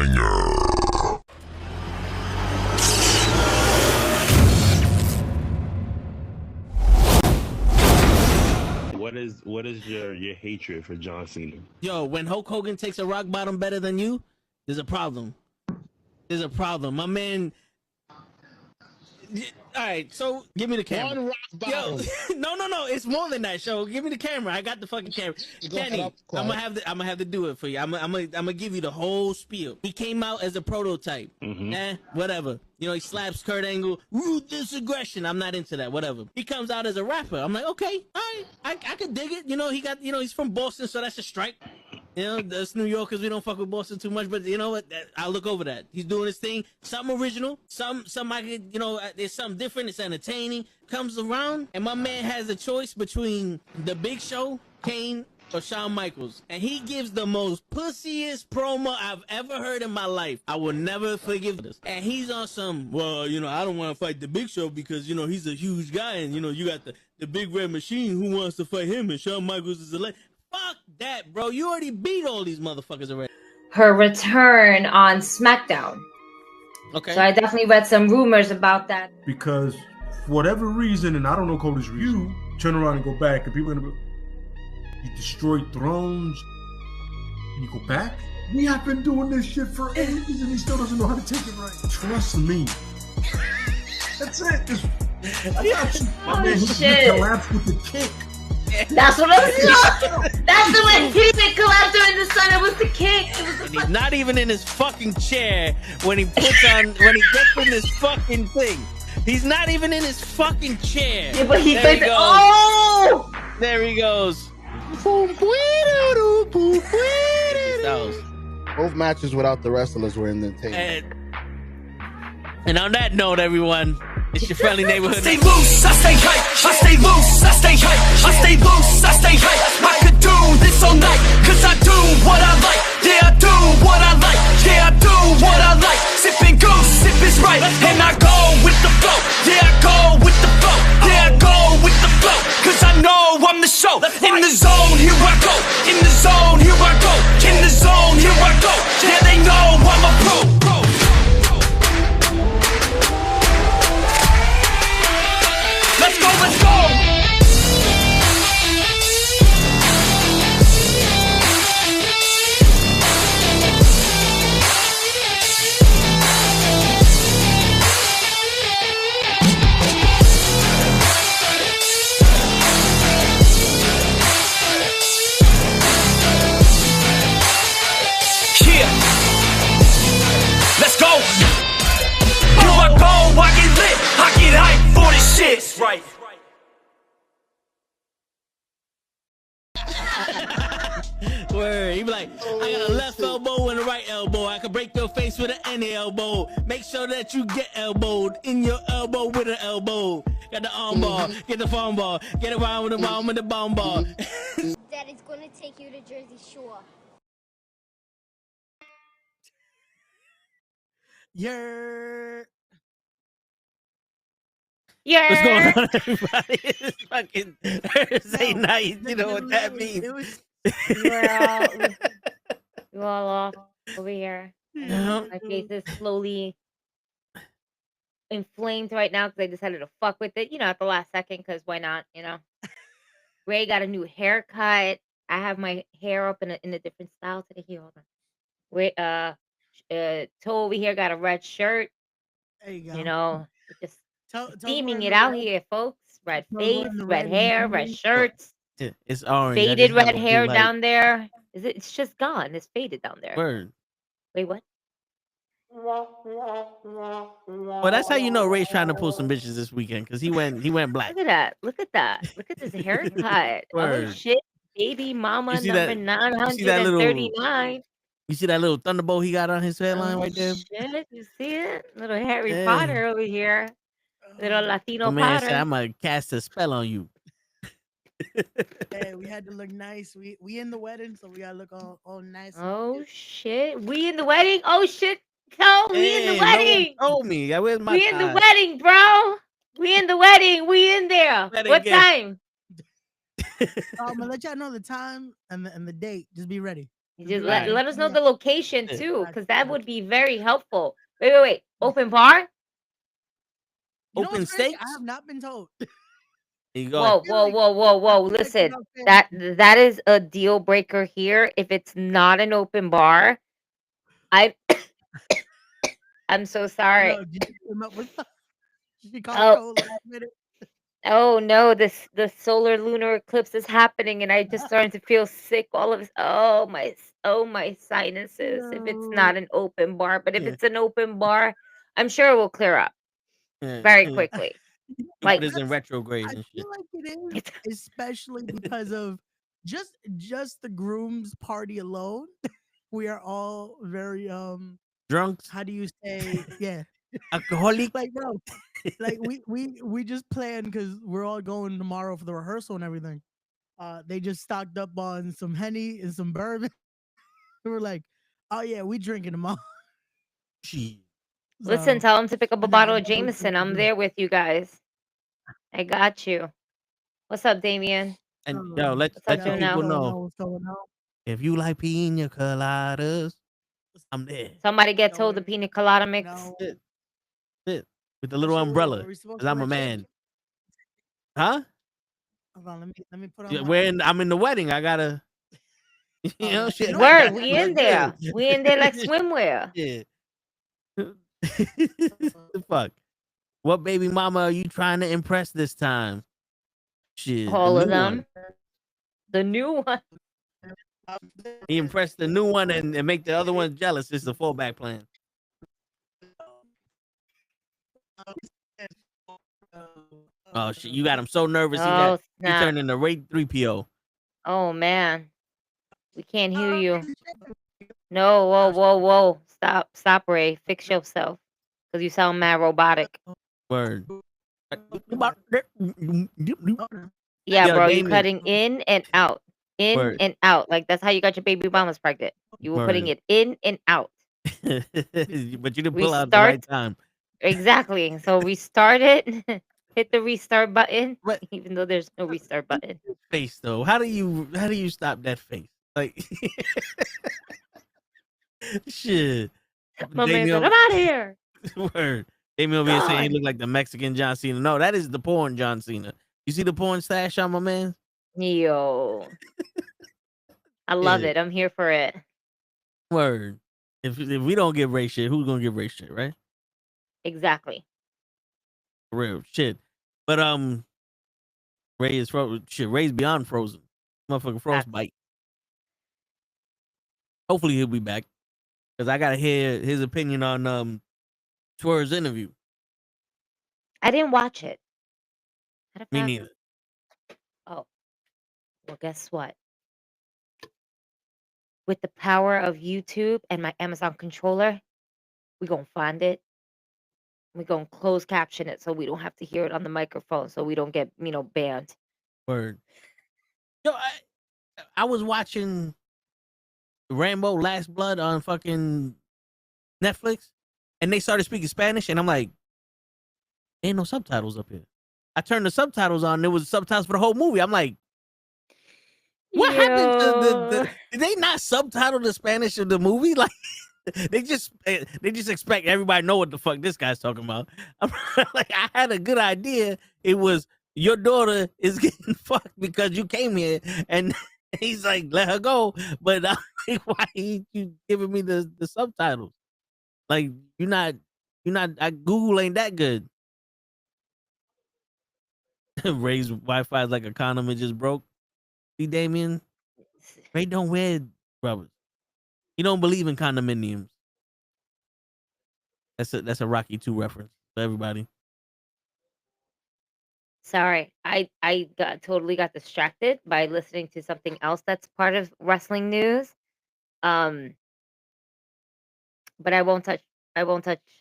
banger. What is your hatred for John Cena? Yo, when Hulk Hogan takes a rock bottom better than you, there's a problem. There's a problem. My man. All right, so give me the camera. One rock bottom. Yo, no, it's more than that. Show, give me the camera. I got the fucking camera. Kenny, I'm gonna have to do it for you. I'm gonna give you the whole spiel. He came out as a prototype. Whatever. You know, he slaps Kurt Angle. Ruthless aggression. I'm not into that. Whatever. He comes out as a rapper. I'm like, okay, all right, I can dig it. You know, he's from Boston, so that's a strike. You know, us New Yorkers, we don't fuck with Boston too much, but you know what? I'll look over that. He's doing his thing. Something original. Some I could, you know, there's something different. It's entertaining. Comes around, and my man has a choice between The Big Show, Kane, or Shawn Michaels. And he gives the most pussiest promo I've ever heard in my life. I will never forgive this. And he's on some, well, you know, I don't want to fight The Big Show because, you know, he's a huge guy, and, you know, you got the big red machine. Who wants to fight him? And Shawn Michaels is a legend. Fuck that, bro. You already beat all these motherfuckers already. Her return on SmackDown. Okay. So I definitely read some rumors about that. Because for whatever reason, and I don't know Cody's reason, you turn around and go back, and people are gonna be, you destroyed thrones, and you go back? We have been doing this shit for ages, and he still doesn't know how to take it right. Trust me. That's it. Shit. Collapsed with the kick. That's what I was saying. That's the way he didn't collapse during the sun. It was the kick. He's not even in his fucking chair when he gets in this fucking thing. He's not even in his fucking chair. Yeah, but he there goes, oh! There he goes. Both matches without the wrestlers were in the table. And on that note, everyone, it's your friendly neighborhood. I stay loose, I stay hype. I stay loose, I stay hype. I stay loose, I stay hype. I could do this all night, cause I do what I like. Yeah, I do what I like. Yeah, I do what I like. Sipping goose, sip is right. And I go with the flow. Yeah, I go with the flow. Yeah, I go with the flow. Cause I know I'm the show. In the zone, here I go. In the zone, here I go. In the zone, here I go. Yeah, they know I'm a pro. Let's go, let's go! Yeah! Let's go! Here I go, I get lit, I get hype for this shit! Right. Word. He be like, I got a left elbow and a right elbow. I can break your face with an any elbow. Make sure that you get elbowed in your elbow with an elbow. Got the arm bar, get the phone ball, get around with the bomb with the bomb ball. Daddy's gonna take you to Jersey Shore. Yeah. Yeah. What's going on, everybody? It's fucking Thursday night. You know what that means. We're all off over here. My face is slowly inflamed right now because I decided to fuck with it, you know, at the last second, because why not, you know? Ray got a new haircut. I have my hair up in a different style today. Here, hold on. Wait, Toe over here got a red shirt. There you go. You know, just Toe steaming it out here, folks. Red face, red hair, red shirts. It's orange. Faded red hair down there. It's just gone. It's faded down there. Word. Wait, what? Well, that's how you know Ray's trying to pull some bitches this weekend, because he went black. Look at that. Look at that. Look at this haircut. Oh Word. shit. Baby mama You see number that- 939. You see that little thunderbolt he got on his headline right there? Shit, you see it? Little Harry Yeah. Potter over here. Little Latino Oh, man Potter. said, I'm gonna cast a spell on you. Hey, we had to look nice. We in the wedding, so we gotta look all nice. Oh shit. We in the wedding? Oh shit. No, we in the wedding. No one told me. Where's my We in the tie? wedding, bro. We in the wedding. We in there. Wedding What guest. time? I'm gonna let y'all know the time and the date. Just be ready. You just Right. let us know the location too, because that would be very helpful. Wait. Open bar? You know Open what's crazy? I steaks? have not been told. There you go. Whoa. Listen, that is a deal breaker here. If it's not an open bar, I'm so sorry. No, did you come up with she called Oh. Cole last minute? Oh no, the solar lunar eclipse is happening, and I just starting to feel sick. All of this. Oh my sinuses. If it's not an open bar, but if Yeah. it's an open bar, I'm sure it will clear up Yeah. very Yeah. quickly. Like Like it's in retrograde I and shit. feel like it is, especially because of just the groom's party alone. We are all very Drunks, how do you say, yeah, alcoholic. like bro, like we just planned because we're all going tomorrow for the rehearsal and everything. They just stocked up on some Henny and some bourbon. We're like, oh yeah, we drinking tomorrow. Shit. Listen, So, tell them to pick up a but nah, bottle of that was Jameson. I'm good. there with you guys. I got you. What's up, Damien? And yo, let What's up, your Juno? people know What's going on? if you like pina coladas, I'm there. Somebody get told the pina colada mix. No. Sit with the little umbrella, Are we supposed cause to I'm a wear man. Huh? Hold on, let me put on Yeah, my I'm in the wedding. I gotta, you know, yeah. shit. You know I what? Word, gotta we look in there. good. We in there like swimwear. Yeah. The fuck. What baby mama are you trying to impress this time? Shit, All the of new them. one. The new one. He impressed the new one and make the other one jealous. It's a fallback plan. Oh shit, you got him so nervous. Oh He snap. turned into Ray 3PO. Oh man. We can't hear you. No, whoa. Stop, Ray. Fix yourself. Because you sound mad robotic. Word. Yeah, Yo, bro, you Damien. cutting in and out. In Word. and out. Like that's how you got your baby mamas pregnant. You were putting Word. it in and out. But you didn't pull out at the Restart. right time. Exactly. So restart it. Hit the restart button. What Even though there's no restart button. face though? How do you stop that face? Like shit. My man said, Damien, I'm out of here. word. Damien over here saying he God. look like the Mexican John Cena. No, that is the porn John Cena. You see the porn stash on my man? Yo. I love it. I'm here for it. Word. If we don't get Ray shit, who's gonna get Ray shit, right? Exactly. For real shit. But Ray is frozen. Shit, Ray's beyond frozen. Motherfucking frostbite. Hopefully he'll be back. Cause I gotta hear his opinion on Twer's interview. I didn't watch it. Me neither. Oh. Well, guess what? With the power of YouTube and my Amazon controller, we're going to find it. We're going to close caption it so we don't have to hear it on the microphone so we don't get, banned. Word. Yo, I was watching Rambo Last Blood on fucking Netflix and they started speaking Spanish and I'm like, ain't no subtitles up here. I turned the subtitles on and there was subtitles for the whole movie. I'm like, what happened to did they not subtitle the Spanish of the movie? Like they just expect everybody to know what the fuck this guy's talking about. I'm like, I had a good idea. It was your daughter is getting fucked because you came here, and he's like, let her go. But like, why you giving me the subtitles? Like you're not. Google ain't that good. Ray's Wi-Fi is like a condom it just broke. See, Damien, Ray don't wear rubbers. He don't believe in condominiums. That's a Rocky 2 reference for everybody. Sorry, I totally got distracted by listening to something else that's part of wrestling news. But I won't touch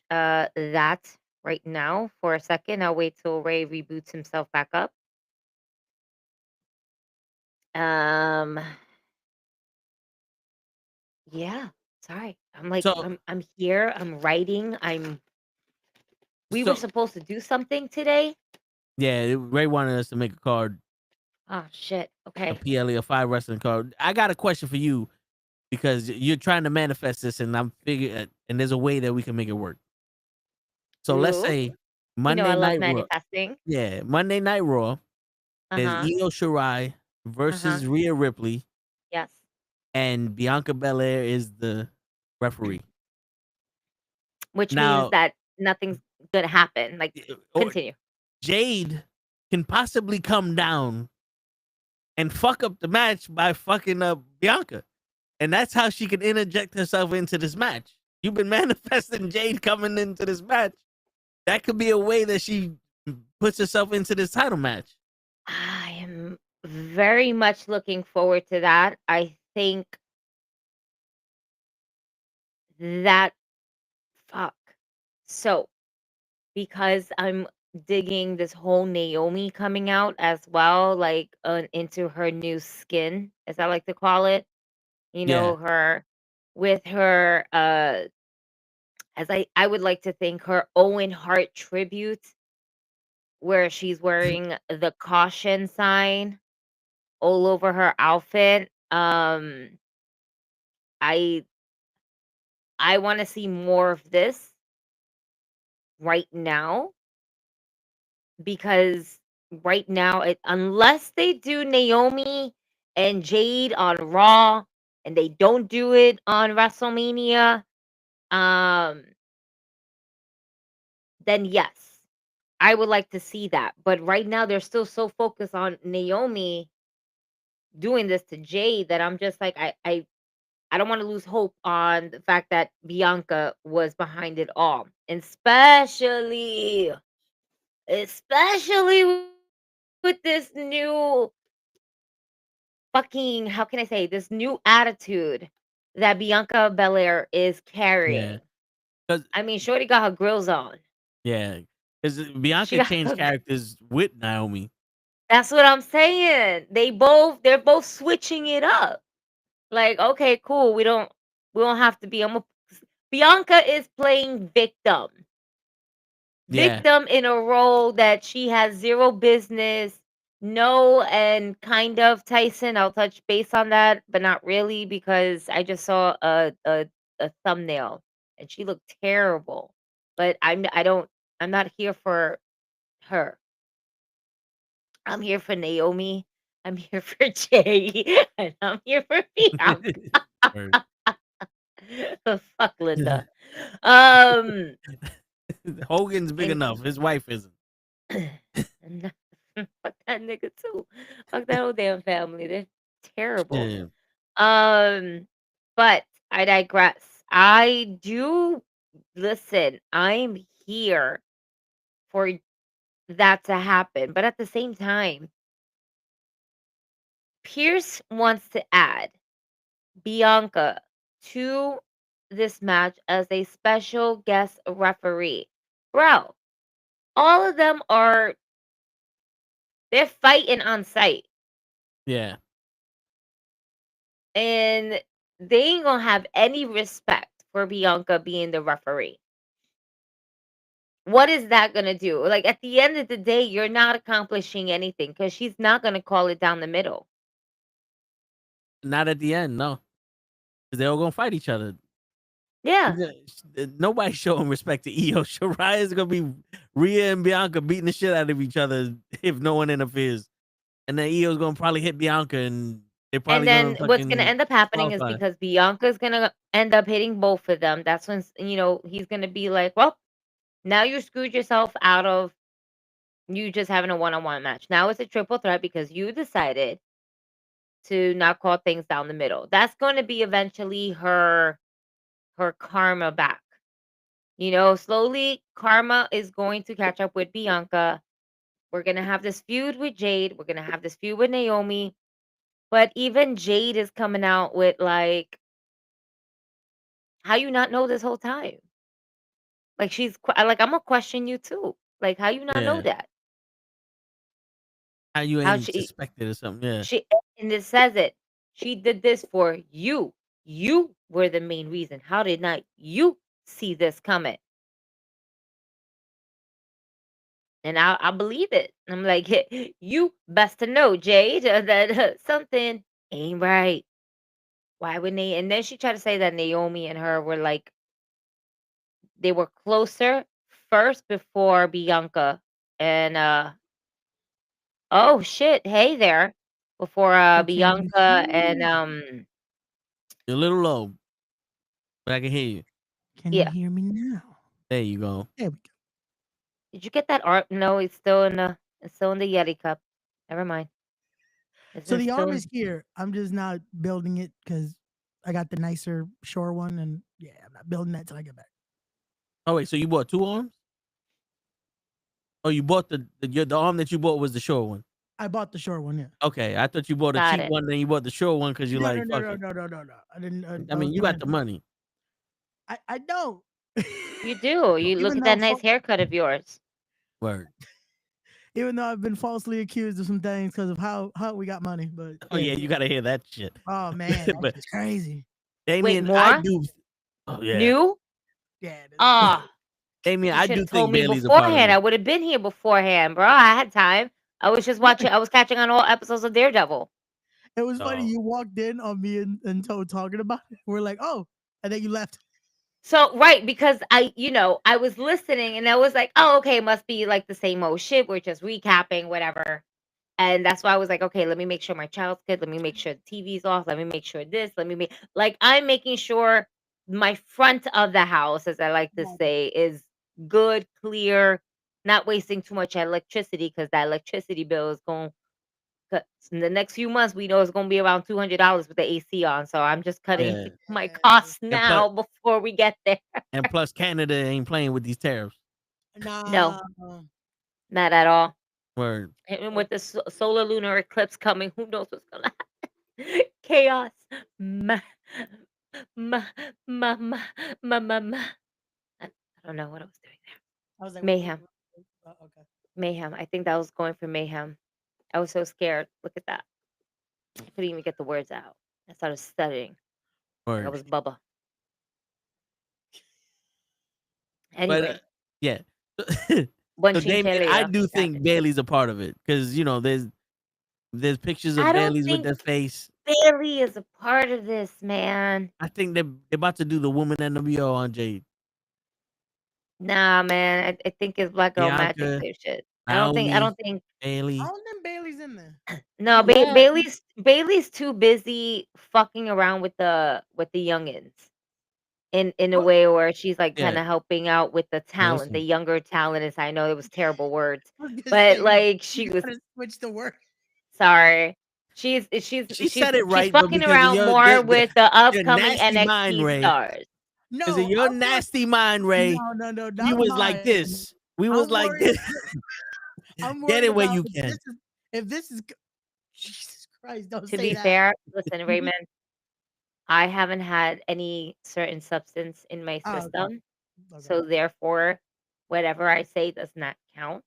that right now for a second. I'll wait till Ray reboots himself back up. Yeah, sorry. I'm like I'm here. I'm writing. We were supposed to do something today. Yeah, Ray wanted us to make a card. Oh shit. Okay. A PLE, a 5 wrestling card. I got a question for you. because you're trying to manifest this, and and there's a way that we can make it work. So let's Ooh, say I Monday love Night Raw. manifesting. Yeah, Monday Night Raw. There's Uh-huh. Io Shirai versus Rhea Ripley, Yes. and Bianca Belair is the referee. Which means Now, that nothing's gonna happen. Like, or continue. Jade can possibly come down and fuck up the match by fucking up Bianca. And that's how she can interject herself into this match. You've been manifesting Jade coming into this match. That could be a way that she puts herself into this title match. I am very much looking forward to that. I think that fuck. So, because I'm digging this whole Naomi coming out as well, like into her new skin, as I like to call it. Yeah. Her with her as I would like to think her Owen Hart tribute, where she's wearing the caution sign all over her outfit. I want to see more of this right now, because right now, unless they do Naomi and Jade on Raw and they don't do it on WrestleMania, then yes, I would like to see that. But right now, they're still so focused on Naomi doing this to Jade that I'm just like, I don't want to lose hope on the fact that Bianca was behind it all, and especially with this new fucking, how can I say, this new attitude that Bianca Belair is carrying. 'Cause- I mean, Shorty got her grills on. Yeah. Because She Bianca got changed her. characters with Naomi. That's what I'm saying. They're both switching it up. Like, okay, cool. We don't have to be. Bianca is playing victim. Yeah. Victim in a role that she has zero business. No, and kind of Tyson. I'll touch base on that, but not really, because I just saw a thumbnail and she looked terrible. But I'm not here for her. I'm here for Naomi. I'm here for Jay, and I'm here for Bianca. Word. Fuck Linda. Um, Hogan's big and enough. His wife isn't. fuck that nigga too. Fuck that whole damn family. They're terrible. Yeah. But I digress. I do listen. I'm here for that to happen, but at the same time, Pierce wants to add Bianca to this match as a special guest referee. Bro, all of them they're fighting on site, Yeah. and they ain't gonna have any respect for Bianca being the referee. What is that gonna do? Like, at the end of the day, you're not accomplishing anything, because she's not gonna call it down the middle. Not at the end, no. 'Cause they're all gonna fight each other. Yeah. Nobody's showing respect to Io Shirai. Is gonna be Rhea and Bianca beating the shit out of each other if no one interferes. And then Io's gonna probably hit Bianca, and they're And probably then gonna what's gonna fucking end up happening is, qualify. because Bianca's gonna end up hitting both of them, that's when he's gonna be like, well, now you screwed yourself out of you just having a one-on-one match. Now it's a triple threat because you decided to not call things down the middle. That's going to be eventually her karma back. Slowly karma is going to catch up with Bianca. We're going to have this feud with Jade. We're going to have this feud with Naomi. But even Jade is coming out with, like, how you not know this whole time? Like, I'm going to question you too. Like, how you not know Yeah. that? How you How ain't suspected or something? Yeah. and it says it. She did this for you. You were the main reason. How did not you see this coming? And I believe it. I'm like, hey, you best to know, Jade, that something ain't right. Why would Nate? And then she tried to say that Naomi and her were like they were closer first before Bianca and oh shit, hey there. Before Oh, can you Bianca hear and me? You're a little low, but I can hear you. Can you yeah. hear me now? There you go. There we go. Did you get that art? No, it's still in the Yeti cup. Never mind. So the still arm in- is here. I'm just not building it because I got the nicer shore one, and yeah, I'm not building that till I get back. Oh wait, so you bought 2 arms? Oh, you bought the arm that you bought was the short one. I bought the short one, yeah. Okay, I thought you bought a Got cheap it. one, then you bought the short one because you No, like. no, fuck no, it. no, no, no, no. I didn't. I mean, you got the money. I don't. You do. You look Even at that though nice haircut of yours. Word. Even though I've been falsely accused of some things because of how we got money, but Oh yeah, you gotta hear that shit. Oh man, But- that's crazy. Damien, more? I do. Oh yeah. New? Yeah. it is. Ah, Damien, you I should do have told think me Bailey's a part of beforehand. I it. would have been here beforehand, bro. I had time. I was just watching. I was catching on all episodes of Daredevil. It was funny. Oh. You walked in on me and Toad talking about it. We're like, oh, and then you left. So right, because I was listening and I was like, oh, okay, it must be like the same old shit. We're just recapping, whatever. And that's why I was like, okay, let me make sure my child's good. Let me make sure the TV's off. Let me make sure this. Let me make I'm making sure my front of the house, as I like to say, is good, clear, not wasting too much electricity because that electricity bill is going. In the next few months, we know it's going to be around $200 with the AC on. So I'm just cutting Yeah. my costs plus- now before we get there. And plus, Canada ain't playing with these tariffs. No. Not at all. Word. And with the solar lunar eclipse coming, who knows what's gonna happen? Chaos. Ma, ma, ma, ma, ma, ma, ma. I don't know what I was doing there. I was like, Mayhem. Okay. Mayhem. I think that was going for mayhem. I was so scared. Look at that. I couldn't even get the words out. I started studying. Word. I was Bubba. But Anyway, yeah. buen So Damien, I chinchilla. do think Bailey's a part of it because there's pictures of I don't Bailey's with think their face. Bailey is a part of this, man. I think they're about to do the woman NWO on Jade. Nah, man. I think it's Black Girl Magic Bianca, type shit. I don't think Bailey. I don't think Bailey's in there. No, Yeah. Bailey's too busy fucking around with the youngins in a What? way where she's like Yeah. kind of helping out with the talent, the listen. younger talent. Is I know it was terrible words, I was gonna but say, like she you was gotta switch the word. sorry. She's said it right, she's but fucking because of around your- more the- with the upcoming nasty mind, NXT Ray. stars. No, Because of your I'm worried- nasty mind, Ray. No, not We was like mine. this. We was I'm like worried- this. I'm Get it worried where about you if can. If this is Jesus Christ, don't To say be that. fair, listen, Raymond, I haven't had any certain substance in my Oh, okay. system. Okay. So therefore, whatever I say does not count.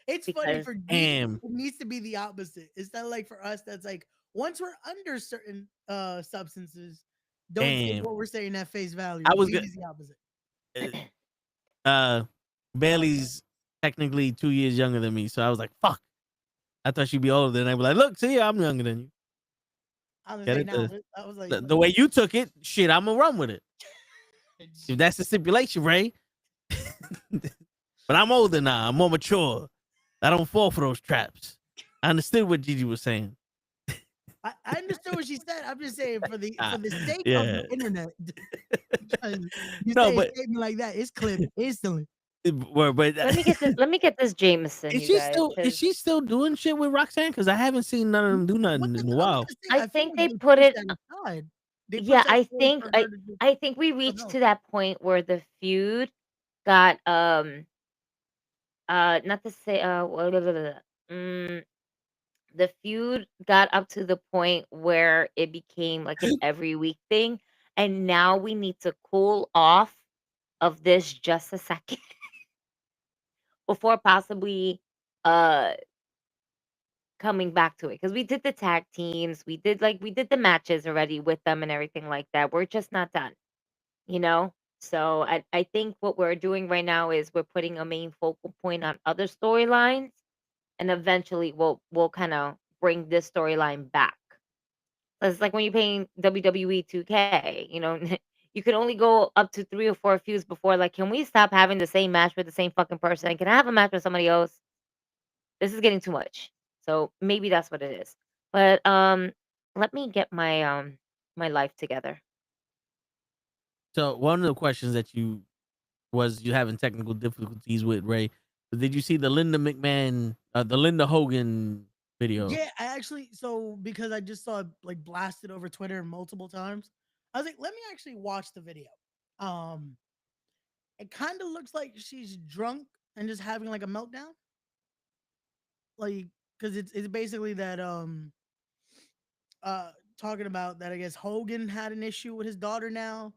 It's funny because- for geeks, Damn. it needs to be the opposite. It's not like for us that's like once we're under certain substances, don't take Damn. what we're saying at face value. I was Weed go- is the opposite. Bailey's technically 2 years younger than me, so I was like, fuck. I thought she'd be older than I was like, look, see, I'm younger than you. I was Get like, it? nah, I was like, The way you took it, shit, I'm gonna run with it. If that's the stipulation, Ray. But I'm older now. I'm more mature. I don't fall for those traps. I understood what Gigi was saying. I understood what she said. I'm just saying for the sake of Yeah. the internet. You No, say but- a statement like that, it's clipped instantly. But let me get this Jameson. is you she guys, still 'cause still doing shit with Roxanne? Because I haven't seen none of them do nothing What in the- a I was while. gonna say, I feel think like they put pushed it- that aside. They pushed Yeah, that I forward think for her to do- I think we reached no. to that point where the feud got not to say the feud got up to the point where it became like an every week thing, and now we need to cool off of this just a second before possibly coming back to it, because we did the tag teams, we did the matches already with them and everything like that. We're just not done, you know. So I think what we're doing right now is we're putting a main focal point on other storylines, and eventually we'll kind of bring this storyline back. It's like when you're playing WWE 2K, you know, you can only go up to 3 or 4 feuds before, like, can we stop having the same match with the same fucking person? Can I have a match with somebody else? This is getting too much. So maybe that's what it is. But let me get my my life together. So one of the questions that you having technical difficulties with, Ray. But did you see the the Linda Hogan video? Yeah, I actually because I just saw it like blasted over Twitter multiple times. I was like, let me actually watch the video. It kind of looks like she's drunk and just having like a meltdown. Like, because it's basically that talking about that I guess Hogan had an issue with his daughter now.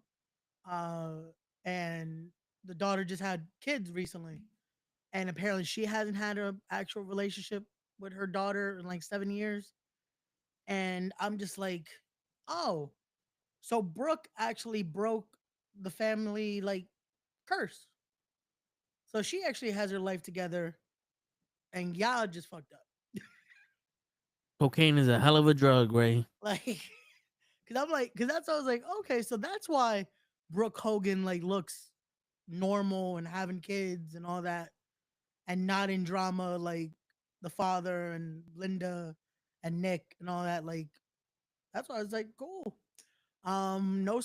And the daughter just had kids recently. And apparently she hasn't had an actual relationship with her daughter in like 7 years. And I'm just like, oh, so Brooke actually broke the family like curse. So she actually has her life together, and y'all just fucked up. Cocaine is a hell of a drug, Ray. Like, because that's why I was like, okay, so that's why Brooke Hogan like looks normal and having kids and all that, and not in drama like the father and Linda and Nick and all that. Like, that's why I was like, cool. No,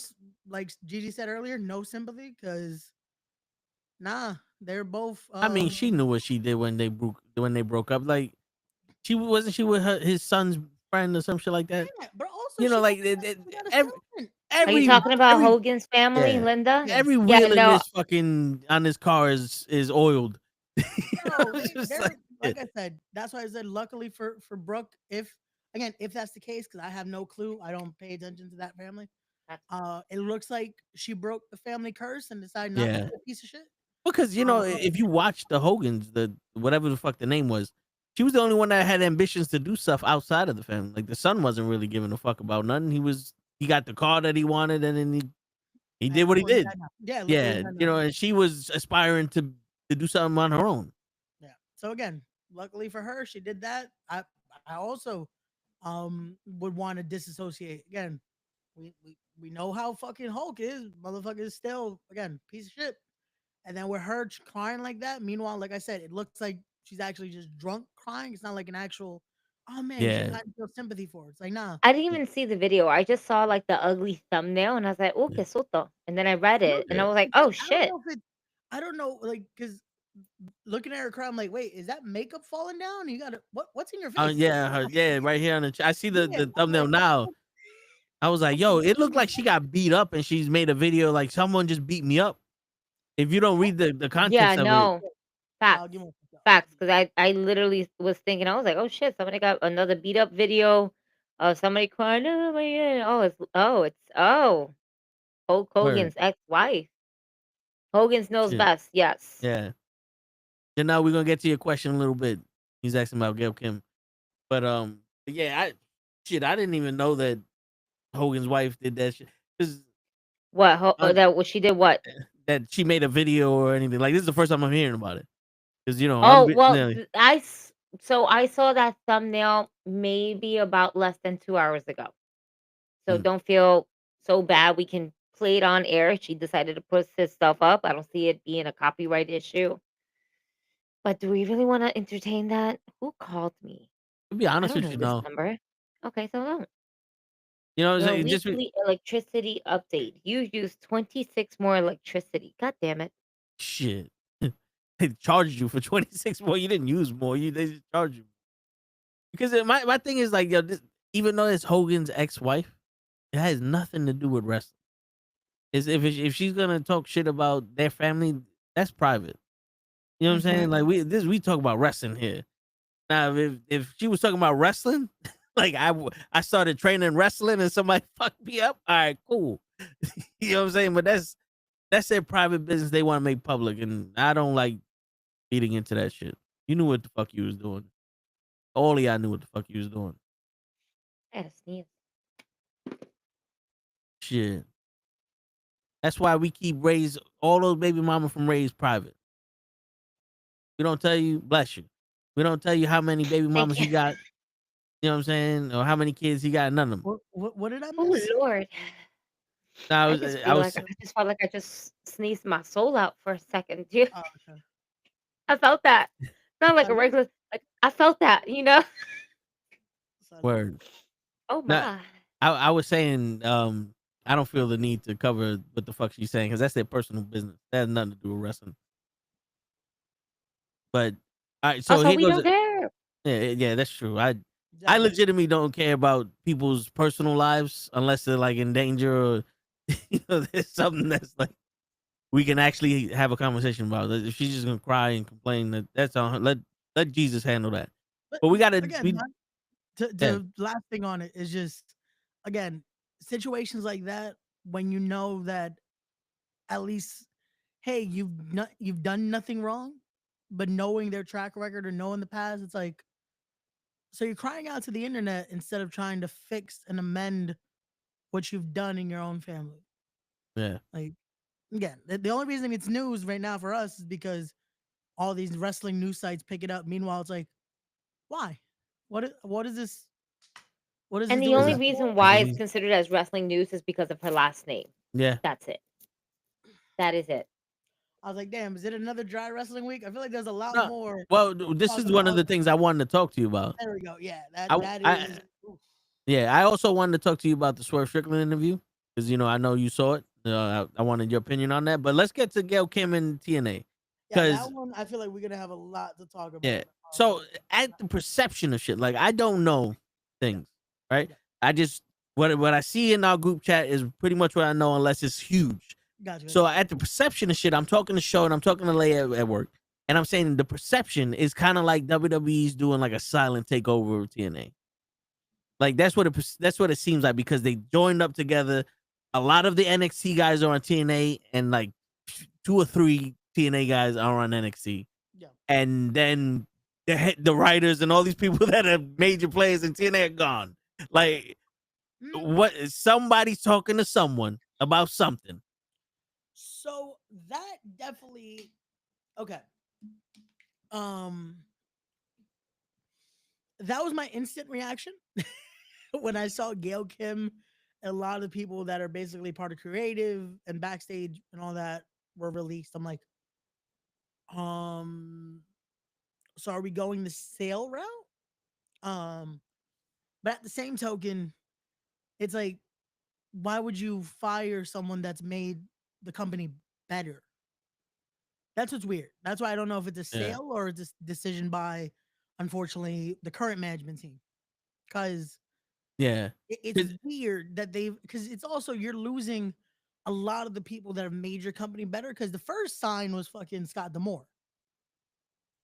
like Gigi said earlier, no sympathy because nah, they're both. I mean, she knew what she did when they broke up. Like, she wasn't with his son's friend or some shit like that. Yeah, but also, You know, like Are you talking about Hogan's family, yeah, Linda? every wheel in this fucking on this car is oiled. No, like I said, that's why I said luckily for Brooke, if that's the case, because I have no clue, I don't pay attention to that family. It looks like she broke the family curse and decided not to be a piece of shit. Because you know, if you watch the Hogans, the whatever the fuck the name was, she was the only one that had ambitions to do stuff outside of the family. Like the son wasn't really giving a fuck about nothing. He got the car that he wanted, and then he did what he did. Yeah, you know, and she was aspiring to do something on her own. Yeah. So again, luckily for her, she did that. I also would want to disassociate. Again, we know how fucking Hulk is. Motherfucker is still again piece of shit. And then with her crying like that, meanwhile, like I said, it looks like she's actually just drunk crying. It's not like an actual, oh man, Yeah. she's not feel sympathy for it. It's like, nah. I didn't even see the video. I just saw like the ugly thumbnail and I was like, oh, que susto. And then I read it and I was like, oh shit. I don't know, like, because looking at her cry, I'm like, wait, is that makeup falling down? You got to, what's in your face? Yeah, right here on the I see the thumbnail now. I was like, yo, it looked like she got beat up and she's made a video like someone just beat me up. If you don't read the context of it. Facts. Because I literally was thinking, I was like, oh shit, somebody got another beat up video of somebody crying. Oh my God. Hulk Hogan's ex-wife. Hogan's knows best. Yes. Yeah. And now we're gonna get to your question a little bit. He's asking about Gail Kim, but yeah, I didn't even know that Hogan's wife did that shit. What that she did what? That she made a video or anything. Like this is the first time I'm hearing about it. Because you know. I saw that thumbnail maybe about less than 2 hours ago. So don't feel so bad. We can play it on air. She decided to put this stuff up. I don't see it being a copyright issue. But do we really want to entertain that? Who called me? To be honest with you, no. Number. Okay, so don't. You know, Your weekly electricity update. You use 26 more electricity. God damn it. Shit. They charged you for 26 more. You didn't use more. They just charged you. Because my thing is like, yo, even though it's Hogan's ex-wife, it has nothing to do with wrestling. If she's gonna talk shit about their family, that's private. You know what I'm saying? Like we talk about wrestling here. Now, if she was talking about wrestling, like I started training wrestling and somebody fucked me up. All right, cool. You know what I'm saying? But that's their private business. They want to make public, and I don't like feeding into that shit. You knew what the fuck you was doing. All of y'all knew what the fuck you was doing. I had to sneeze. Shit. That's why we keep Ray's all those baby mama from Ray's private. We don't tell you, bless you. We don't tell you how many baby mamas you got. You know what I'm saying? Or how many kids he got? None of them. What did I Oh miss? Lord. I I was, just I feel was, like I just felt like I just sneezed my soul out for a second. Dude. Oh, okay. I felt that. Not like a Sunday? regular like I felt that, you know? Sunday. word. Oh No, my. I was saying, I don't feel the need to cover what the fuck she's saying because that's their personal business. That has nothing to do with wrestling. But all right, so Also, here we goes. don't care. Yeah, that's true. I Exactly. legitimately don't care about people's personal lives unless they're like in danger or there's something that's like we can actually have a conversation about. If she's just gonna cry and complain, that's on her. Let Jesus handle that. But we gotta Again, yeah. to last thing on it is just again situations like that when you know that at least hey you've done nothing wrong, but knowing their track record or knowing the past, it's like so you're crying out to the internet instead of trying to fix and amend what you've done in your own family. Yeah. Like again, the only reason it's news right now for us is because all these wrestling news sites pick it up. Meanwhile, it's like, why? What is this? What does And this the do? Is only this reason for? why it's considered as wrestling news is because of her last name. Yeah. That's it. That is it. I was like, damn, is it another dry wrestling week? I feel like there's a lot No, more. well, this Talk is one of about. the things I wanted to talk to you about. There we go. Yeah, I, that I is. Oof. yeah, I also wanted to talk to you about the Swerve Strickland interview because I know you saw it. I wanted your opinion on that, but let's get to Gail Kim and TNA Yeah, that because one I feel like we're gonna have a lot to talk about. yeah. So at the perception of shit, like I don't know things, right? Yeah. I just what I see in our group chat is pretty much what I know, unless it's huge. Gotcha. So at the perception of shit, I'm talking to Show and I'm talking to Lay at work, and I'm saying the perception is kind of like WWE's doing like a silent takeover of TNA. Like that's what it seems like because they joined up together. A lot of the NXT guys are on TNA, and like 2 or 3 TNA guys are on NXT. Yeah. And then the writers and all these people that are major players in TNA are gone. Like what? Somebody's talking to someone about something. So that definitely okay. Um, that was my instant reaction when I saw Gail Kim and a lot of the people that are basically part of creative and backstage and all that were released. I'm like, so are we going the sale route? But at the same token, it's like, why would you fire someone that's made the company better? That's what's weird. That's why I don't know if it's a sale or it's a decision by, unfortunately, the current management team. Because it's weird that because it's also you're losing a lot of the people that have made your company better. Because the first sign was fucking Scott D'Amore.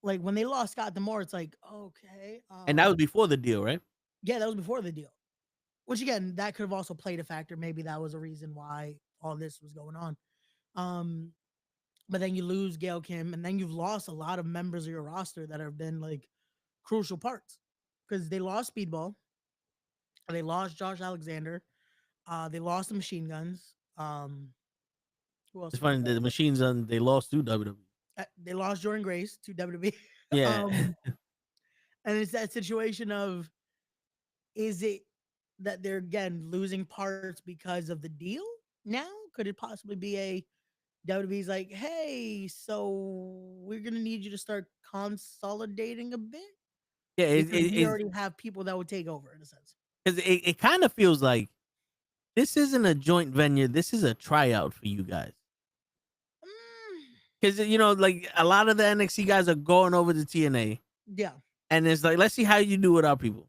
Like when they lost Scott D'Amore, it's like okay, and that was before the deal, right? Yeah, that was before the deal. Which again, that could have also played a factor. Maybe that was a reason why all this was going on. But then you lose Gail Kim, and then you've lost a lot of members of your roster that have been like crucial parts because they lost Speedball, they lost Josh Alexander, they lost the Machine Guns. Who else? It's funny the machines they lost to WWE. They lost Jordan Grace to WWE. Yeah, and it's that situation of is it that they're again losing parts because of the deal? Now could it possibly be a WWE's like, hey, so we're gonna need you to start consolidating a bit. Yeah, We already have people that would take over in a sense. Because it kind of feels like this isn't a joint venue. This is a tryout for you guys. Because like a lot of the NXT guys are going over to TNA. Yeah. And it's like, let's see how you do with our people.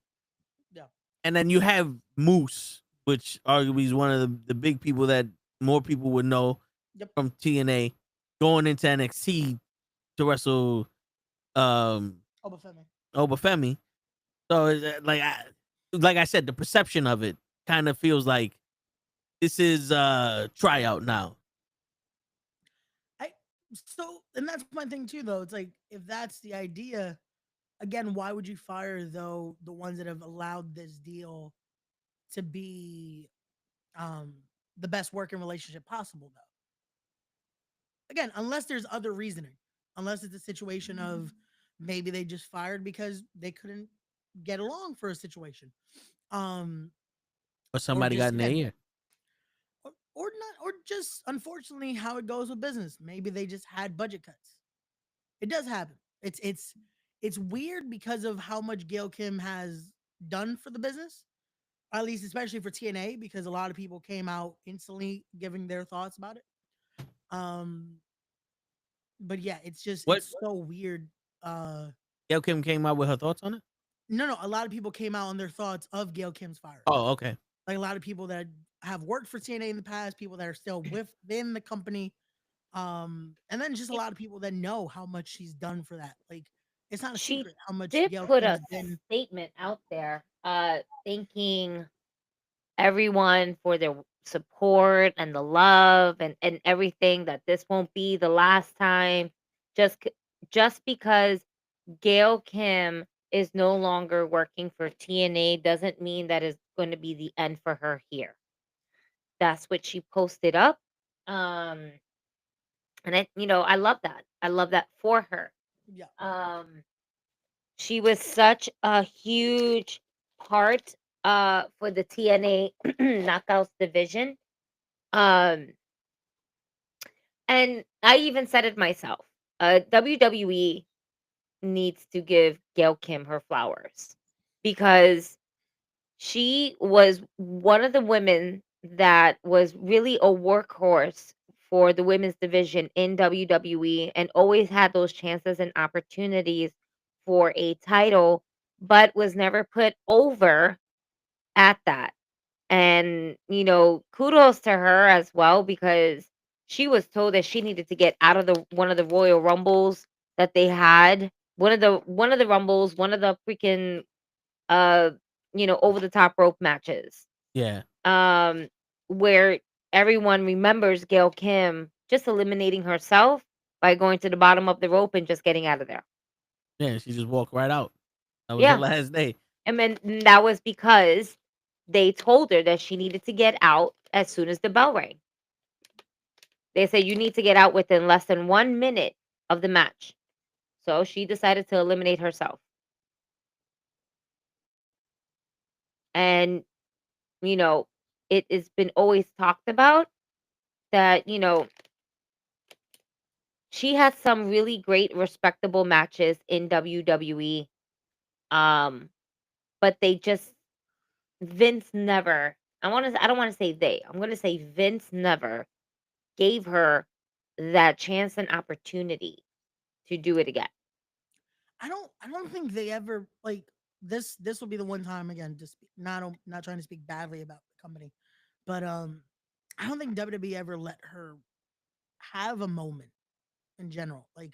Yeah. And then you have Moose, which arguably is one of the big people that more people would know from TNA, going into NXT to wrestle Obafemi. So it's like I said, the perception of it kind of feels like this is a tryout now. And that's my thing too, though. It's like if that's the idea, again, why would you fire though the ones that have allowed this deal to be the best working relationship possible, though? Again, unless there's other reasoning, unless it's a situation of maybe they just fired because they couldn't get along for a situation. Um, Or or somebody got just in their again, ear. or not, or just unfortunately how it goes with business. Maybe they just had budget cuts. It does happen. It's weird because of how much Gail Kim has done for the business, at least especially for TNA, because a lot of people came out instantly giving their thoughts about it. Um, but yeah, What it's so weird. Uh, Gail Kim came out with her thoughts on it? no, a lot of people came out on their thoughts of Gail Kim's firing. Oh, okay. Like a lot of people that have worked for TNA in the past, people that are still within the company, and then just a lot of people that know how much she's done for that. Like it's not a She secret how much did Gail put Kim a has been. statement out there, thanking everyone for their support and the love and everything, that this won't be the last time. Just just because Gail Kim is no longer working for TNA doesn't mean that is going to be the end for her here. That's what she posted up. Um, and I love that. I love that for her. Yeah, She was such a huge part for the TNA knockouts division. Um, and I even said it myself. WWE needs to give Gail Kim her flowers, because she was one of the women that was really a workhorse for the women's division in WWE, and always had those chances and opportunities for a title, but was never put over at that. And, kudos to her as well, because she was told that she needed to get out of the one of the Royal Rumbles that they had. One of the Rumbles, one of the freaking uh over the top rope matches. Yeah. Um where everyone remembers Gail Kim just eliminating herself by going to the bottom of the rope and just getting out of there. Yeah, she just walked right out. That was her Yeah. last day. And then that was because they told her that she needed to get out as soon as the bell rang. They said you need to get out within less than 1 minute of the match. So she decided to eliminate herself. And, you know, it has been always talked about that, she has some really great, respectable matches in WWE. Um, but they just Vince never. I don't want to say they. I'm going to say Vince never gave her that chance and opportunity to do it again. I don't think they ever like this will be the one time again, just not trying to speak badly about the company, but I don't think WWE ever let her have a moment in general. Like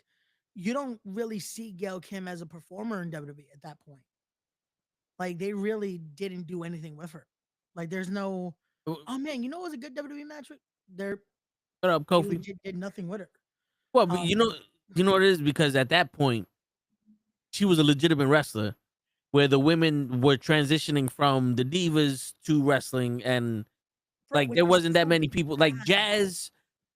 you don't really see Gail Kim as a performer in WWE at that point. Like they really didn't do anything with her. Like there's no, oh man, what was a good WWE match? They're What up, they Kofi? legit did nothing with her. Well, but you know what it is, because at that point she was a legitimate wrestler, where the women were transitioning from the divas to wrestling, and like Which there is wasn't that so many people. Like bad.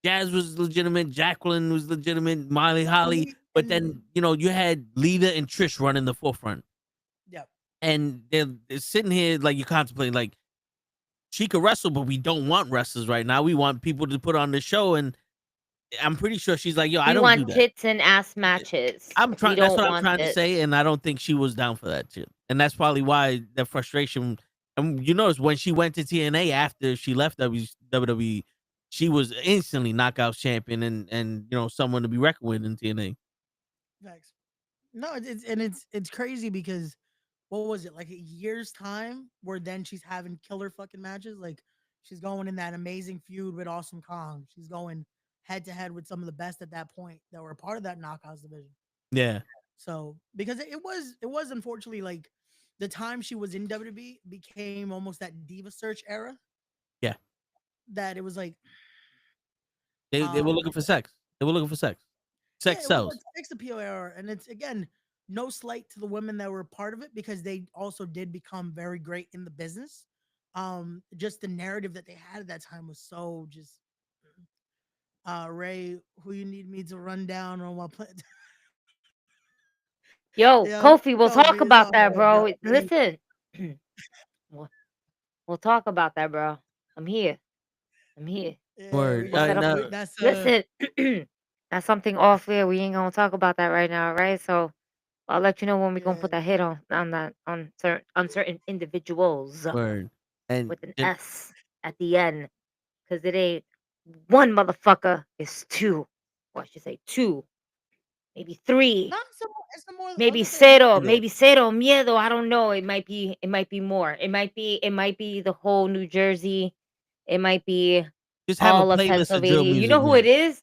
Jazz was legitimate, Jacqueline was legitimate, Miley Holly, but And then you had Lita and Trish running the forefront, yeah, and they're sitting here like you contemplating like she could wrestle, but we don't want wrestlers right now. We want people to put on the show, and I'm pretty sure she's like, yo, I We don't do want that. tits and ass matches. I'm We trying. That's don't what I'm want trying to this. say, and I don't think she was down for that shit. And that's probably why the frustration. And you notice when she went to TNA after she left WWE, she was instantly Knockouts champion, and someone to be reckoned with in TNA. facts. No, it's crazy because what was it like a year's time where then she's having killer fucking matches? Like she's going in that amazing feud with Awesome Kong. She's going head to head with some of the best at that point that were a part of that Knockouts division. Yeah, So because it was unfortunately like the time she was in WWE became almost that diva search era yeah. that it was like They were um looking for sex. They were looking for sex. yeah, Sex it was that sells. sex appeal era, and it's again no slight to the women that were part of it because they also did become very great in the business. Just the narrative that they had at that time was so just Ray, who you need me to run down on my plan. Yo, Yeah, Kofi, we'll Kobe, talk it's about all that, good, bro. bro. Listen, we'll, we'll talk about that, bro. I'm here. I'm here. Yeah, Word. We'll set up. No, that's Listen, that's something off air. We ain't gonna talk about that right now, right? So I'll let you know when we gonna put yeah. that hit on that on certain individuals word. And with an S at the end, because it ain't one motherfucker. It's two, or I should say two, maybe three. Not so. It's the more. I was Maybe gonna say it's cero, more. maybe cero miedo. I don't know. It might be more. It might be the whole New Jersey. It might be just have a all of playlist of drill Pennsylvania. You music, know who it man. is?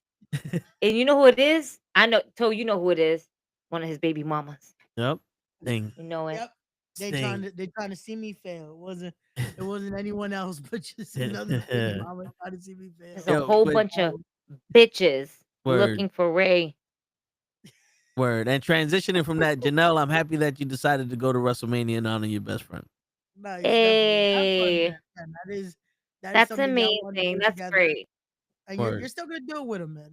And you know who it is? I know. So you know who it is? One of his baby mamas. Yep. Thing. You know it. Yep. Sting. They trying to see me fail. It wasn't anyone else, but just another baby mama trying to see me There's fail. a Yo, whole but bunch of bitches word. looking for Ray. Word. And transitioning from that, Janelle, I'm happy that you decided to go to WrestleMania and honor your best friend. Nice, definitely. Have fun, Hey, man. That is that's something y'all want to amazing. do That's together, great. and Word. you're still gonna do it with him, man.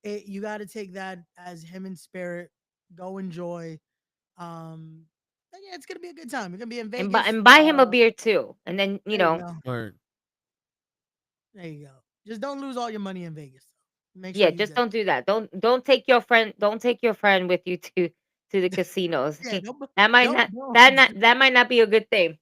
You got to take that as him in spirit. Go enjoy. But yeah, it's gonna be a good time. You're gonna be in And Vegas. buy him a beer too. And then There you go. Word. There you go. Just don't lose all your money in Vegas. Make sure yeah, you just good. don't do that. Don't take your friend. Don't take your friend with you to the casinos. Yeah, don't, That might don't, not don't. that might not be a good thing.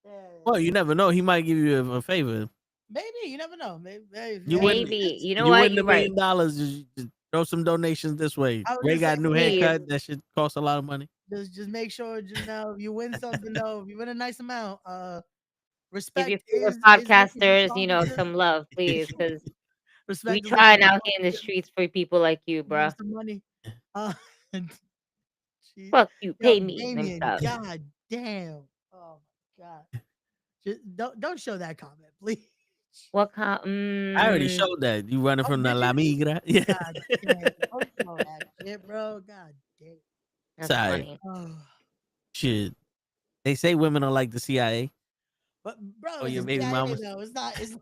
Yeah, Well, you never know. He might give you a favor. maybe you never know. Maybe You hey, win. Maybe. You know You what? win the You're $1 right. million. Just throw some donations this way. I was Ray just got a saying, new Please. haircut. That should cost a lot of money. just make sure, Janelle, if you win something though, if you win a nice amount, Give respect your favorite is making some podcasters, sponsorship. some love, please, because we Respect is making trying some out here in the sponsorship, streets for people like you, give you bruh. some money. Uh, gee, Fuck you, yo, pay me and Damien, stuff. god damn. Oh my god. Just don't show that comment, please. What kind? I already showed that. You running Oh, from the did La you? Migra. Yeah. God damn. Don't show that shit, bro. God damn. That's Sorry. funny. Oh. Shit. They say women are like the CIA. But bro, Oh, it's your a baby CIA mamas. though. It's not. It's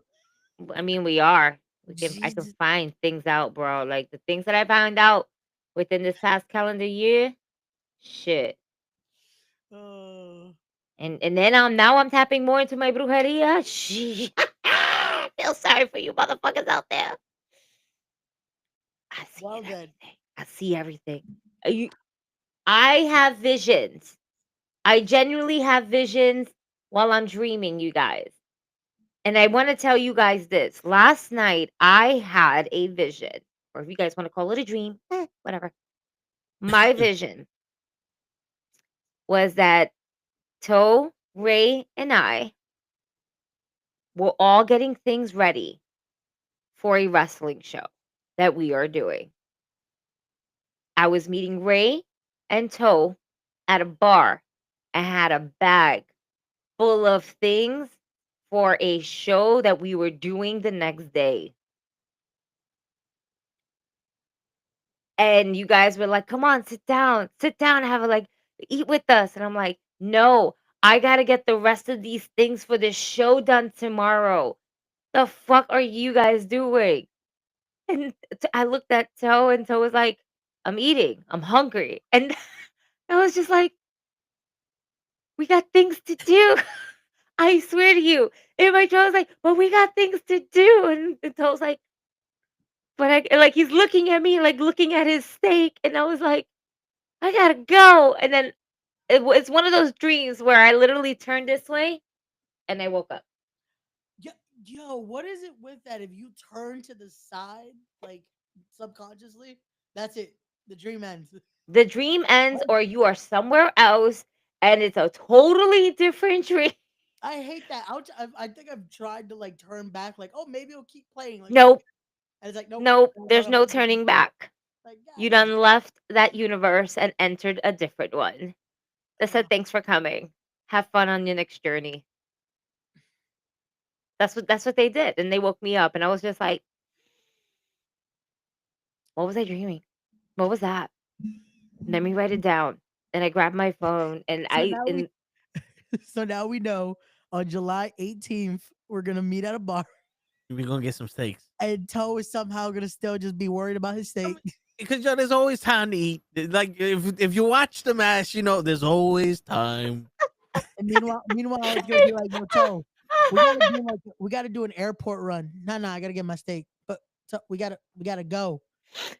I mean, we are. I can Jesus. find things out, bro. Like the things that I found out within this past calendar year. Shit. Oh. And then I'm tapping more into my brujeria. Shit. I feel sorry for you motherfuckers out there. I see Well it, then. everything. I see everything. I have visions. I genuinely have visions while I'm dreaming, you guys. And I want to tell you guys this. Last night, I had a vision, or if you guys want to call it a dream, whatever. My vision was that Toe, Ray, and I were all getting things ready for a wrestling show that we are doing. I was meeting Ray and Toe at a bar. I had a bag full of things for a show that we were doing the next day. And you guys were like, come on, sit down, have a eat with us. And I'm like, no, I gotta get the rest of these things for the show done tomorrow. The fuck are you guys doing? And I looked at Toe, and Toe was like, I'm eating, I'm hungry. And I was just like, we got things to do. I swear to you. And my jaw was like, but we got things to do. And Toe's like, but he's looking at me, like looking at his steak. And I was like, I gotta go. And then it's one of those dreams where I literally turned this way and I woke up. Yo, what is it with that? If you turn to the side, like subconsciously, that's it. The dream ends. The dream ends, or you are somewhere else and it's a totally different dream. I hate that. I think I've tried to like turn back, like, oh, maybe it'll keep playing. Like, Nope. and it's like, nope. Nope. There's no turning back. Like, You God, done left that universe and entered a different one. They said, thanks for coming. Have fun on your next journey. That's what they did. And they woke me up and I was just like, what was I dreaming? What was that? Let me write it down. And I grabbed my phone and so now we know on July 18th, we're gonna meet at a bar. We're gonna get some steaks. And Toe is somehow gonna still just be worried about his steak. because there's always time to eat. Like if you watch the match, there's always time. And meanwhile, it's gonna be like, Toe, we gotta do an airport run. No, I gotta get my steak. But we gotta go.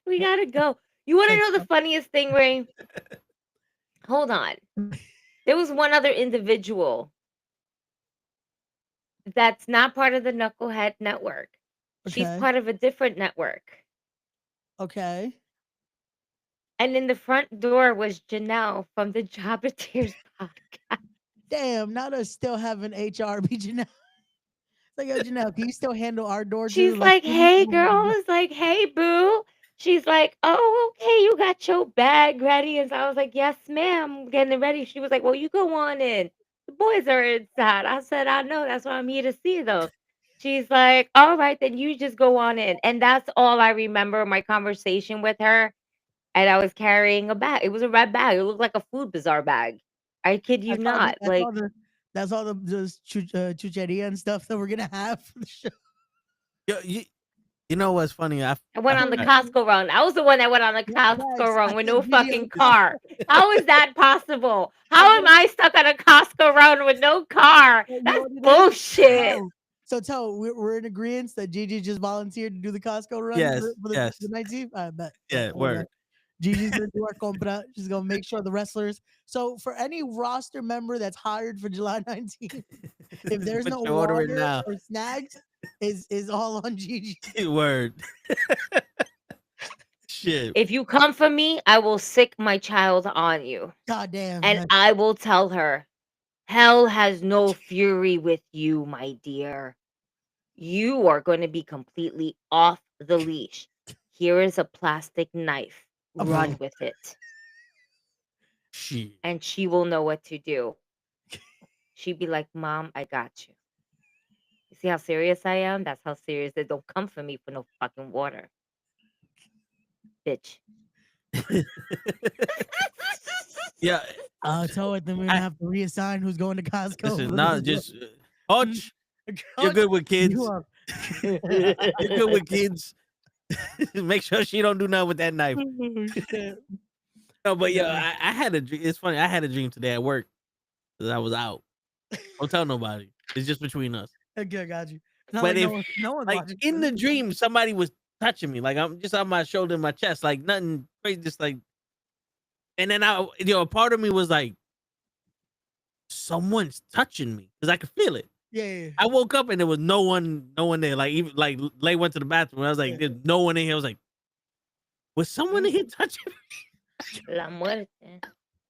We gotta go. You want to know the funniest thing, Ray? Hold on. There was one other individual that's not part of the Knucklehead network. She's Okay. part of a different network. Okay. And in the front door was Janelle from the Job of Tears podcast. Damn, now they're still having HRB Janelle. It's like, yo, Janelle, can you still handle our door? She's too? like, hey, girl. I was like, hey, boo. She's like, oh, okay, you got your bag ready. And so I was like, yes, ma'am, I'm getting it ready. She was like, well, you go on in. The boys are inside. I said, I know. That's what I'm here to see, though. She's like, all right, then you just go on in. And that's all I remember my conversation with her. And I was carrying a bag. It was a red bag. It looked like a food bazaar bag. I kid you not. That's all the chucheria and stuff that we're gonna have for the show. You know what's funny? I went on the Costco run. I was the one that went on the Costco run with no fucking car. How is that possible? How am I stuck on a Costco run with no car? That's bullshit. So we're in agreement that Gigi just volunteered to do the Costco run for the 19th? I bet. Yeah, word. Gigi's gonna do our compra. She's gonna make sure the wrestlers. So for any roster member that's hired for July 19th, if there's no water or snacks, is all on Gigi. Word. Shit. If you come for me, I will sick my child on you. God damn. And I will tell her, hell has no fury with you, my dear. You are going to be completely off the leash. Here is a plastic knife. Run with it. Shit. And she will know what to do. She'd be like, Mom, I got you. You see how serious I am? That's how serious they don't come for me for no fucking water. Bitch. Yeah. So then we're gonna have to reassign who's going to Costco. Listen, not just Hutch. You're good with kids. You're good with kids. Make sure she don't do nothing with that knife. No, but yeah, I had a dream. It's funny. I had a dream today at work because I was out. Don't tell nobody. It's just between us. Okay, got you. But if in the dream somebody was touching me, like I'm just on my shoulder and my chest, like nothing crazy, just like. And then a part of me was like, someone's touching me because I could feel it. Yeah. I woke up and there was no one there. Like even like Lay went to the bathroom. I was like, there's no one in here. I was like, was someone in here touching me? La muerte.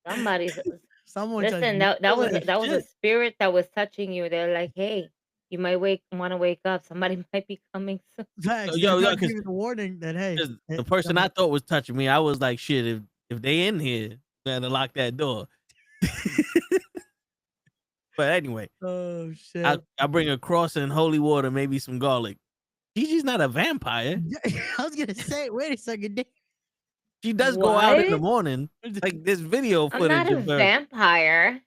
Somebody's. Someone. Listen, that was a spirit that was touching you. They're like, hey, you might want to wake up. Somebody might be coming soon. Because the warning that hey, the person I thought was touching me, I was like, shit. If they in here, we had to lock that door. But anyway, oh shit! I bring a cross and holy water, maybe some garlic. Gigi's not a vampire. I was gonna say, wait a second. She does go out in the morning. Like this video footage. I'm not a vampire.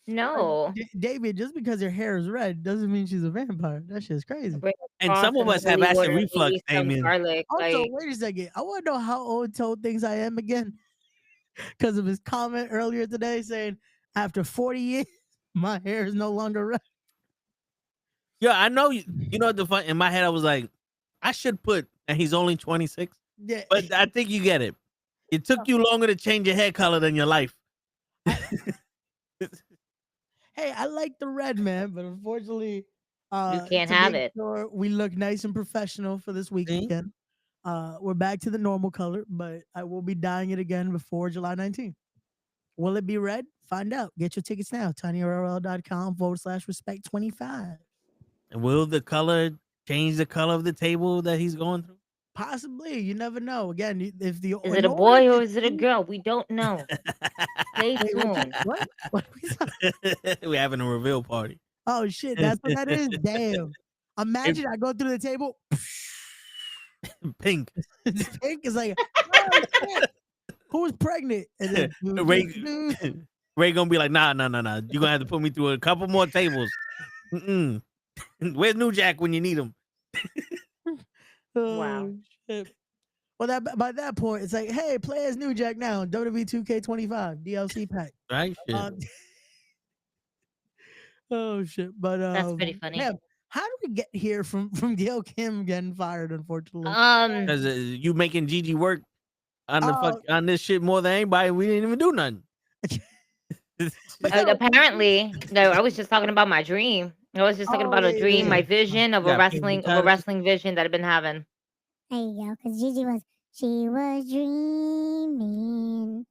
No, David. Just because her hair is red doesn't mean she's a vampire. That shit's crazy. And some of us have acid reflux. Damien. Also, wait a second. I want to know how old Toad thinks I am again, because of his comment earlier today saying after 40 years. My hair is no longer red. Yeah, I know. You know the fun in my head. I was like, I should put, and he's only 26. Yeah, but I think you get it. It took you longer to change your hair color than your life. Hey, I like the red, man, but unfortunately, you can't have it. Sure we look nice and professional for this weekend. We're back to the normal color, but I will be dyeing it again before July 19th. Will it be red? Find out. Get your tickets now. tinyurl.com/respect25. And will the color change the color of the table that he's going through? Possibly. You never know. Again, if the is it a boy or is it a girl? We don't know. Stay tuned. What? We're having a reveal party. Oh shit, that's what that is. Damn. Imagine I go through the table. Pink. Pink is like, oh, shit. Who's pregnant? And then Ray gonna be like, nah. You're gonna have to put me through a couple more tables. Where's New Jack when you need him? Wow. Shit. Well, that by that point, it's like, hey, play as New Jack now. WWE 2K25 DLC pack. Right? Shit. Oh shit! But That's pretty funny. yeah, how do we get here from Gail Kim getting fired? Unfortunately, Because you making Gigi work on the on this shit more than anybody. We didn't even do nothing. Apparently, no. I was just talking about my dream. I was just talking about a dream, my vision of a wrestling vision that I've been having. There you go, because Gigi was dreaming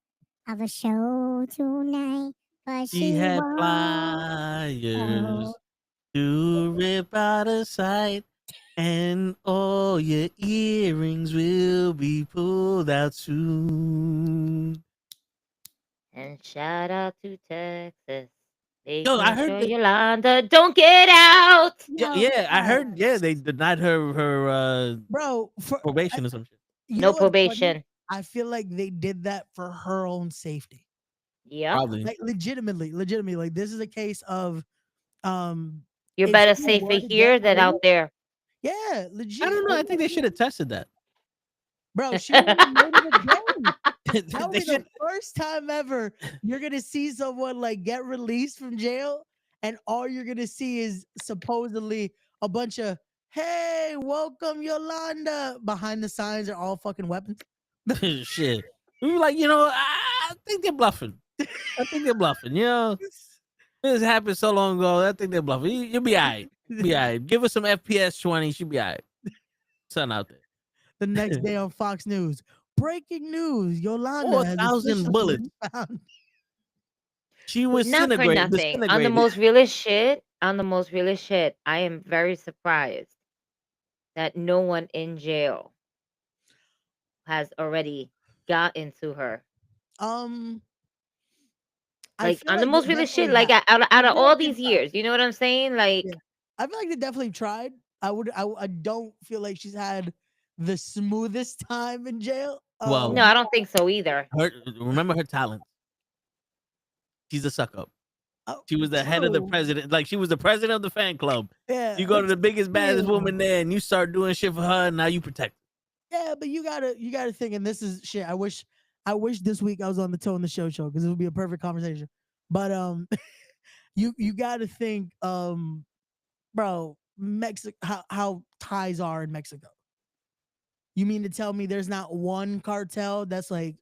of a show tonight, but She had pliers to rip out of sight, and all your earrings will be pulled out soon. And shout out to Texas. Yo, I heard Yolanda, don't get out. Yeah, I heard. Yeah, they denied her probation or some shit. No probation. I feel like they did that for her own safety. Yeah, probably. Like legitimately. Like this is a case of you're better safer here than out there. Yeah, legit. I don't know. I think they should have tested that. Bro, she would have made it a game. Tell me the first time ever you're gonna see someone like get released from jail, and all you're gonna see is supposedly a bunch of "Hey, welcome Yolanda" behind the signs are all fucking weapons. Shit, we were like, I think they're bluffing. You know, this happened so long ago. I think they're bluffing. You'll be alright. Be alright. Give us some FPS 20. She'll be alright. Something out there. The next day on Fox News. Breaking news: Yolanda 4,000 bullets. She was not for nothing. On the most realest shit. I am very surprised that no one in jail has already gotten to her. Like on the most realest shit. Like out of all these years, you know what I'm saying? Like, I feel like they definitely tried. I don't feel like she's had the smoothest time in jail. Well, no, I don't think so either. Remember her talent. She's a suck up. She was the head of the president. Like, she was the president of the fan club. Yeah. You go to the biggest, baddest woman there, and you start doing shit for her, and now you protect her. Yeah, but you gotta think, and this is shit. I wish this week I was on the Tone the Show because it would be a perfect conversation. But you gotta think, bro, Mexico, how ties are in Mexico. You mean to tell me there's not one cartel that's like,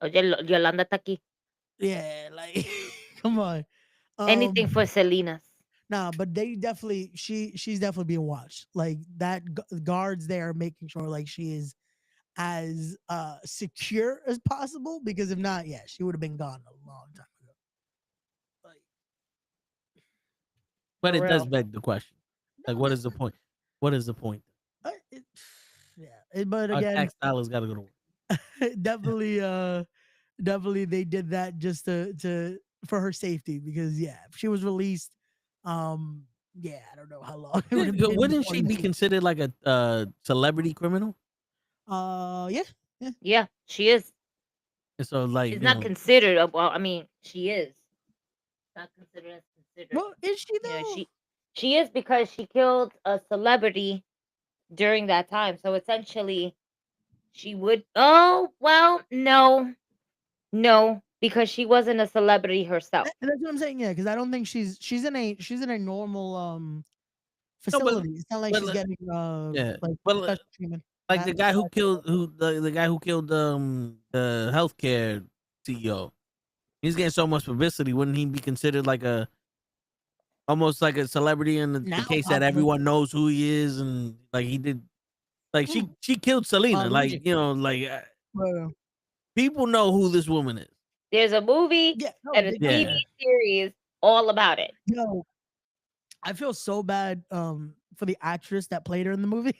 Yolanda Taki? Yeah, like, come on. Anything for Selena's. Nah, but they definitely, she's definitely being watched. Like that guards there making sure like she is as secure as possible, because if not, yeah, she would have been gone a long time ago. Like, but it does beg the question. Like, what is the point? What is the point? But again, our tax dollars got to go to work. Definitely they did that just to for her safety, because if she was released, I don't know how long. Wouldn't she be considered like a celebrity criminal? Yeah, she is. And so like, she's not considered. Well, I mean, she is not considered as considered. Well, is she though? She is, because she killed a celebrity during that time. So essentially, she would. Oh well, no, because she wasn't a celebrity herself. And that's what I'm saying. Yeah, because I don't think she's in a normal facility. It's not like she's getting special treatment. Like the guy who killed the healthcare CEO. He's getting so much publicity. Wouldn't he be considered like almost like a celebrity in the case that everyone knows who he is, and like he did, like she killed Selena, people know who this woman is. There's a movie and a TV series all about it. Yo, I feel so bad for the actress that played her in the movie,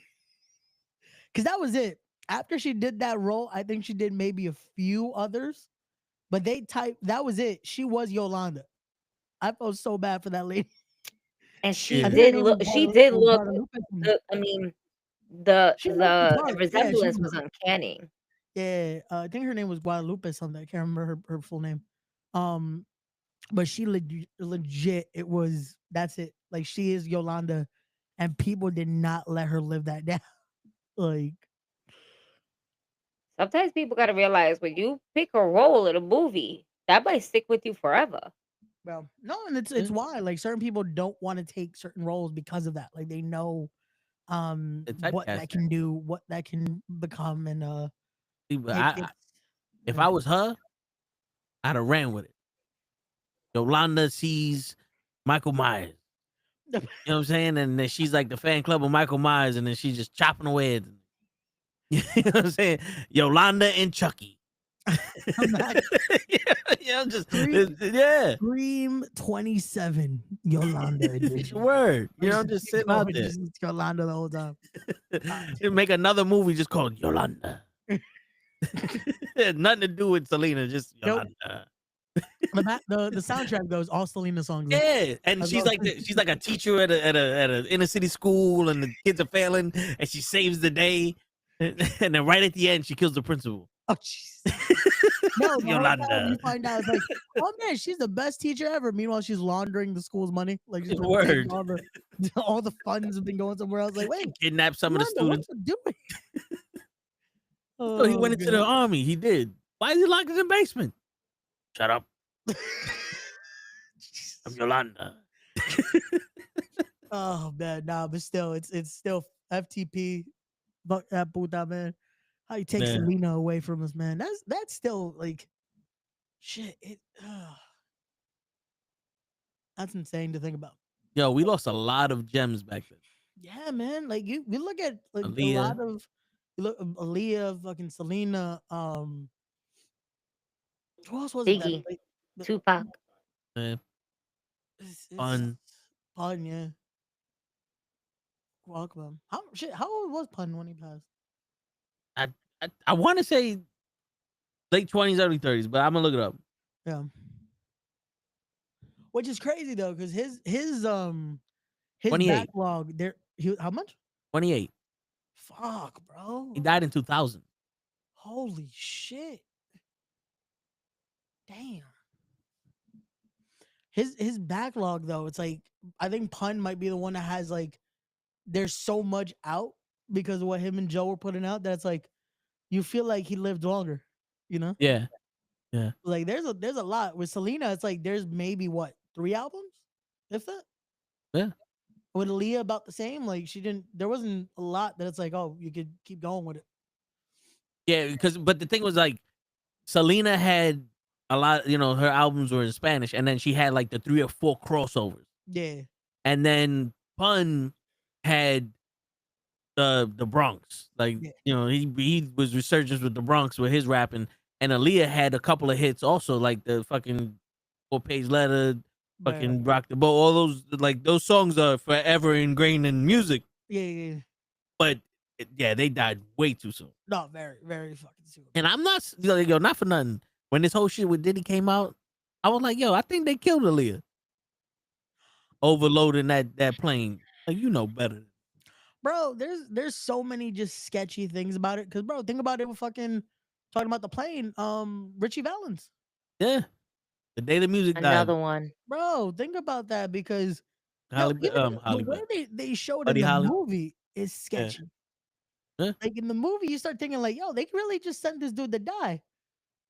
because that was it. After she did that role, I think she did maybe a few others, but that was it. She was Yolanda. I felt so bad for that lady. And she did look. I mean, the resemblance was uncanny. Yeah, I think her name was Guadalupe something. I can't remember her full name. But she legit. That's it. Like, she is Yolanda, and people did not let her live that down. Like, Sometimes people gotta realize when you pick a role in a movie, that might stick with you forever. Well, no, and it's why like certain people don't want to take certain roles because of that. Like they know The what that typecast. can do, what that can become, and See, but it's if I was her, I'd have ran with it. Yolanda sees Michael Myers. You know what I'm saying? And then she's like the fan club of Michael Myers, and then she's just chopping away at you know what I'm saying? Yolanda and Chucky. Yeah, I'm just yeah. Scream 27 Yolanda edition. Word. You know, I'm just sitting out there. Just Yolanda the whole time. Make another movie just called Yolanda. Had nothing to do with Selena, just Yolanda. The soundtrack goes all Selena songs. Yeah, and she's like a teacher at a inner city school, and the kids are failing, and she saves the day, and then right at the end she kills the principal. Oh jeez. No, Yolanda. You find out it's like, oh man, she's the best teacher ever. Meanwhile, she's laundering the school's money. Like she's Word. all the funds have been going somewhere else. Like, wait, Kidnap some of the students. What you doing? Oh, he went into the army. He did. Why is he locked in the basement? Shut up. I'm Yolanda. Oh man, nah, but still, it's still FTP. Fuck that puta, man. How you take Selena away from us, man? That's still like shit. That's insane to think about. Yo, we lost a lot of gems back then. Yeah, man. Like you look at like Aaliyah. a lot of Aaliyah, fucking Selena. Who else was it? Biggie, Tupac. Pun. Pun, yeah. Welcome. How old was Pun when he passed? I want to say late 20s, early 30s, but I'm gonna look it up. Yeah. Which is crazy though, because his 28. backlog there. How much? 28. Fuck, bro. He died in 2000. Holy shit. Damn. His backlog though, it's like I think Pun might be the one that has like there's so much out because of what him and Joe were putting out that it's like you feel like he lived longer, you know? Yeah. Yeah. Like there's a lot. With Selena, it's like there's maybe what, 3 albums? If that? Yeah. With Aaliyah about the same. Like there wasn't a lot that it's like, oh, you could keep going with it. Yeah, but the thing was like Selena had a lot, you know, her albums were in Spanish, and then she had like the 3 or 4 crossovers. Yeah. And then Pun had the Bronx. Like, you know, he was resurgence with the Bronx with his rapping. And Aaliyah had a couple of hits also, like the fucking 4-page letter, fucking Rock the Boat. All those, like, those songs are forever ingrained in music. Yeah. But yeah, they died way too soon. No, very, very fucking soon. And I'm not, yo, not for nothing. When this whole shit with Diddy came out, I was like, yo, I think they killed Aaliyah. Overloading that plane. Like, you know better. Bro, there's so many just sketchy things about it. Cause bro, think about it with fucking talking about the plane. Richie Valens. Yeah. The day the music died. Another one. Bro, think about that because the way they showed Buddy in the Holly. movie is sketchy. Yeah. Like in the movie, you start thinking like, yo, they really just sent this dude to die.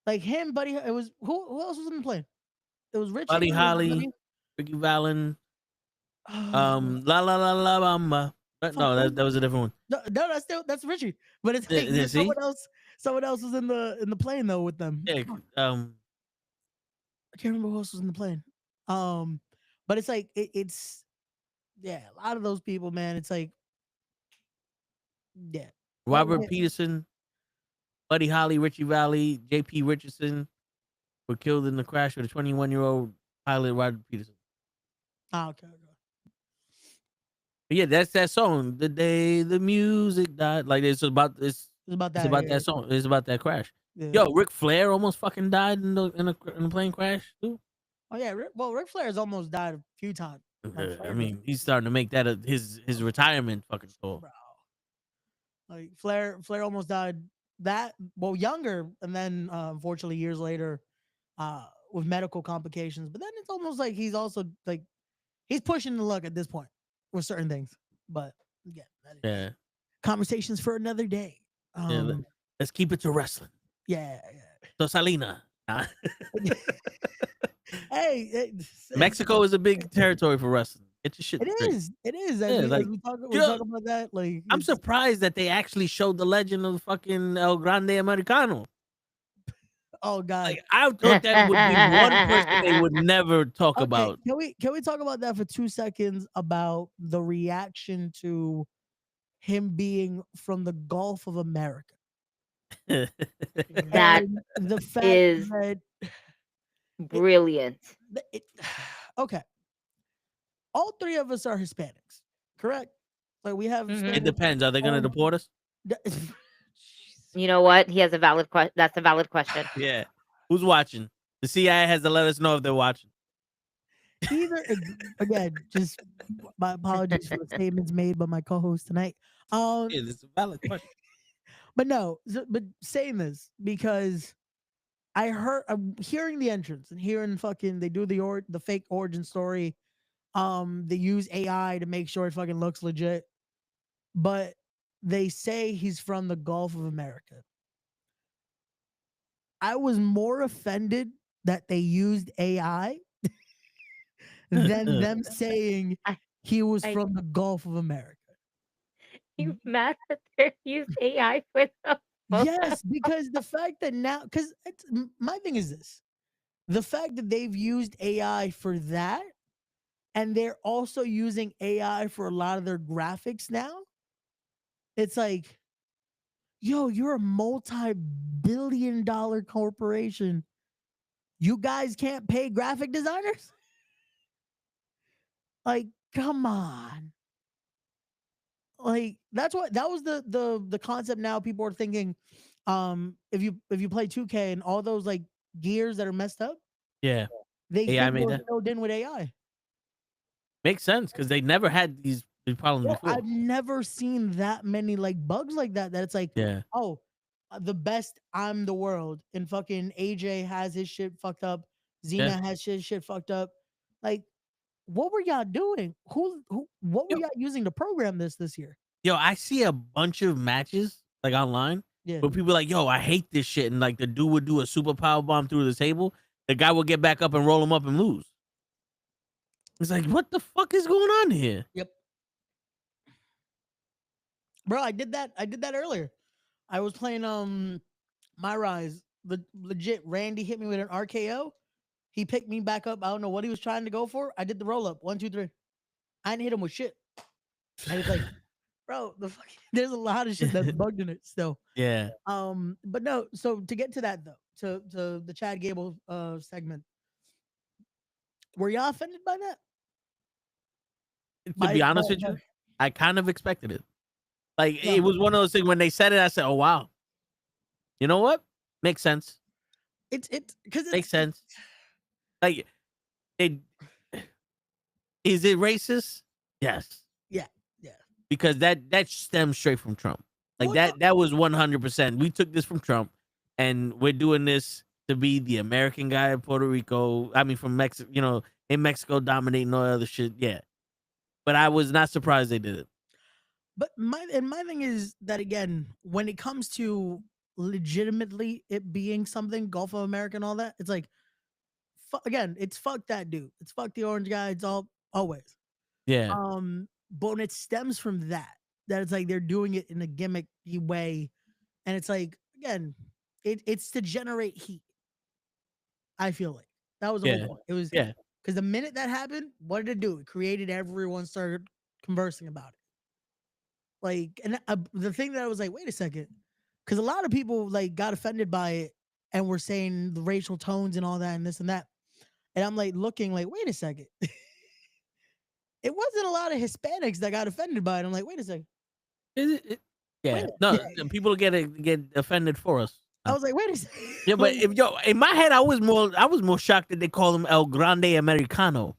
Like him, Buddy. It was who else was in the plane? It was Richie. Buddy Holly, Ricky Valens. La la la la bamba. No, that was a different one. No, that's Richie. But it's like someone else was in the plane though with them. Yeah. I can't remember who else was in the plane. But it's like it's a lot of those people, man. It's like Robert Peterson, Buddy Holly, Richie Valley, J.P. Richardson were killed in the crash with a 21-year-old pilot, Robert Peterson. Okay. But yeah, that's that song. The day the music died. Like it's about that song. It's about that crash. Yeah. Yo, Ric Flair almost fucking died in a plane crash too. Oh yeah, Ric Flair has almost died a few times. I mean, he's starting to make that his retirement fucking tour. Bro. Like Flair almost died younger, and then unfortunately years later, with medical complications. But then it's almost like he's also like he's pushing the luck at this point with certain things. But again, conversations for another day. Let's keep it to wrestling. Yeah. So Salina. Hey, Mexico is a big territory for wrestling. Get your shit It straight. is. It is. Yeah, like, we talk Joe, about that. Like, I'm it's- surprised that they actually showed the legend of fucking El Grande Americano. Oh God. Like, I thought that would be one person they would never talk Okay, about. Can we talk about that for 2 seconds about the reaction to him being from the Gulf of America? That And the fact is that brilliant. okay, all 3 of us are Hispanics, correct? Like we have. Mhm. It depends. Are they going to deport us? You know what? He has a valid question. That's a valid question. Yeah. Who's watching? The CIA has to let us know if they're watching. Either again, just my apologies for the statements made by my co-host tonight. Yeah, this is a valid question. But no, but saying this because I'm hearing the entrance and hearing fucking they do the fake origin story. They use AI to make sure it fucking looks legit, but they say he's from the Gulf of America. I was more offended that they used AI than them saying he was from the Gulf of America. You mad that they used AI for them? Yes, because the fact that now, because my thing is this: the fact that they've used AI for that, and they're also using AI for a lot of their graphics now. It's like, yo, you're a multi-billion-dollar corporation. You guys can't pay graphic designers? Like, come on. Like, that was the concept. Now people are thinking, if you play 2K and all those like gears that are messed up, Yeah. they AI think made they're that. filled in with AI. Makes sense because they never had these problems Yo, before. I've never seen that many like bugs like that. That it's like, Yeah. oh, the best. I'm the world, and fucking AJ has his shit fucked up. Xena has shit fucked up. Like, what were y'all doing? What were y'all using to program this year? Yo, I see a bunch of matches like online Yeah. where people are like, yo, I hate this shit. And like the dude would do a super power bomb through the table. The guy would get back up and roll him up and lose. It's like, what the fuck is going on here? Yep. Bro, I did that earlier. I was playing My Rise. Legit, Randy hit me with an RKO. He picked me back up. I don't know what he was trying to go for. I did the roll up. 1, 2, 3. I didn't hit him with shit. And it's like, bro, there's a lot of shit that's bugged in it still. Yeah. But no, so to get to that though, to the Chad Gable segment, were y'all offended by that? To be honest with you, I kind of expected it. Like, it was one of those things when they said it, I said, oh, wow. You know what? Makes sense. It's because it makes sense. Like, is it racist? Yes. Yeah. Because that stems straight from Trump. Like, Well, that was 100%. We took this from Trump, and we're doing this to be the American guy in Puerto Rico. I mean, from Mexico, in Mexico dominating all other shit. Yeah. But I was not surprised they did it. But my thing is that, again, when it comes to legitimately it being something Gulf of America and all that, it's like, again, it's fuck that dude. It's fuck the orange guy. It's always. Yeah. But when it stems from that it's like they're doing it in a gimmicky way, and it's like, again, it's to generate heat. I feel like that was the whole point. It was because the minute that happened, what did it do? It created everyone started conversing about it. Like, and the thing that I was like, wait a second, because a lot of people like got offended by it and were saying the racial tones and all that and this and that, and I'm like looking like, wait a second. It wasn't a lot of Hispanics that got offended by it. I'm like, wait a second. Is it? Yeah. No, people get offended for us. I was like, wait a second. Yeah, but in my head, I was more shocked that they call him El Grande Americano.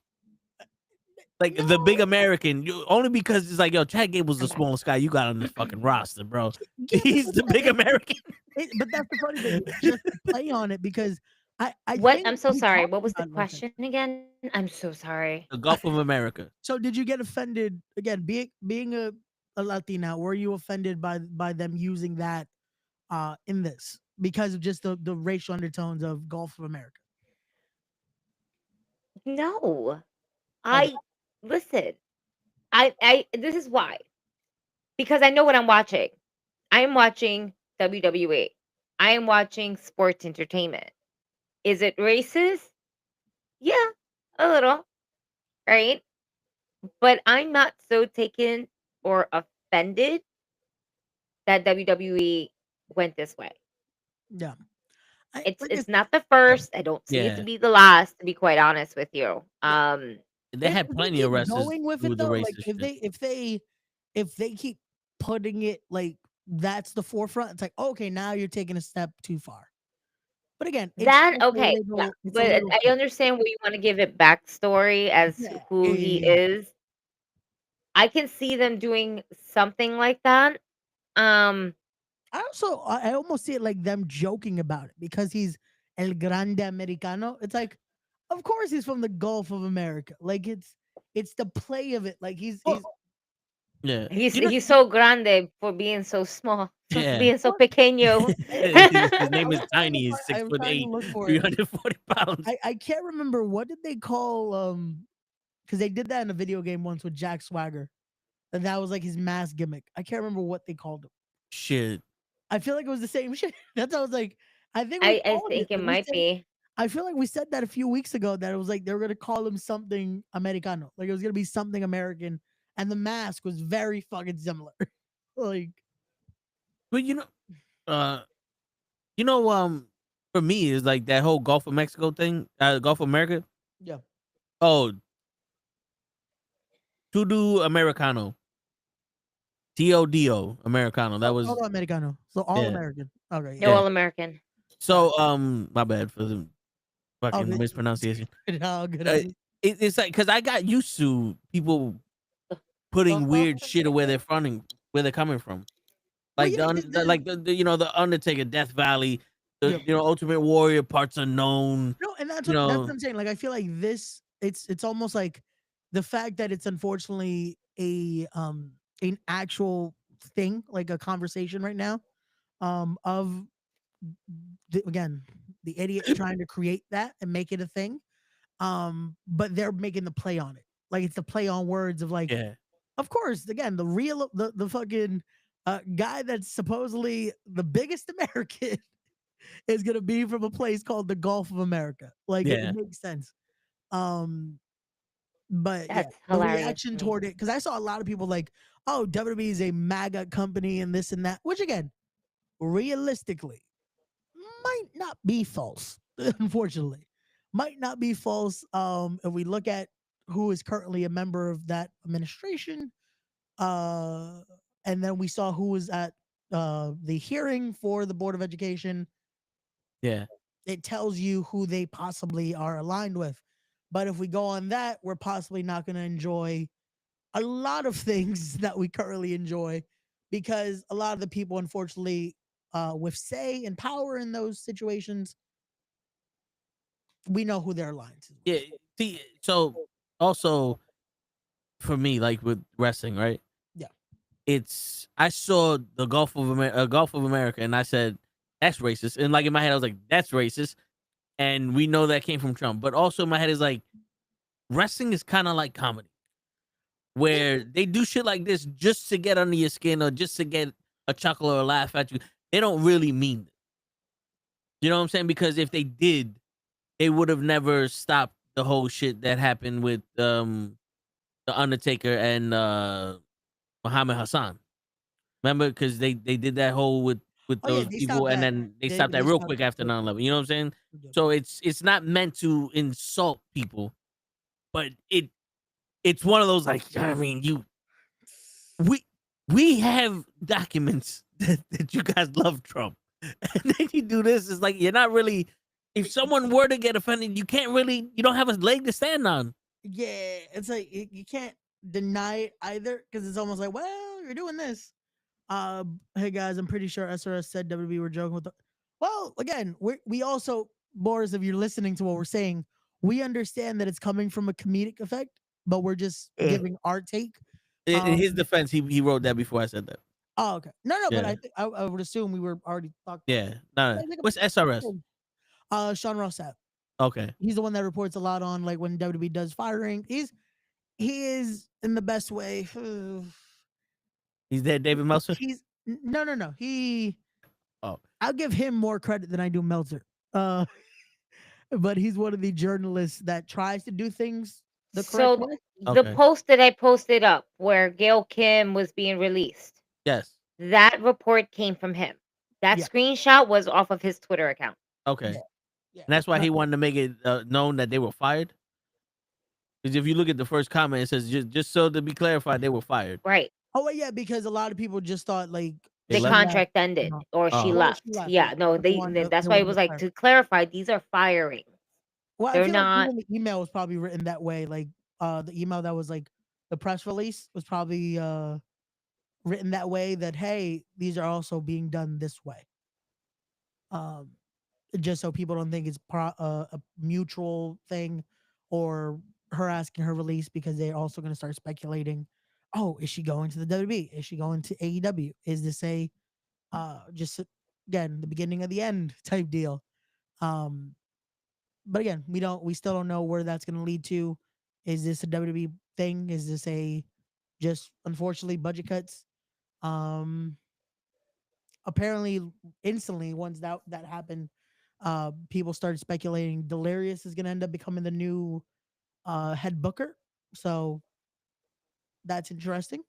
Like the big American, only because it's like, yo, Chad Gable's the smallest guy you got on this fucking roster, bro. He's the big American. But that's the funny thing. Just to play on it because I'm so sorry. What was the question again? I'm so sorry. The Gulf of America. So did you get offended again? Being a Latina, were you offended by them using that in this because of just the racial undertones of Gulf of America. No, I listen. I this is why, because I know what I'm watching. I am watching WWE. I am watching sports entertainment. Is it racist? Yeah, a little, right? But I'm not so taken or offended that WWE went this way. Yeah. It's not the first. I don't see it to Yeah. be the last, to be quite honest with you. They had If plenty keep of wrestlers going with do it the though, racist like shit. if they keep putting it like that's the forefront, it's like okay, now you're taking a step too far. But again, it's Then just a okay, yeah, little, it's a but little I thing. understand where you want to give it backstory as Yeah, who yeah, he yeah, yeah. is. I can see them doing something like that. Um, I almost see it like them joking about it because he's El Grande Americano. It's like, of course he's from the Gulf of America. Like it's the play of it. Like he's Yeah. he's so grande for being so small, for Yeah. being so pequeño. His name I is was trying to Tiny. He's find, I was trying to 6'8", look for it. 340 pounds. I can't remember what did they call because they did that in a video game once with Jack Swagger. And that was like his mask gimmick. I can't remember what they called him. Shit. I feel like it was the same shit. That's what I was like. I think we I called think it. it Like, might be. I feel like we said that a few weeks ago that it was like they were gonna call him something Americano. Like it was gonna be something American. And the mask was very fucking similar. Like But for me is like that whole Gulf of Mexico thing, Gulf of America. yeah. Oh, Todo Americano. TODO Americano. That was All Americano. So all yeah. American. Okay. No Yeah. All American. So my bad for the fucking Okay. mispronunciation. Oh, good. It's like because I got used to people putting weird shit where they're coming from. Like Well, yeah, the Undertaker, Death Valley, Yeah. Ultimate Warrior, Parts Unknown. No, and that's You what, that's know, what I'm saying. Like I feel like this it's almost like the fact that it's unfortunately an actual thing, like a conversation right now, of again, the idiots trying to create that and make it a thing. But they're making the play on it. Like it's the play on words of like, yeah, of course, again, the fucking guy that's supposedly the biggest American is gonna be from a place called the Gulf of America. Like yeah. it makes sense. But yeah, That's the hilarious reaction to me. toward it, because I saw a lot of people like, oh, WWE is a MAGA company and this and that, which again, realistically, might not be false, unfortunately. Might not be false. If we look at who is currently a member of that administration, and then we saw who was at the hearing for the Board of Education, Yeah. it tells you who they possibly are aligned with. But if we go on that, we're possibly not going to enjoy a lot of things that we currently enjoy because a lot of the people, unfortunately, with say and power in those situations, we know who they're aligned to. Yeah. See, so also for me, like with wrestling, right? Yeah. I saw the Gulf of America, and I said that's racist. And like in my head, I was like, that's racist. And we know that came from Trump. But also in my head is like, wrestling is kind of like comedy, where they do shit like this just to get under your skin or just to get a chuckle or a laugh at you. They don't really mean it. You know what I'm saying? Because if they did, they would have never stopped the whole shit that happened with the Undertaker and Muhammad Hassan. Remember? Because they did that whole with those people, and then they stopped that real quick after 9/11. You know what I'm saying? So it's not meant to insult people, but it's one of those like, I mean, we have documents that you guys love Trump, and then you do this. It's like you're not really. If someone were to get offended, you don't have a leg to stand on. Yeah, it's like you can't deny it either because it's almost like, well, you're doing this. Hey guys, I'm pretty sure SRS said WWE were joking with. Well, again, we also, Boris, if you're listening to what we're saying, we understand that it's coming from a comedic effect, but we're just giving our take. In his defense, he wrote that before I said that. Oh, okay. No, but Yeah. I would assume we were already talking. Yeah. No. What's SRS? Sean Ross Sapp. Okay. He's the one that reports a lot on like when WWE does firing. He is in the best way. He's there, David Meltzer. No. Oh. I'll give him more credit than I do Meltzer. But he's one of the journalists that tries to do things the correct way. The post that I posted up where Gail Kim was being released. Yes. That report came from him. That screenshot was off of his Twitter account. Okay. Yeah. And that's why he wanted to make it known that they were fired. Because if you look at the first comment, it says just so to be clarified, they were fired. Right. Oh yeah, because a lot of people just thought like the contract ended or she left. Yeah, no, that's why it was like to clarify, these are firings. Well, they're not. Like the email was probably written that way. Like the email that was like the press release was probably written that way. That hey, these are also being done this way. Just so people don't think it's a mutual thing, or her asking her release because they're also going to start speculating. Oh, is she going to the WWE? Is she going to AEW? Is this a just again the beginning of the end type deal? But again, we still don't know where that's going to lead to. Is this a WWE thing? Is this a just unfortunately budget cuts? Apparently, instantly once that happened, people started speculating Delirious is going to end up becoming the new head booker. So that's interesting.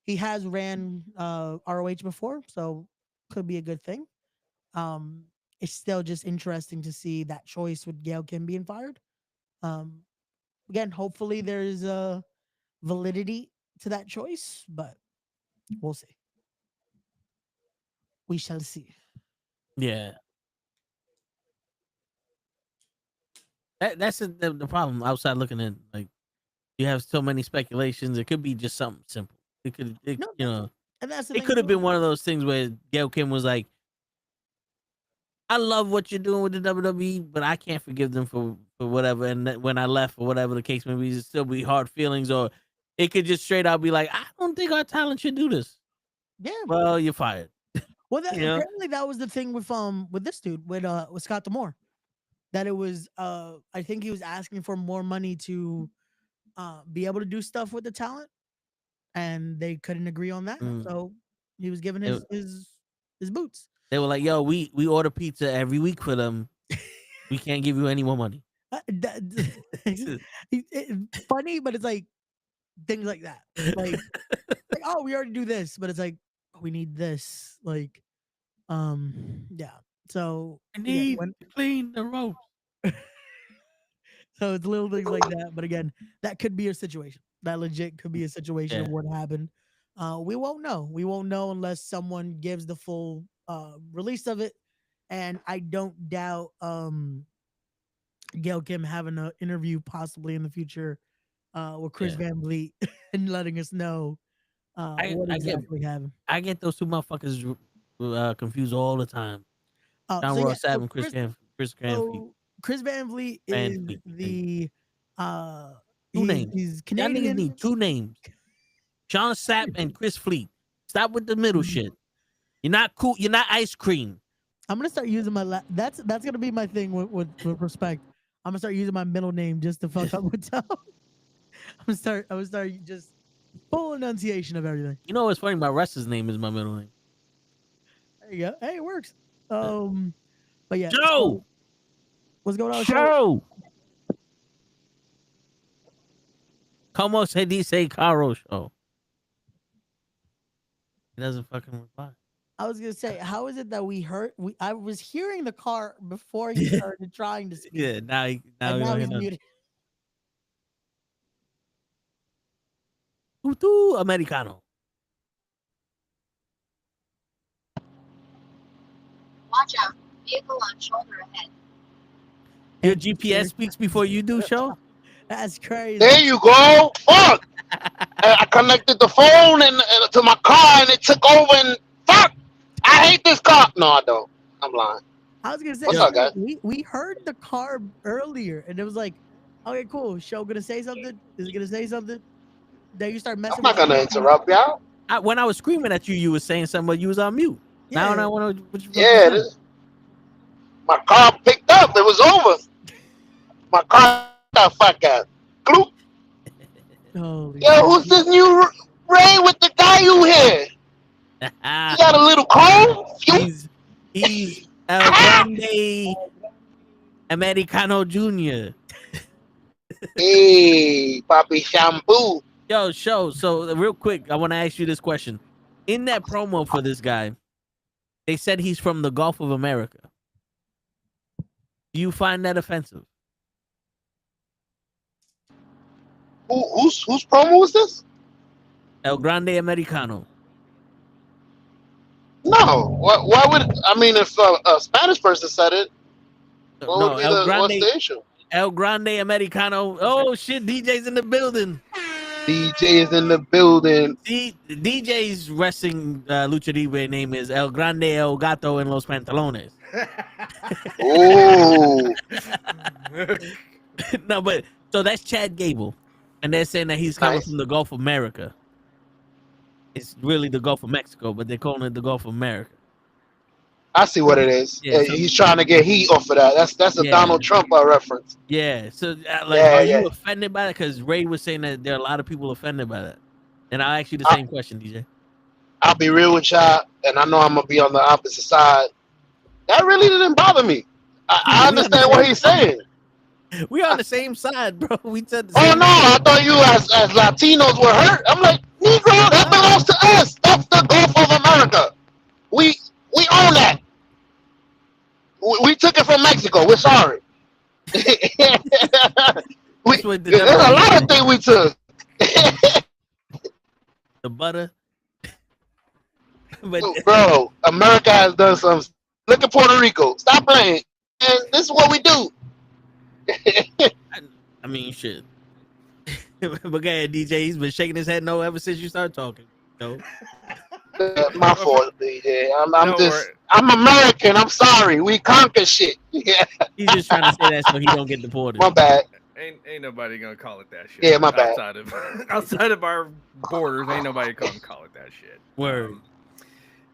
He has ran ROH before, so could be a good thing. It's still just interesting to see that choice with Gail Kim being fired. Again, hopefully there's a validity to that choice, but we'll see. We shall see. Yeah. That's the problem outside looking in. Like, you have so many speculations. It could be just something simple. It could, you know, and that's it could have been one of those things where Gail Kim was like, I love what you're doing with the WWE, but I can't forgive them for whatever. And when I left or whatever the case may be, it still be hard feelings. Or it could just straight out be like, I don't think our talent should do this. Yeah. Well, you're fired. Well, apparently that was the thing with this dude with Scott D'Amore, that it was I think he was asking for more money to be able to do stuff with the talent, and they couldn't agree on that. So he was given his boots. They were like, "Yo, we order pizza every week for them. We can't give you any more money." Funny, but it's like things like that. Like, oh, we already do this, but it's like, we need this. Like, yeah. So I need to clean the rope. So it's little things like that. But again, that could be a situation. That legit could be a situation of what happened. We won't know. We won't know unless someone gives the full release of it. And I don't doubt Gail Kim having an interview possibly in the future with Chris Van Vliet and letting us know what exactly happened. I get those two motherfuckers confused all the time. John Ross Sapp and Chris Van Vliet. Chris Van Vliet is the two names. He's Canadian. That niggas need two names. John Sapp and Chris Fleet. Stop with the middle shit. You're not cool. You're not ice cream. I'm gonna start using my that's gonna be my thing with respect. I'm gonna start using my middle name just to fuck up with Tom. I'm gonna start just full enunciation of everything. You know what's funny? My wrestler's name is my middle name. There you go. Hey, it works. But yeah. Joe! What's going on, Joe? Como se dice Caro show? He doesn't fucking reply. I was gonna say, how is it that I was hearing the car before you started trying to speak. Yeah, now he's muted. Tutu Americano. Watch out. Vehicle on shoulder ahead. Your GPS speaks before you do, show? That's crazy. There you go. Fuck. I connected the phone and to my car and it took over and fuck. I hate this car. No, I don't. I'm lying. I was gonna say, what's up, guys? We heard the car earlier and it was like, okay, cool. Show gonna say something? Is it gonna say something? Then you start messing. I'm not gonna interrupt y'all. When I was screaming at you, you were saying something, but you was on mute. Yeah. Now I want to. Yeah, my car picked up. It was over. My car got fucked out. Gloop. Holy Yo, who's this new Ray with the guy you here? You got a little comb? He's El Grande Americano Jr. Hey, Papi Shampoo. Yo, so real quick, I want to ask you this question. In that promo for this guy, they said he's from the Gulf of America. Do you find that offensive? Whose promo was this? El Grande Americano. No. Why would I mean if a Spanish person said it? What would be what's the issue? El Grande Americano. Oh shit, DJ's in the building. DJ is in the building. DJ's wrestling lucha libre name is El Grande El Gato en los Pantalones. Oh. No, but so that's Chad Gable, and they're saying that he's coming Nice. from the Gulf of America. It's really the Gulf of Mexico, but they're calling it the Gulf of America. I see what it is. Yeah, Yeah, so- he's trying to get heat off of that. That's a Yeah. Donald Trump reference. Yeah. So, Yeah, are yeah. you offended by that? Because Ray was saying that there are a lot of people offended by that. And I'll ask you the same question, DJ. I'll be real with y'all, and I know I'm gonna be on the opposite side. That really didn't bother me. I understand what he's saying. We on the same side, bro. We said the Oh same no, I thought you as Latinos were hurt. I'm like, Negro, that belongs to us. That's the Gulf of America. We own that. We took it from Mexico. We're sorry. That's what the There's a lot of things we took. the butter. But Bro, America has done some. Look at Puerto Rico. Stop playing. And this is what we do. I mean, shit. But go ahead, DJ. He's been shaking his head no ever since you started talking. No. My fault, DJ. Don't worry. I'm American. I'm sorry. We conquer shit. Yeah. He's just trying to say that so he don't get deported. My bad. Ain't nobody gonna call it that shit. Yeah, my bad. Outside of our borders, ain't nobody gonna call it that shit. Word.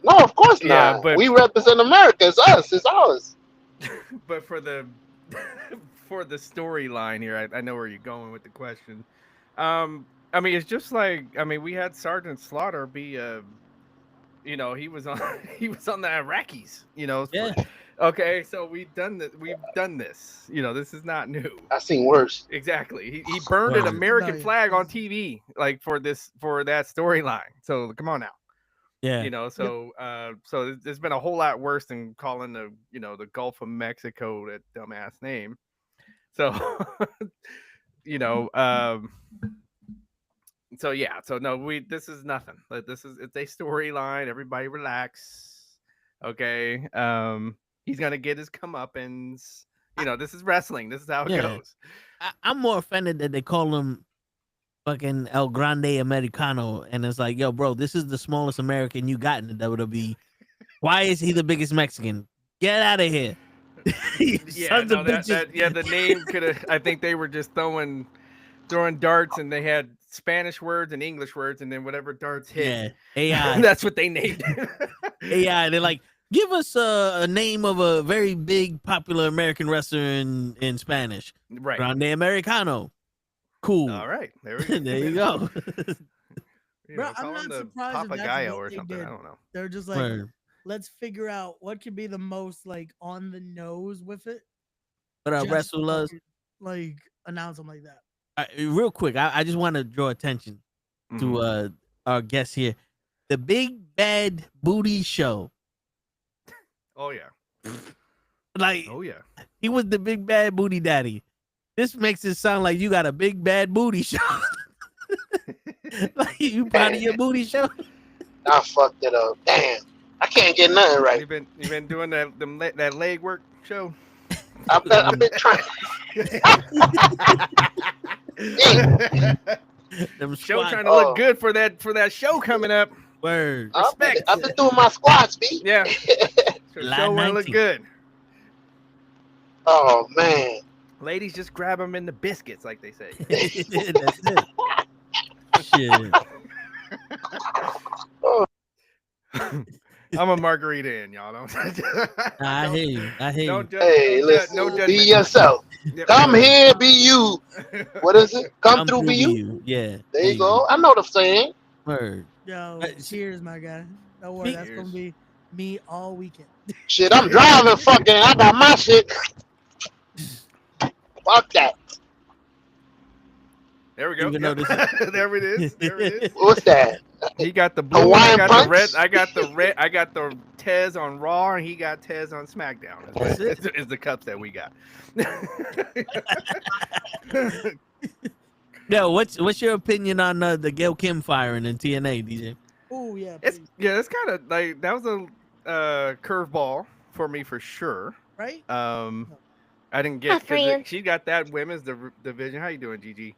No, of course Yeah, not. but- We represent America. It's us. It's ours. But for the for the storyline here, I know where you're going with the question. I mean, it's just like, I mean, we had Sergeant Slaughter be you know, he was on the Iraqis, you know. Yeah. Okay, so we've done this. You know, this is not new. I've seen worse. Exactly. He burned an Right. American Nice. flag on TV, like for that storyline. So come on now. Yeah. You know, so so there's been a whole lot worse than calling the Gulf of Mexico that dumbass name. So you know, so yeah, so no, this is nothing. Like, it's a storyline. Everybody relax. Okay. He's gonna get his comeuppance. You know, this is wrestling. This is how it Yeah. goes. I'm more offended that they call him fucking El Grande Americano, and it's like, yo, bro, this is the smallest American you got in the WWE. Why is he the biggest Mexican? Get out of here. You Yeah, sons no, of that, bitches. yeah, the name could have. I think they were just throwing darts, and they had Spanish words and English words, and then whatever darts hit, Yeah, AI. that's what they named it. AI. They're like, give us a name of a very big, popular American wrestler in Spanish. Right. Grande Americano. Cool. All right. There we go. There you go. You Bro, know, I'm call not him the surprised if that's Papagayo what or they something. did. I don't know. They're just like, Word. let's figure out what could be the most like on the nose with it. But just wrestle us. like announce them like that. Real quick, I just want to draw attention to our guest here. The Big Bad Booty Show. Oh yeah. Like, Oh yeah. he was the Big Bad Booty Daddy. This makes it sound like you got a big bad booty show. Like, you proud of your booty show? I fucked it up. Damn. I can't get nothing right. You been doing that leg work show? I've been trying. Them Show squat- trying to look good for that show coming up. Word. I've Respect. been doing my squats, B. Yeah. Line Show wanna look 19. good. Oh man. Ladies, just grab them in the biscuits, like they say. That's it. Shit. I'm a margarita in, y'all. Don't. I hear you. I hear you. Don't judge. Hey, No listen, judgment. be yourself. Yep. Come here, be you. What is it? Come through, be you. you. Yeah. There you go. I know the saying. Word. Yo, cheers, my guy. Don't worry, that's gonna be me all weekend. Shit, I'm driving. Fucking, I got my shit. Fuck that. There we go. Even though this There it is. There it is. What's that? He got the blue. Hawaiian I got punch? the red. I got the red. I got the Tez on Raw, and he got Tez on SmackDown. Is the cups that we got. Yo, what's your opinion on the Gail Kim firing in TNA, DJ? Oh yeah. It's kind of like that was a curveball for me for sure. Right. I didn't get because she got that women's division. How you doing, Gigi?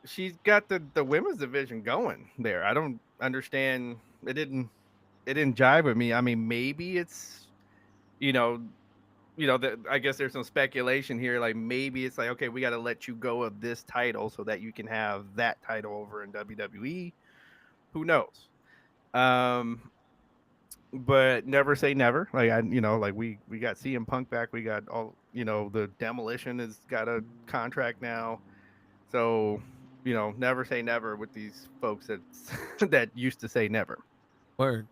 She's got the women's division going there. I don't understand. It didn't jive with me. I mean, maybe it's, I guess there's some speculation here. Like maybe it's like, okay, we got to let you go of this title so that you can have that title over in WWE. Who knows? But never say never. Like we got CM Punk back. We got all, the Demolition has got a contract now. So, never say never with these folks that used to say never. Word.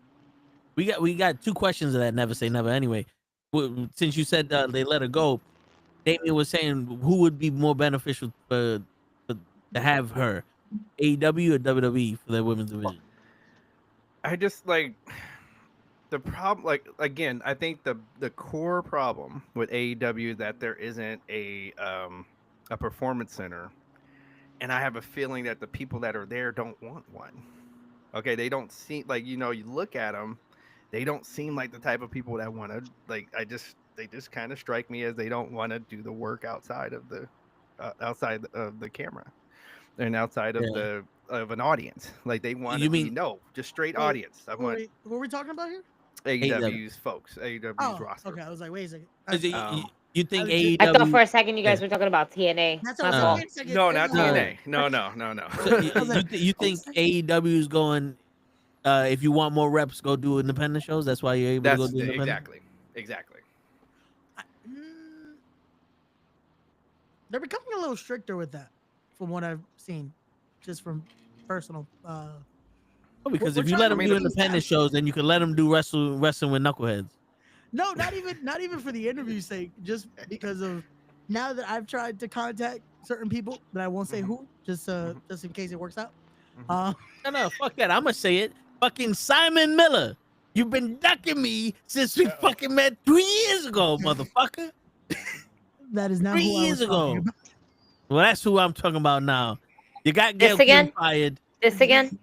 We got two questions of that never say never anyway. Since you said they let her go, Damien was saying who would be more beneficial to have her, AEW or WWE for their women's division? I just like the problem. Like again, I think the core problem with AEW is that there isn't a performance center, and I have a feeling that the people that are there don't want one. Okay, they don't seem like you look at them, they don't seem like the type of people that want to like. They just kind of strike me as they don't want to do the work outside of the camera and outside of an audience. Like they want to be just straight audience. I want. Who are we talking about here? AEW's folks, AEW's roster. Okay, I was like, wait a second. You think AEW? I thought for a second you guys were talking about TNA. That's My fault. No, not TNA. No. So you think AEW is going? If you want more reps, go do independent shows. That's why you're able to go do independent. Exactly. They're becoming a little stricter with that, from what I've seen, just from personal. Because if you let them do independent shows, then you can let them do wrestling with knuckleheads. No, not even for the interview's sake. Just because of now that I've tried to contact certain people that I won't say who, just in case it works out. No, fuck that. I'm gonna say it. Fucking Simon Miller. You've been ducking me since we fucking met 3 years ago, motherfucker. That is not 3 years ago. Well, that's who I'm talking about now. You got Gail Kim fired. This again.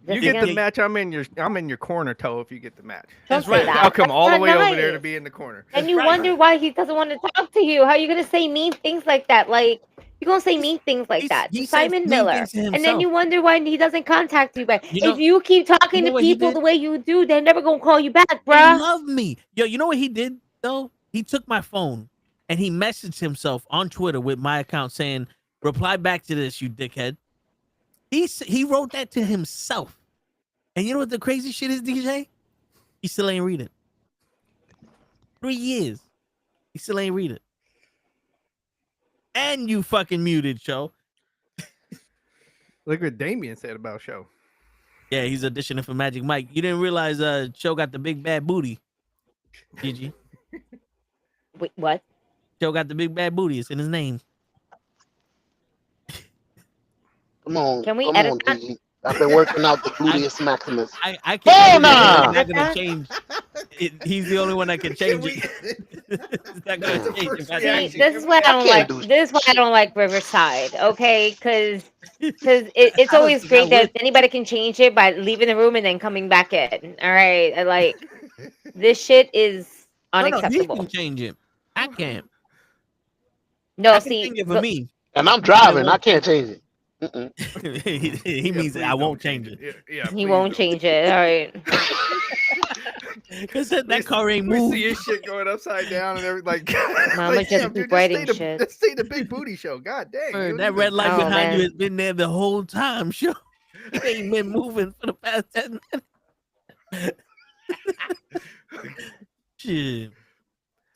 You get the match. I'm in your corner, Toe. If you get the match, that's right. I'll come all the way over there to be in the corner. And you wonder why he doesn't want to talk to you. How are you gonna say mean things like that? Like you're gonna say mean things like that to Simon Miller, and then you wonder why he doesn't contact you back. If you keep talking to people the way you do, they're never gonna call you back, bro. They love me, yo. You know what he did though? He took my phone and he messaged himself on Twitter with my account saying, "Reply back to this, you dickhead." He wrote that to himself. And you know what the crazy shit is, DJ? He still ain't read it. 3 years. He still ain't read it. And you fucking muted, Show. Look what Damien said about Show. Yeah, he's auditioning for Magic Mike. You didn't realize Show got the big bad booty. Did you? Wait, what? Show got the big bad booty. It's in his name. Come on. Can we edit that? Gigi. I've been working out the gluteus maximus. I can't. Not gonna change. He's the only one that can change it. It's not gonna change. This is why I don't like. This is why I don't like Riverside. Okay, because it's always great that anybody can change it by leaving the room and then coming back in. All right, this shit is unacceptable. No, he can change it. I can't. No, change it for me. And I'm driving. I can't change it. He means that I won't change it. Yeah, he won't change it. All right. Because that car ain't moved. We see his shit going upside down and everything. Like, Mama just keep writing shit. Let's see the big booty show. God dang. That red light behind you has been there the whole time. Sure. You ain't been moving for the past 10 minutes. Shit.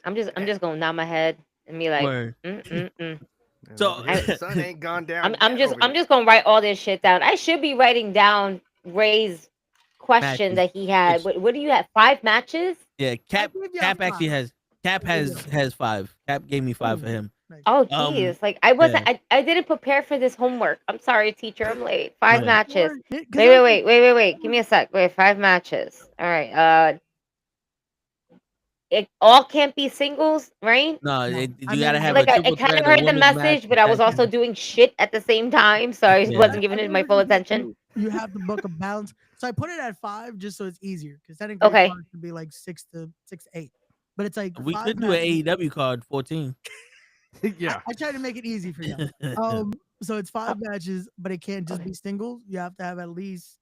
I'm just gonna nod my head and be like, Word. So the sun ain't gone down. I'm just gonna write all this shit down. I should be writing down Ray's question that he had. What do you have? 5 matches? Yeah, Cap actually has 5. Cap gave me 5 for him. Oh geez, like I wasn't. yeah. I didn't prepare for this homework. I'm sorry, teacher. I'm late. 5 matches. Wait. Give me a sec. Wait, 5 matches. All right. It all can't be singles, right? No, you gotta have like a I triple kind of threat, heard a the women's message, match, but I was tag also team. doing shit at the same time, so I wasn't giving it my full attention. You have to book a balance. So I put it at 5 just so it's easier because technically Okay. it could be like 6 to 8. But it's like We 5 could do an matches. AEW card 14. Yeah. I try to make it easy for you. So it's 5 matches, but it can't just be singles. You have to have at least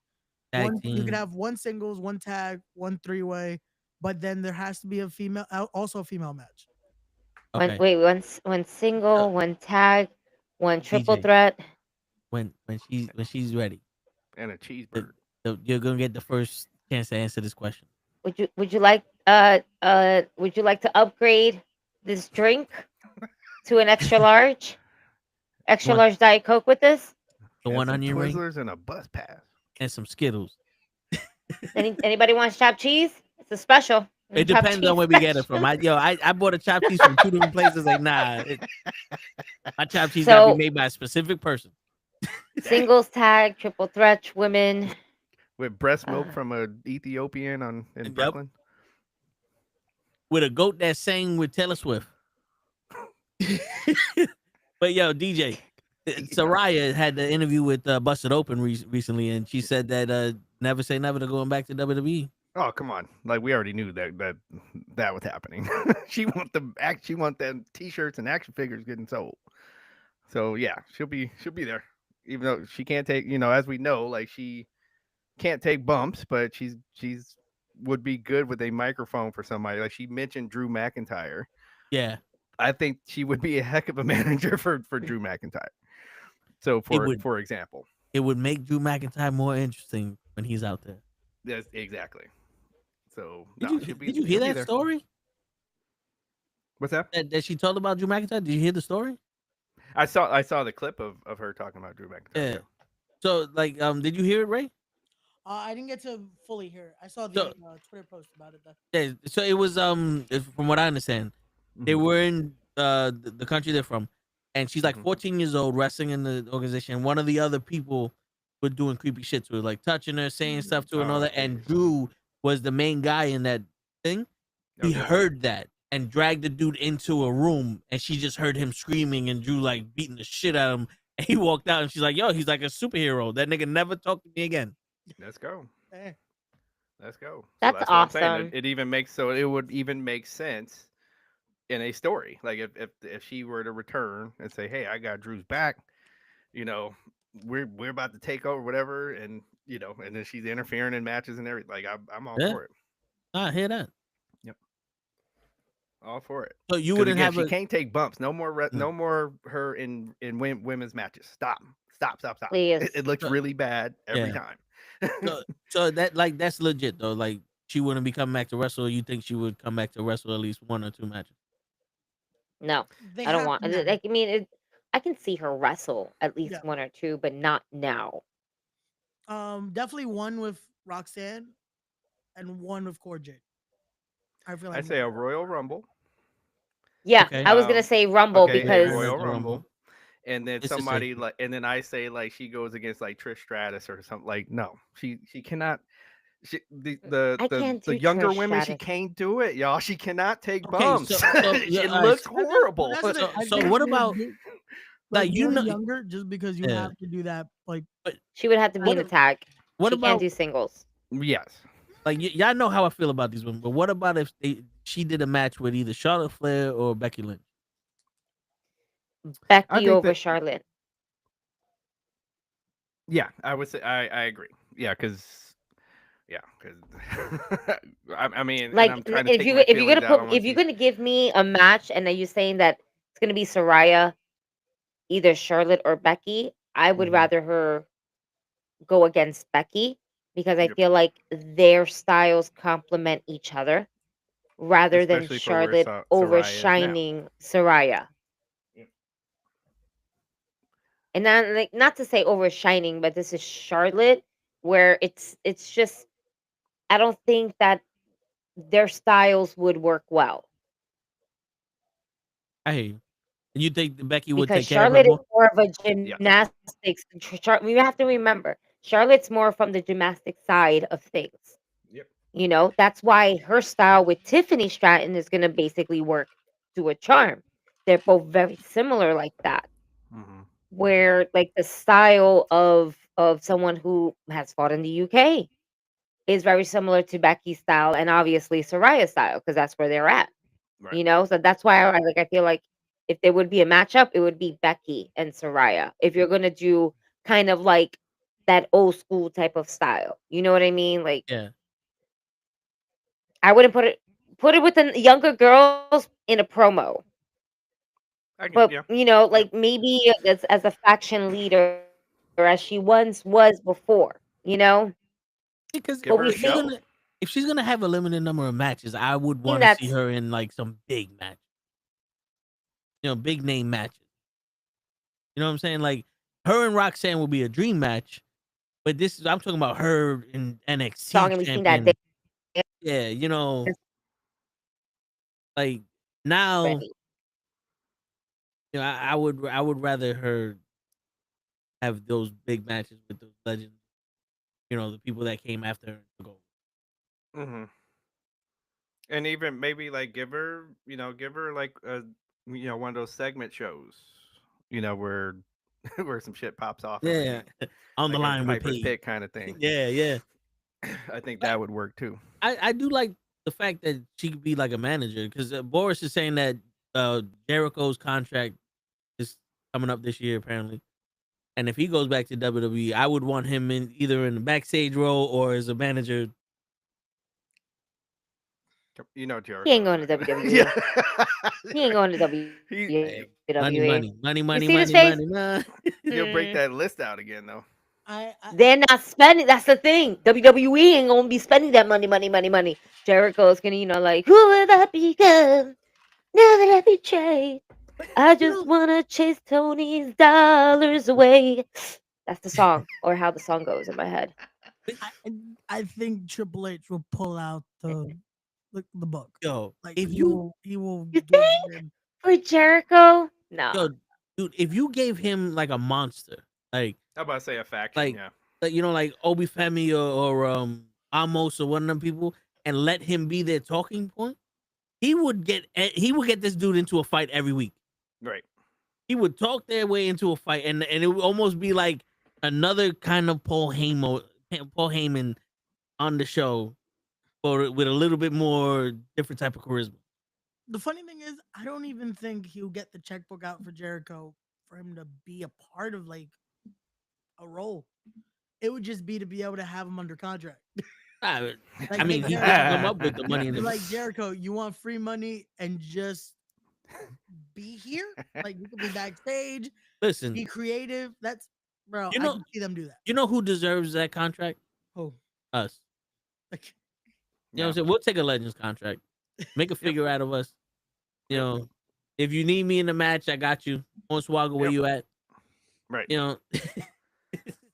Tag one. You team. can have 1 singles, 1 tag, 1 3-way, but then there has to be a female, also a female match. Okay. One single, 1 tag, 1 triple DJ. threat. When she's ready. And a cheeseburger. You're gonna get the first chance to answer this question. Would you like to upgrade this drink to an extra large? Extra One. large Diet Coke with this? The And one some onion ring Twizzlers and a bus pass. and some Skittles. Anybody wants chopped cheese? It's a special. It Chopped depends cheese on where we get it special. from. I bought a chopped cheese from 2 different places. Like, nah, my chopped cheese gotta be made by a specific person. Singles tag, triple threat, women. With breast milk from a Ethiopian in Brooklyn. With a goat that sang with Taylor Swift. But yo, DJ, Saraya had the interview with Busted Open recently, and she said that never say never to going back to WWE. Oh, come on! Like we already knew that was happening. She want them T-shirts and action figures getting sold. So yeah, she'll be there, even though she can't take. As we know, like she can't take bumps, but she's would be good with a microphone for somebody. Like she mentioned Drew McIntyre. Yeah, I think she would be a heck of a manager for Drew McIntyre. So for example, it would make Drew McIntyre more interesting when he's out there. Yes, exactly. So did you hear that story? What's that? That she told about Drew McIntyre? Did you hear the story? I saw the clip of her talking about Drew McIntyre. Yeah. So like, did you hear it, Ray? I didn't get to fully hear it. I saw the Twitter post about it though. Yeah. So it was from what I understand, they were in the country they're from, and she's like 14 years old, wrestling in the organization. One of the other people were doing creepy shit to her, like touching her, saying stuff to her, and all that. And Drew was the main guy in that thing. He heard that and dragged the dude into a room, and she just heard him screaming and Drew like beating the shit out of him. And he walked out, and she's like, "Yo, he's like a superhero. That nigga never talked to me again." Let's go. Let's go. So That's what awesome. I'm saying. It would even make sense in a story. Like if she were to return and say, "Hey, I got Drew's back," we're about to take over, whatever, and and then she's interfering in matches and everything. Like I'm all for it. I hear that. Yep, all for it. So you wouldn't have. She can't take bumps. No more. No more her in women's matches. Stop. Please. It looks really bad every time. so that's legit though. Like she wouldn't be coming back to wrestle. Or you think she would come back to wrestle at least 1 or 2 matches? No, I don't want. Like I mean, I can see her wrestle at least 1 or 2, but not now. Definitely 1 with Roxanne, and 1 with Core Jade. I feel like I say a Royal Rumble. Yeah, okay. I was gonna say Rumble because Royal Rumble, and then somebody like, and then I say like she goes against like Trish Stratus or something. Like no, she cannot. The younger Trish women, Stratus. she can't do it, y'all. She cannot take bumps. It yeah, looks horrible. So what about like younger? Just because you have to do that, like she would have to be in the tag. What she about can't do singles? Yes. Like y'all know how I feel about these women, but what about if she did a match with either Charlotte Flair or Becky Lynch? Becky over Charlotte. Yeah, I would say I agree. Yeah, because I mean, like I'm trying to if you're gonna give me a match, and are you saying that it's gonna be Saraya, either Charlotte or Becky? I would rather her go against Becky because I Yep. feel like their styles complement each other rather than Especially for where Charlotte Soraya is now. overshining Soraya. Yep. And not to say overshining, but this is Charlotte where it's just I don't think that their styles would work well I hear you. And you think that Becky would because take care of her Charlotte is more? more of a gymnastics. We have to remember Charlotte's more from the gymnastic side of things. Yep. You know, that's why her style with Tiffany Stratton is going to basically work to a charm. They're both very similar like that. Mm-hmm. Where like the style of someone who has fought in the UK is very similar to Becky's style and obviously Soraya's style because that's where they're at. Right. You know, so that's why I feel like if there would be a matchup, it would be Becky and Soraya. If you're gonna do kind of like that old school type of style, you know what I mean? Like Yeah. I wouldn't put it with the younger girls in a promo. But Yeah. you know, like maybe as a faction leader or as she once was before, you know? Because Give But her we a if she's see show. gonna if she's gonna have a limited number of matches, I would want to see that's her in like some big matches. You know, big name matches. You know what I'm saying? Like her and Roxanne will be a dream match, but this is I'm talking about her in song NXT and we seen that champion. Yeah, you know, like now, already. you know, I would rather her have those big matches with those legends. You know, the people that came after her to go. Mm-hmm. And even maybe like give her like one of those segment shows, where where some shit pops off Yeah, already, on the like a line with Piper's Paige. Pit kind of thing. Yeah, yeah. I think But that would work too. I do like the fact that she could be like a manager because Boris is saying that Jericho's contract is coming up this year apparently, and if he goes back to WWE, I would want him in either in the backstage role or as a manager. Jericho. He ain't going to WWE. Yeah. He ain't going to He Money, WWE. money, money, You money, see his money, face? money, money. he'll break Mm, that list out again though. they're not spending. That's the thing. WWE ain't gonna be spending that money. Jericho's gonna, like, who will that become? Now that I betrayed, I You just know, wanna chase Tony's dollars away. That's the song, or how the song goes in my head. I think Triple H will pull out the book. yo, Like if you he will You give think him for Jericho? No. yo, dude, if you gave him like a monster, I'm about to say a faction, like, yeah. you know, like Obi Femi or Amos or one of them people, and let him be their talking point, he would get this dude into a fight every week. Right. He would talk their way into a fight, and it would almost be like another kind of Paul Heyman on the show, but with a little bit more different type of charisma. the funny thing is, I don't even think he'll get the checkbook out for Jericho for him to be a part of like a role. It would just be to be able to have him under contract. I Like, mean, hey, he Jericho, did come up with the money in the like Jericho, you want free money and just be here? Like you could be backstage, be Listen. creative. That's bro. You I know, can see them do that. you know who deserves that contract? Oh, Us. like, You know what I'm saying? We'll take a Legends contract. Make a figure out of us. You know, if you need me in the match, I got you. On Swagger, where you at? Right. You know,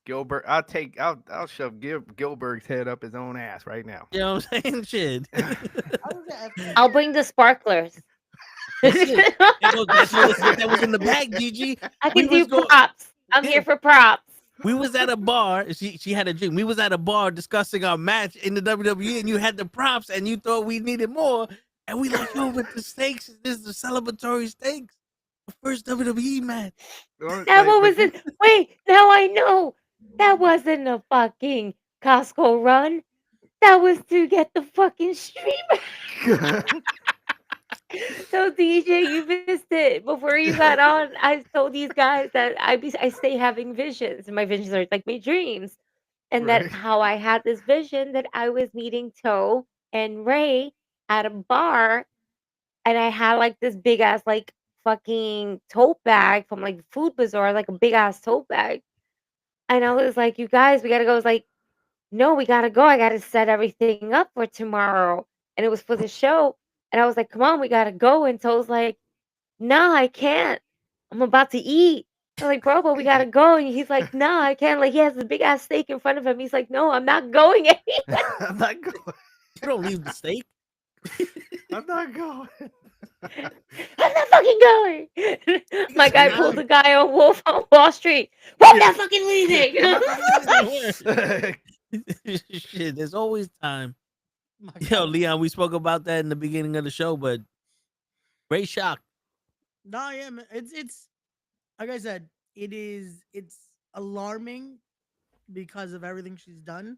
Gilbert, I'll shove Gilbert's head up his own ass right now. you know what I'm saying? Shit. I'll bring the sparklers. Shit. That was in the bag, Gigi. I We can do was go- props. I'm here for props. We was at a bar. She had a drink. We was at a bar discussing our match in the WWE, and you had the props, and you thought we needed more. And we like, yo, with the stakes, this is the celebratory stakes. The first WWE match. That what was it? Wait, now I know. That wasn't a fucking Costco run. That was to get the fucking stream. So DJ, you missed it. Before you got on, I told these guys that I stay having visions, and my visions are like my dreams, and that Right. how I had this vision that I was meeting Toe and Ray at a bar, and I had like this big ass like fucking tote bag from like Food Bazaar, like a big ass tote bag And I was like, you guys, we gotta go. I was like, no, we gotta go. I gotta set everything up for tomorrow. And it was for the show. And I was like, come on, we gotta go. And Toe's like, no, I can't. I'm about to eat. I'm like, bro, but we gotta go. And he's like, no, I can't. Like, he has a big ass steak in front of him. He's like, no, I'm not going anywhere. I'm not going. You don't leave the steak. I'm not going. I'm not fucking going. My guy pulled the guy on Wolf on Wall Street. I'm not fucking leaving. Shit, there's always time. Yo, Leon, we spoke about that in the beginning of the show, but great shock. No, yeah, man. It's like I said, it's alarming because of everything she's done.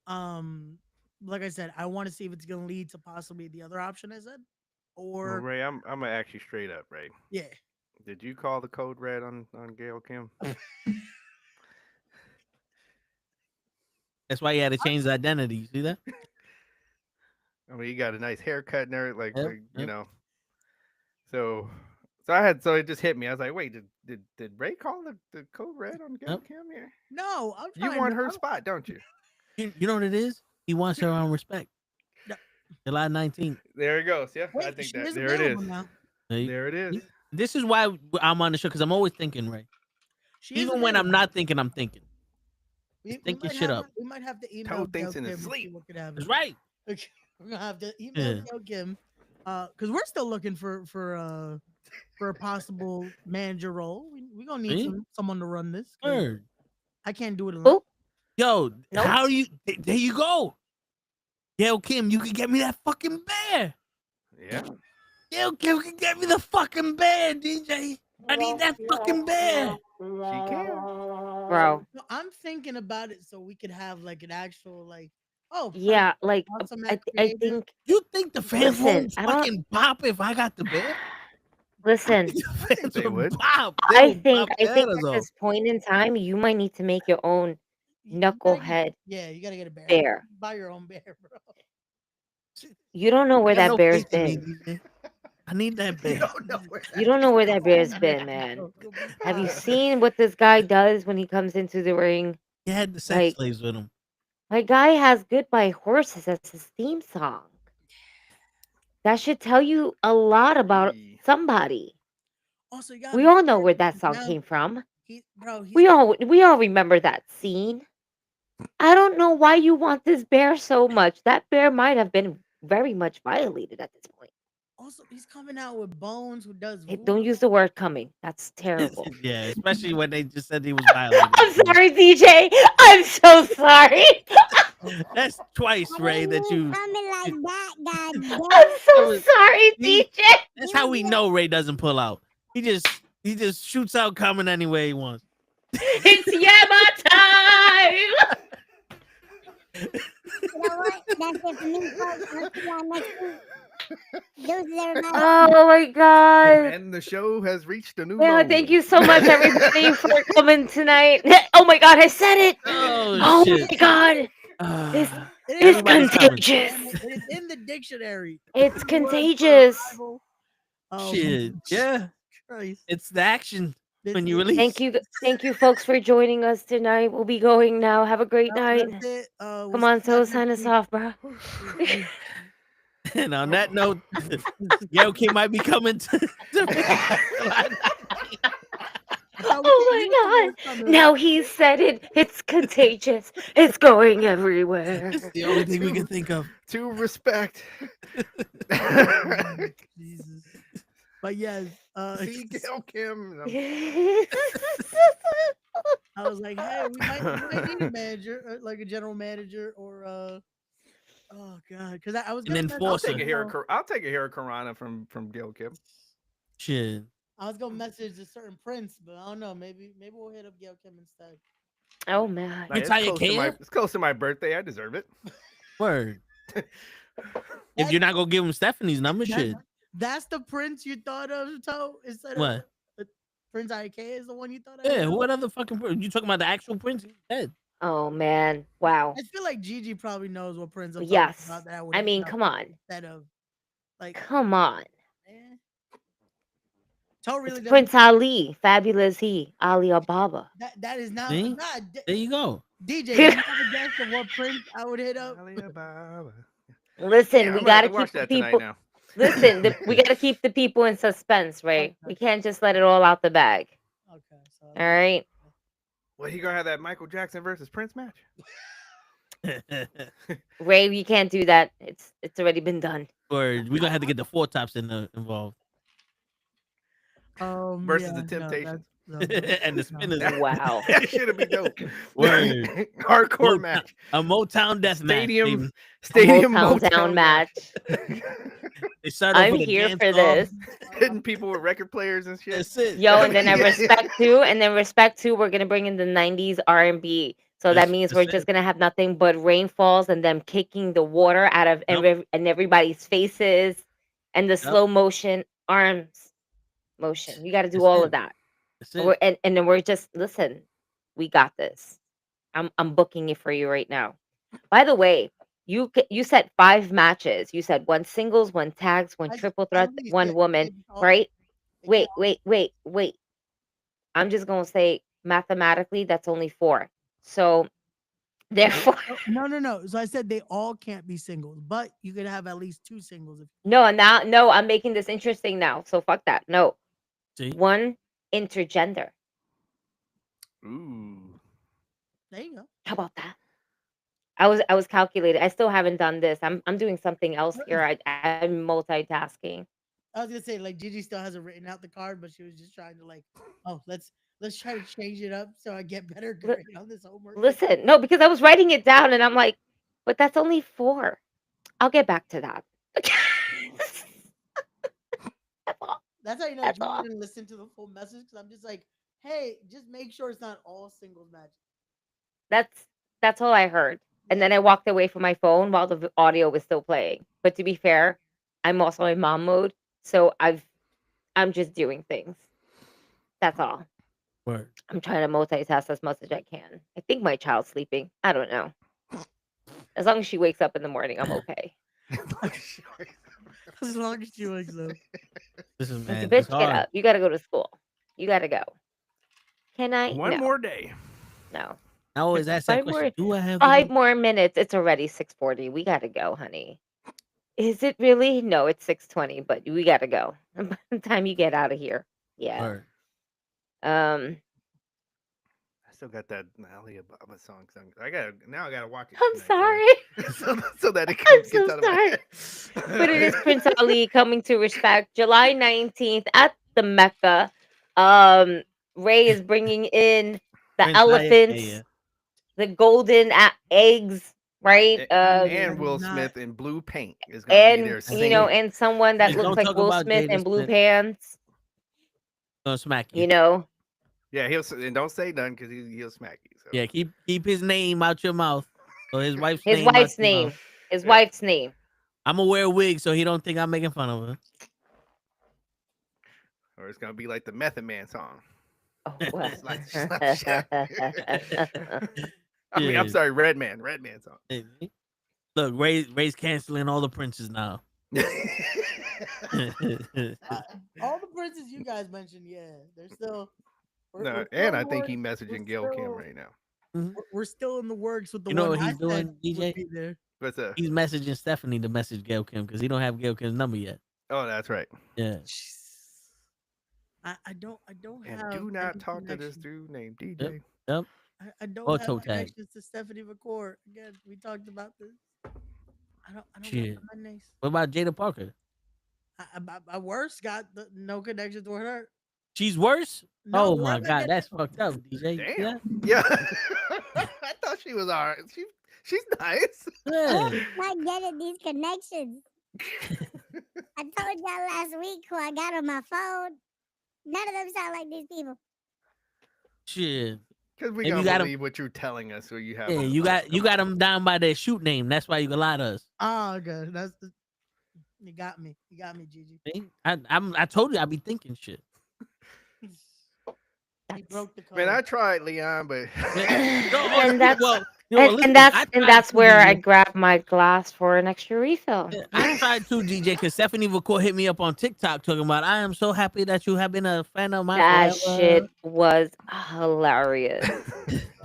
Like I said, I want to see if it's gonna lead to possibly the other option I said. Well, Or Ray, I'm gonna ask you straight up, Ray. yeah. Did you call the code red on Gail Kim? That's why he had to change his identity. You see that? I mean, you got a nice haircut and everything, like, Yep, like, you yep. know. So it just hit me. I was like, wait, did Ray call the code red on Gail Yep. Kim here? No, I'm You trying want to- her I'm- spot, don't you? You know what it is? He wants her on respect. No. July 19th. There it goes. Yeah, I Wait, think she that is there it available is. now. Hey, There it is. This is why I'm on the show, because I'm always thinking, Ray. She is Even when I'm available. not thinking, I'm thinking. We thinking might shit have up. We might have to email Toe thinks Gail in his Kim and see sleep. what could happen. That's right. We're gonna have to email Yeah. Gail Kim, because we're still looking for a possible manager role. We gonna need Me? someone to run this. 'Cause Word. I can't do it alone. Oh, Yo, Nope. how do you? There you go. Gail Kim, you can get me that fucking bear. Yeah. Gail Kim can get me the fucking bear, DJ. I need that fucking bear. She can. bro. No, I'm thinking about it so we could have like an actual like Yeah, like awesome I creative. think. You think the fans Listen, won't I don't- fucking pop if I got the bear? Listen, The fans They would would. pop. They I would think pop I their think heads at off. this point in time, you might need to make your own You gotta knucklehead Yeah, you gotta get a bear. bear. Buy your own bear, bro. You don't know where You got that no bear's faith in me, been. DJ. I need that bear. You don't know where that bear's been, man. Have you seen what this guy does when he comes into the ring? He had the sex Like- slaves with him. My guy has Goodbye Horses as his theme song. That should tell you a lot about Yee. somebody. Also, you gotta We be all know fair, where that song now came from. he's We all remember that scene. I don't know why you want this bear so much. That bear might have been very much violated at this point. also he's coming out with Bones, who does Hey, voodoo. don't use the word coming. That's terrible. Yeah, especially when they just said he was violated. I'm sorry, DJ. I'm so sorry. That's twice, Ray, that you. coming like that, goddamn. I'm so was- sorry, he- DJ. That's how we know Ray doesn't pull out. He just shoots out coming any way he wants. It's Yama time. You know what? That's it for me, folks. I'll see y'all next week. Deuces, everybody. Oh my god. And the show has reached a new Yeah, low. thank you so much, everybody, for coming tonight. Oh my god, I said it. Oh, Oh shit. my god, It's- Ah. It it's Everybody's coming. contagious. It is in the dictionary. It's Word for contagious. survival. Oh, Shit. Yeah. Christ. It's the action This when you is- release. Thank you, folks, for joining us tonight. We'll be going now. Have a great night. That's it. We'll Come on, see y'all so sign next us week. off, bro. And on that note, Gail Kim might be coming to Oh my god. Now he said it. It's contagious. It's going everywhere. It's the only thing we can think of. To respect. Jesus. But yes, See Gail Kim. I was like, hey, we might need a manager, like a general manager, or oh god, because I was An gonna I'll enforcer. take a hair. I'll take a hair Karana from Gail Kim. Shit. I was gonna message a certain prince, but I don't know. Maybe we'll hit up Gail Kim instead. Oh man. You It's tie your close to my- hair? it's close to my birthday. I deserve it. Word. If you're not gonna give him Stephanie's number, That's- shit. That's the prince you thought of, Toe? Instead What? of Prince IK is the one you thought of? Yeah, what other fucking prince? You talking about the actual prince? He's dead. Oh man. Wow. I feel like Gigi probably knows what prince I'm talking Yes. about. That would I hit mean, up come on. Instead of like, Come on. eh. Toe really doesn't. Prince Ali, fabulous he, Ali Ababa. That is not. See? Not, There you go. DJ, do you have a guess of what Prince I would hit up? Listen, Yeah, we I'm gonna have gotta to watch keep the that tonight people. now. Listen, we gotta keep the people in suspense, Ray. We can't just let it all out the bag. Okay, so All right. Well, he gonna have that Michael Jackson versus Prince match. Ray, you can't do that. It's already been done. Or we're gonna have to get the four tops involved. Versus yeah, the Temptations. And the spinners. Wow. That should be dope. Word. Hardcore match. A Motown death Stadium. match. Stadium Motown match. They started off I'm with a here dance for off. this. Hitting people with record players and shit. That's it. Yo, and then respect to, we're gonna bring in the '90s R&B. So that means we're just gonna have nothing but rainfalls and them kicking the water out of everybody's faces, and the slow motion arms motion. You got to do all of that. And then we're just listen. We got this. I'm booking it for you right now. By the way, you said 5 matches. You said 1 singles, 1 tags, 1 triple threat, 1 woman, right? Wait. I'm just gonna say mathematically that's only 4. So therefore, no. So I said they all can't be singles, but you could have at least 2 singles. no, I'm making this interesting now. So fuck that. No, See? 1 intergender. Ooh. There you go. How about that? I was calculating. I still haven't done this. I'm doing something else here. I'm multitasking. I was gonna say like Gigi still hasn't written out the card, but she was just trying to like, oh, let's try to change it up so I get better grade on this homework. Listen, no, because I was writing it down and I'm like, but that's only 4. I'll get back to that. That's all. That's how you know That's you all. didn't listen to the full message because I'm just like, hey, just make sure it's not all singles matches. That's all I heard. And then I walked away from my phone while the audio was still playing. But to be fair, I'm also in mom mode, so I'm just doing things. That's all. Word. I'm trying to multitask as much as I can. I think my child's sleeping. I don't know. As long as she wakes up in the morning, I'm okay. As long as she wakes up. Listen, Like, man, bitch, it's get hard. up. You gotta go to school. You gotta go. Can I? One No. more day. No. I always ask that 5 question. more, Do I have 5 more minutes. It's already 6:40. We gotta go, honey. Is it really? No, it's 6:20, but we gotta go. By the time you get out of here. Yeah. Word. I still got that Ali Ababa song. I gotta watch it. I'm tonight, sorry. so that it I'm gets so out of my sorry. head. But it is Prince Ali coming to respect July 19th at the Mecca. Ray is bringing in the Prince elephants, Ayakaya. the golden eggs, right? And Will Smith in blue paint is gonna be there and singing. and someone that Hey, looks don't like talk Will about Smith Jada in blue Smith. pants. Gonna smack you. You know, Yeah, and don't say nothing because he'll smack you. So. Yeah, keep his name out your mouth. Or his wife's his name. wife's out your name. mouth. His wife's name. I'm gonna wear a wig so he don't think I'm making fun of her. Or it's gonna be like the Method Man song. Oh, well. I mean, I'm Yeah. sorry, Red Man song. Hey, look, Ray's canceling all the princes now. All the princes you guys mentioned, yeah, they're still. No, still and in I the think works. he messaging We're Gail Kim still- right now. We're still in the works with the You know one what I he's doing, said would DJ? be there. What's up? He's messaging Stephanie to message Gail Kim because he don't have Gail Kim's number yet. Oh, that's right. Yeah. I don't And have. do not any talk to this connection. dude named DJ. Yep. I don't Or have toe tag. connections to Stephanie McCord. Again, we talked about this. I don't Shit. know my names. What about Jada Parker? I worse got no connection to her. She's worse? No, Oh my whoever God, gets- that's fucked up, DJ. Damn. Yeah. I thought she was all right. She's nice. Yeah. Not getting these connections. I told y'all last week who I got on my phone. None of them sound like these people. Shit. Because we Maybe gonna you got 'em- believe what you're telling us, or you have. Yeah, you got them down by their shoot name. That's why you can lie to us. Oh, okay. You got me. You got me, Gigi. See? I told you I be thinking shit. He broke the code. Man, I tried, Leon, but And that's- well, You know, listen, And that's I and tried that's to, where I DJ. grab my glass for an extra refill. I tried to, DJ, because Stephanie McCoy hit me up on TikTok talking about, I am so happy that you have been a fan of mine That forever. shit was hilarious.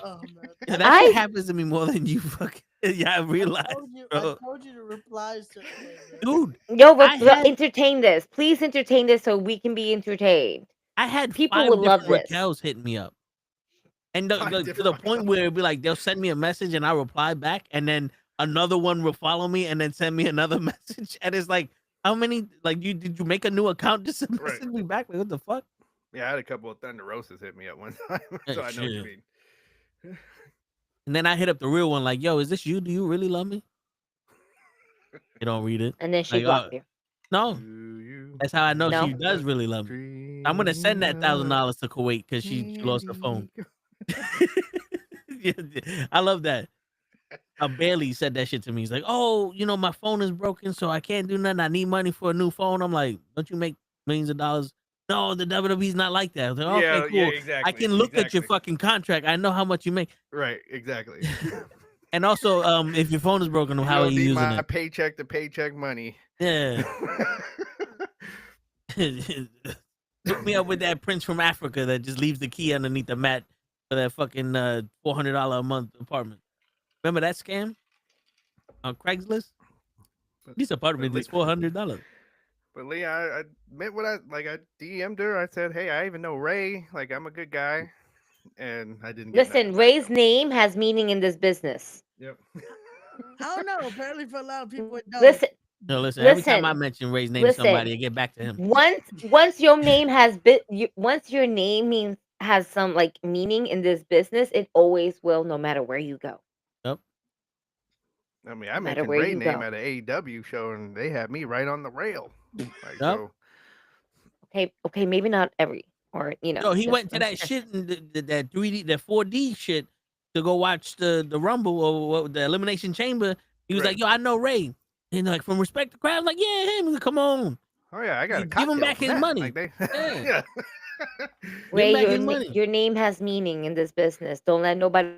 Oh man. Yeah, that shit I happens to me more than you fucking I realize, I bro. told you to reply to Dude, Yo, I had entertain this. Please entertain this so we can be entertained. I had People 5 would love different this. Raquels hitting me up. And Five to the different point where it'd be like they'll send me a message and I reply back, and then another one will follow me and then send me another message. And it's like, how many did you make a new account just to message me back? Like, what the fuck? Yeah, I had a couple of Thunder Roses hit me up one time, so I know what you Shit. mean. And then I hit up the real one, like, yo, is this you? Do you really love me? You don't read it. And then she Like, blocked you. no. That's how I know No. she does really love me. I'm gonna send that $1,000 to Kuwait because she lost her phone. Yeah, I love that. Bailey said that shit to me. He's like, oh, you know, my phone is broken, so I can't do nothing. I need money for a new phone. I'm like, don't you make millions of dollars? No, the WWE's not like that. I was like, okay, Yeah, cool. yeah, I exactly, can look at your exactly. fucking contract. I know how much you make. Right, exactly. And also, if your phone is broken, You how are don't you need using my it? paycheck to paycheck money. Yeah. Hook me up with that prince from Africa that just leaves the key underneath the mat for that fucking $400 a month apartment. Remember that scam on Craigslist? This apartment is $400. But Lee, I meant what I DM'd her. I said, hey, I even know Ray. Like, I'm a good guy. And I didn't get Listen, Ray's name has meaning in this business. Yep. I don't know. Apparently, for a lot of people, it don't. Listen. No, listen. Every time I mention Ray's name to somebody, I get back to him. Once your name has once your name has some like meaning in this business, it always will, no matter where you go. Yep. I mean, I mentioned Ray's name at an AEW show, and they had me right on the rail. Like, so. Okay, maybe not every, or you know. No, he went to that shit and that 3D, that 4D shit to go watch the Rumble or the Elimination Chamber. He was like, yo, I know Ray. And like, from respect to crowd, I'm like, yeah, him. Come on. Oh yeah, I got to give him back his money. Like yeah. Ray, your name has meaning in this business. Don't let nobody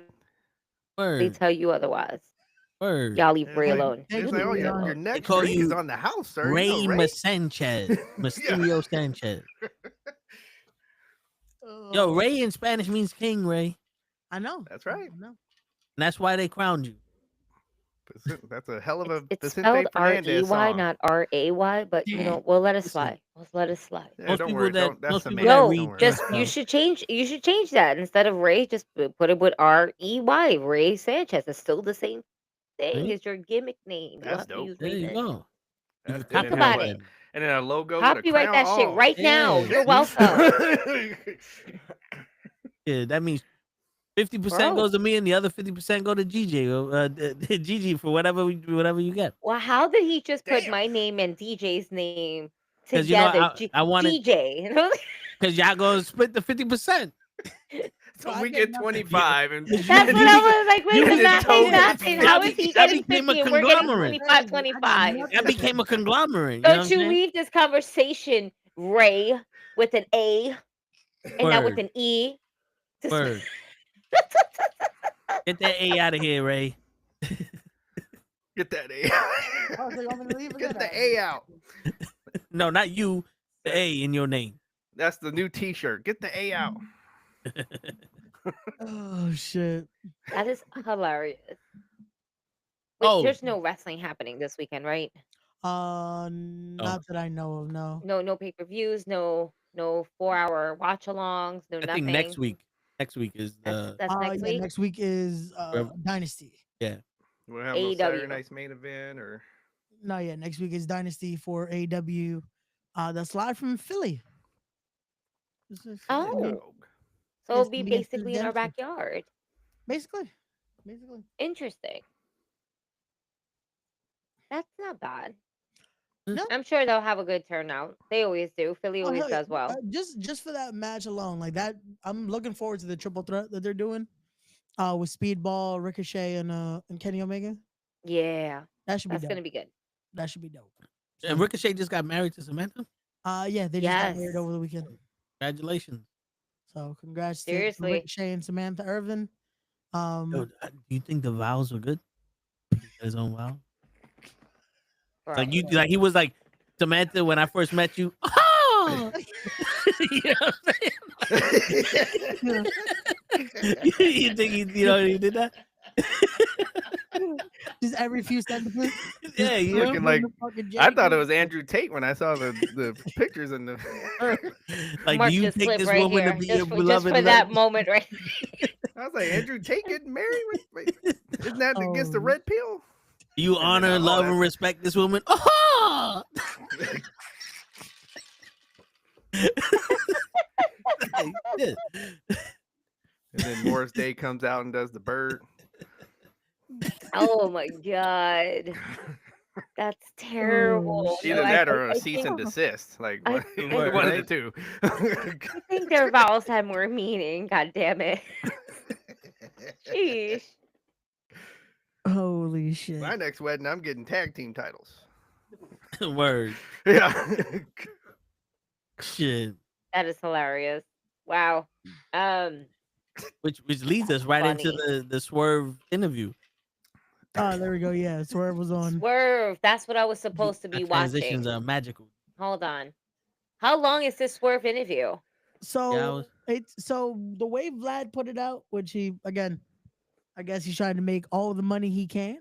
tell you otherwise. Word. Y'all leave Ray alone. It's like, oh, your next call drink you is on the house, sir. Ray You know, Ray? Sanchez. Mysterio Sanchez. Yo, Ray in Spanish means king, Ray. I know. That's right. I know. And that's why they crowned you. That's a hell of a It's Vicente spelled Fernandez R-E-Y, song. not R-A-Y, but you know, we'll let it slide. We'll let it slide. Yeah, Most don't people worry, that that's most the people man. that No, read just you should change that. Instead of Ray, just put it with R-E-Y. Ray Sanchez. It's still the same thing. It's your gimmick name. You don't have to use There Ray's you name. go. Talk about it. And then a logo Copyright with a that crown. shit Oh, right now. yeah. You're welcome. Yeah, that means 50% Bro. goes to me and the other 50% go to GJ. Gigi for whatever you get. Well, how did he just put my name and DJ's name 'Cause, you know, together? I wanted DJ. because y'all gonna split the 50%. So we get 25, and That's what I was like. Wait, the get math told ain't nothing. I How is be- he I getting became a 50 and we're getting conglomerate. 25, 25? I became a conglomerate. You know what I'm Don't you saying? leave this conversation, Ray, with an A and not with Word. an E? Just- Word. Get that A out of here, Ray. Get that A. Oh, so you want me to leave Get again? the A out. No, not you. The A in your name. That's the new T-shirt. Get the A out. Oh shit. That is hilarious. Wait, Oh. there's no wrestling happening this weekend, right? Not that I know of. No. No pay-per-views, no 4-hour watch-alongs, no I nothing. think next week. Next week is That's next Yeah, week. next week is Dynasty. yeah. We'll have no AEW. Saturday night's main event or. No, yeah, next week is Dynasty for AEW. That's live from Philly. Oh, so Yes, it'll be we get to basically in our Denver. backyard. Basically. Interesting. That's not bad. No. I'm sure they'll have a good turnout. They always do. Philly Oh, always hell yeah. does well. Just for that match alone, like that, I'm looking forward to the triple threat that they're doing. With Speedball, Ricochet, and Kenny Omega. Yeah, That should be that's dope. gonna be good. That should be dope. And Ricochet just got married to Samantha. Yeah, they just got Yes. married over the weekend. Congratulations. So congrats to Seriously. Ricochet and Samantha Irvin. Yo, do you think the vowels were good? His own vowel. Like you, like he was like Samantha when I first met you. Oh! You know what I'm saying? You think he did that? Just every few sentences. Yeah, you looking like I thought it was Andrew Tate when I saw the pictures in the. Like, Mark do you this take clip this right woman here, to be just your for, beloved? just for that moment, right? I was like, Andrew Tate getting married? Wait, isn't that against the red pill? You honor, love, and respect this woman. Oh! And then Morris Day comes out and does the bird. Oh my god, that's terrible. Either No, that or a I cease and desist. Like I one of the two. I think their vowels had more meaning. God damn it. Sheesh. Holy shit. My next wedding, I'm getting tag team titles. Word. Yeah. Shit. That is hilarious. Wow. Which leads us right into the Swerve interview. Oh, there we go. Yeah, Swerve was on. Swerve. That's what I was supposed to be Transitions watching. are magical. Hold on. How long is this Swerve interview? So so the way Vlad put it out, which he again, I guess he's trying to make all the money he can.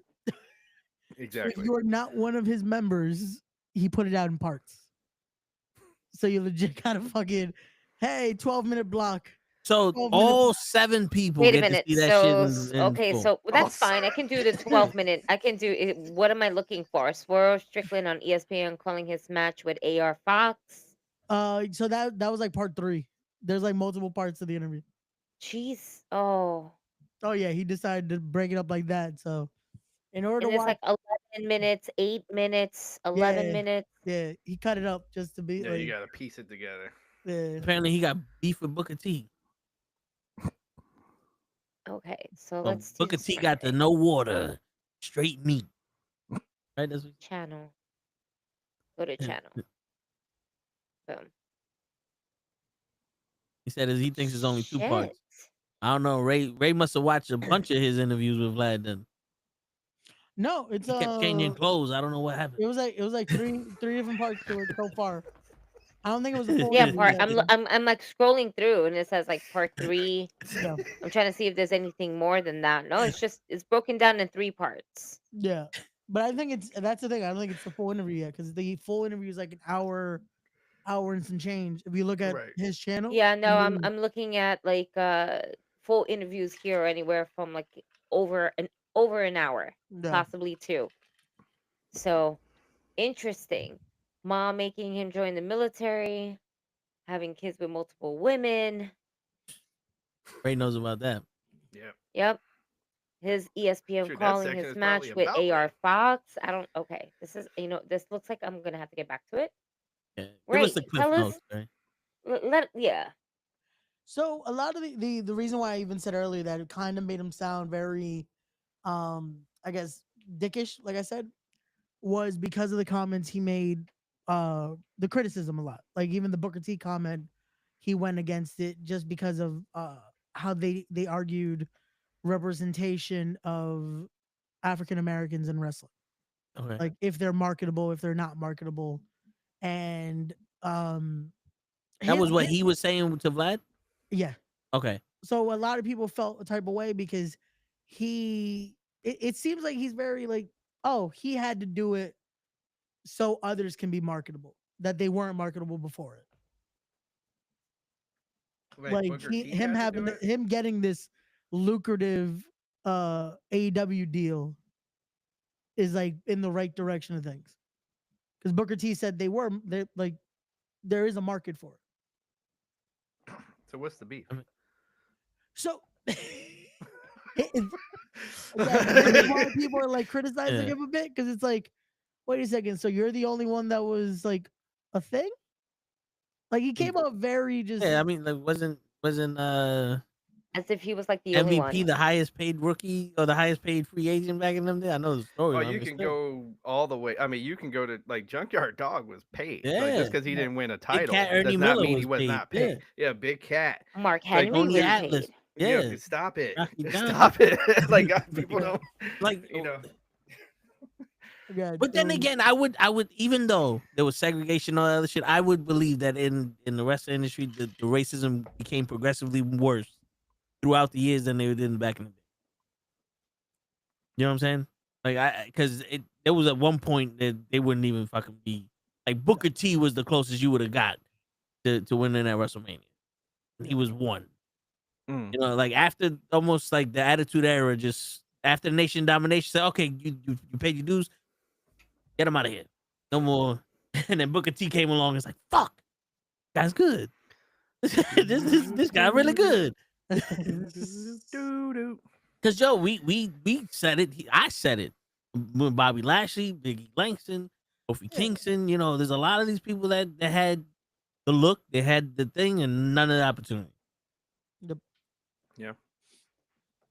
Exactly. If you're not one of his members, he put it out in parts. So you legit kind of fucking, hey, 12-minute block. So all 7 people Wait a get minute. to see that shit. Okay, so that's fine. I can do the 12-minute. I can do it. What am I looking for? Swerve Strickland on ESPN calling his match with AR Fox. So that was like part 3. There's like multiple parts of the interview. Jeez. Oh yeah, he decided to break it up like that. So in order and to it's watch, like 11 minutes, 8 minutes, 11 minutes. Yeah, he cut it up just to be. Yeah, like, you gotta piece it together. Yeah. Apparently, he got beef with Booker T. Okay, so let's do Booker this T right got the no water, straight meat. Right? That's what... Channel. Go to channel. Boom. He said he thinks it's only 2 Shit. parts. I don't know. Ray must have watched a bunch of his interviews with Vlad. Then No, it's he kept changing clothes. I don't know what happened. It was like three different parts to it so far. I don't think it was a full. Yeah, I'm like scrolling through and it says like part 3. Yeah. I'm trying to see if there's anything more than that. No, it's broken down in 3 parts. Yeah, but I think that's the thing. I don't think it's the full interview yet because the full interview is like an hour and some change. If you look at his channel. Yeah, no, I'm looking at like full interviews here anywhere from like over an hour, possibly 2. So interesting. Mom making him join the military, having kids with multiple women. Ray knows about that. Yep. His ESPN calling his match with AR Fox. I don't. Okay, this is this looks like I'm gonna have to get back to it. Yeah. Ray, Give us the cliff notes, right? Yeah. So a lot of the reason why I even said earlier that it kind of made him sound very, I guess dickish, like I said, was because of the comments he made, the criticism a lot. Like even the Booker T comment, he went against it just because of how they argued representation of African Americans in wrestling. Okay. Like if they're marketable, if they're not marketable, and that was what he was saying to Vlad. Yeah. Okay. So a lot of people felt a type of way because it seems like he's very like, oh, he had to do it so others can be marketable, that they weren't marketable before it. Like him getting this lucrative AEW deal is like in the right direction of things. Because Booker T said there is a market for it. So what's the beef? So people are like criticizing him a bit because it's like, wait a second, so you're the only one that was like a thing? Like he came up very just. Yeah, I mean, like wasn't as if he was like the MVP only one. the highest paid rookie or the highest paid free agent back in them days? I know the story. Oh, you can go all the way. I mean, you can go to like Junkyard Dog was paid. Like, just because he didn't win a title Cat does Ernie not Miller mean was he was paid. not paid. Yeah, Big Cat. Mark Henry Tony was Atlas. paid. Yeah. Stop it. Rocky Johnson. Stop it. Like people don't Like, you know. Yeah, but then again, I would even though there was segregation and all that other shit, I would believe that in the wrestling industry, the racism became progressively worse throughout the years than they did back in the day. You know what I'm saying? Like because there was at one point that they wouldn't even fucking be like Booker T was the closest you would have got to winning at WrestleMania. He was one. You know, like after almost like the Attitude Era, just after the Nation Domination, said, okay, you paid your dues, get him out of here, no more. And then Booker T came along and was like, fuck, guy's good. this guy really good. Cause Joe, we said it. I said it with Bobby Lashley, Biggie Langston, Kofi Kingston. You know, there's a lot of these people that had the look, they had the thing, and none of the opportunity. Yeah.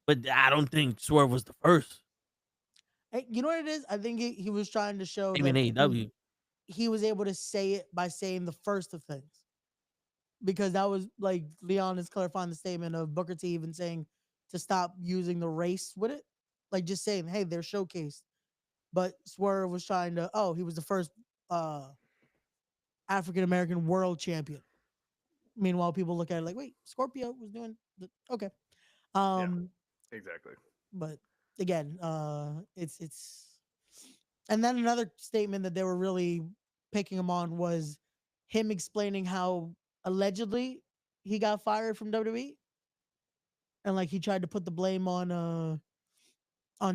But I don't think Swerve was the first. Hey, you know what it is? I think he was trying to show Even that AEW. he was able to say it by saying the first of things. Because that was like Leon is clarifying the statement of Booker T even saying to stop using the race with it. Like just saying, hey, they're showcased. But Swerve was trying to, he was the first African American world champion. Meanwhile, people look at it like, wait, Scorpio was doing okay. Exactly. But again, it's and then another statement that they were really picking him on was him explaining how allegedly he got fired from WWE. And like he tried to put the blame on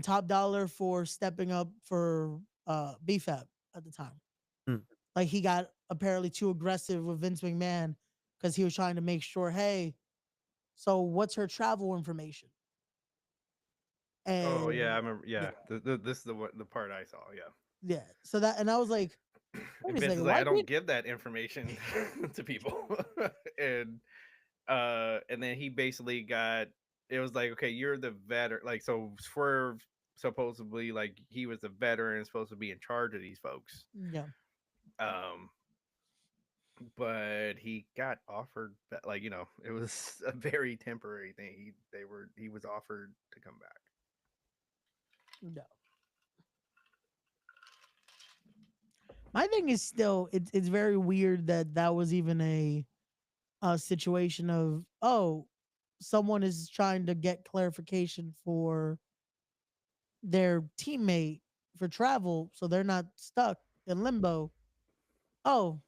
Top Dollar for stepping up for BFAB at the time. Like he got apparently too aggressive with Vince McMahon because he was trying to make sure, hey, so what's her travel information? And I remember. Yeah, this is the part I saw. Yeah. So that, and I was like, Vince is like, I don't give that information to people, and then he basically got. It was like, okay, you're the veteran. Like, so Swerve supposedly like he was the veteran and supposed to be in charge of these folks. Yeah. But he got offered, like, you know, it was a very temporary thing. He was offered to come back. No. My thing is still, it's very weird that was even a situation of, someone is trying to get clarification for their teammate for travel so they're not stuck in limbo. Oh,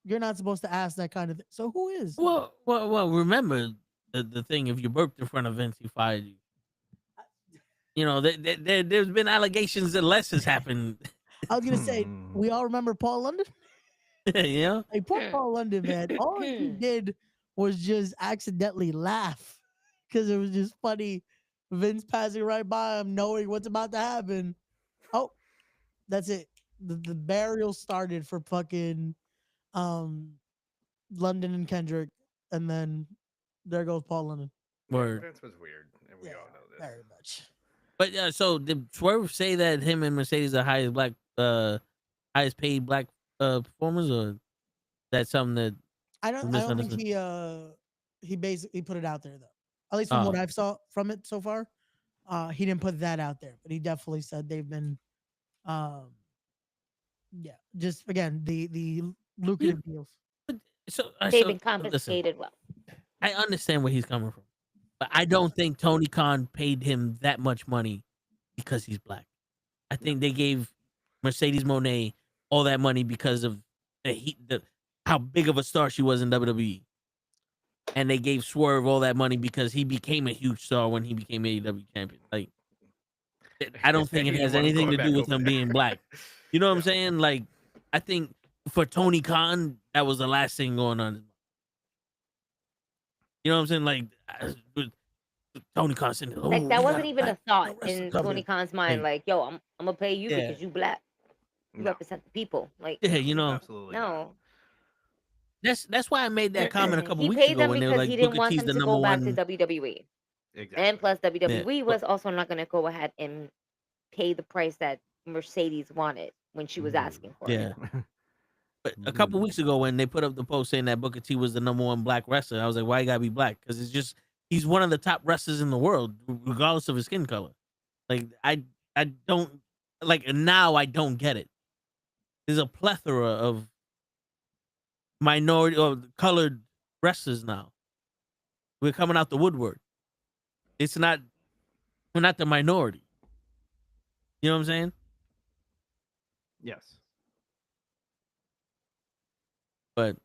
you're not supposed to ask that kind of thing. So who is? Well, remember the thing, if you burped in front of Vince, he fired you. You know, there's been allegations that less has happened. I was gonna say, we all remember Paul London. Yeah. Like poor Paul London, man. All he did was just accidentally laugh because it was just funny. Vince passing right by him, knowing what's about to happen. Oh, that's it. The burial started for fucking London and Kendrick, and then there goes Paul London. Word. Vince was weird, and we all know this. Very much. But so did Swerve say that him and Mercedes are highest paid black performers, or that's something that I don't think he basically put it out there though. At least from what I've saw from it so far, he didn't put that out there, but he definitely said they've been, just again the lucrative deals. So they've been compensated well. I understand where he's coming from, but I don't think Tony Khan paid him that much money because he's black. I think they gave Mercedes Moné all that money because of how big of a star she was in WWE. And they gave Swerve all that money because he became a huge star when he became AEW champion. Like, I don't think it has anything to do with him being black. You know what I'm saying? Like, I think for Tony Khan, that was the last thing going on. You know what I'm saying? Like, Tony Khan said, like that wasn't even a thought in Tony Khan's mind. Like, yo, I'm gonna pay you because you black. You represent the people. Like, you know, absolutely no. That's why I made that comment a couple weeks paid ago them when they because were like, he didn't Booker want T's them the to number go back one. to WWE. Exactly. And plus, WWE was also not going to go ahead and pay the price that Mercedes wanted when she was asking for it. But a couple weeks ago when they put up the post saying that Booker T was the number one black wrestler, I was like, why you gotta be black? Because it's just he's one of the top wrestlers in the world, regardless of his skin color. Like I don't like now. I don't get it. There's a plethora of minority or colored wrestlers now. We're coming out the woodwork. We're not the minority. You know what I'm saying? Yes. But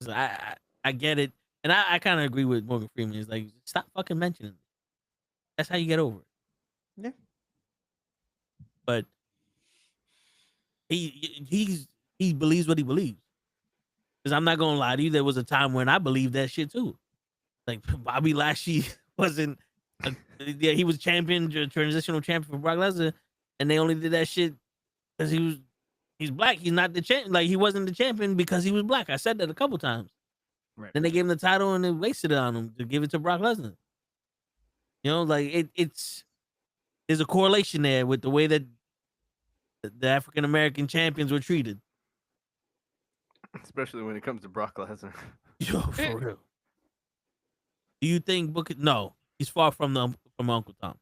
I get it, and I kind of agree with Morgan Freeman. It's like, stop fucking mentioning it. That's how you get over it. Yeah. But he believes what he believes. Because I'm not gonna lie to you, there was a time when I believed that shit too. Like Bobby Lashley wasn't. Yeah, he was transitional champion for Brock Lesnar, and they only did that shit because he's black. He's not the champ. Like he wasn't the champion because he was black. I said that a couple times. Right. Then they gave him the title and they wasted it on him to give it to Brock Lesnar. You know, like there's a correlation there with the way that the African American champions were treated. Especially when it comes to Brock Lesnar. Yo, for real. Do you think Booker? No, he's far from Uncle Tom.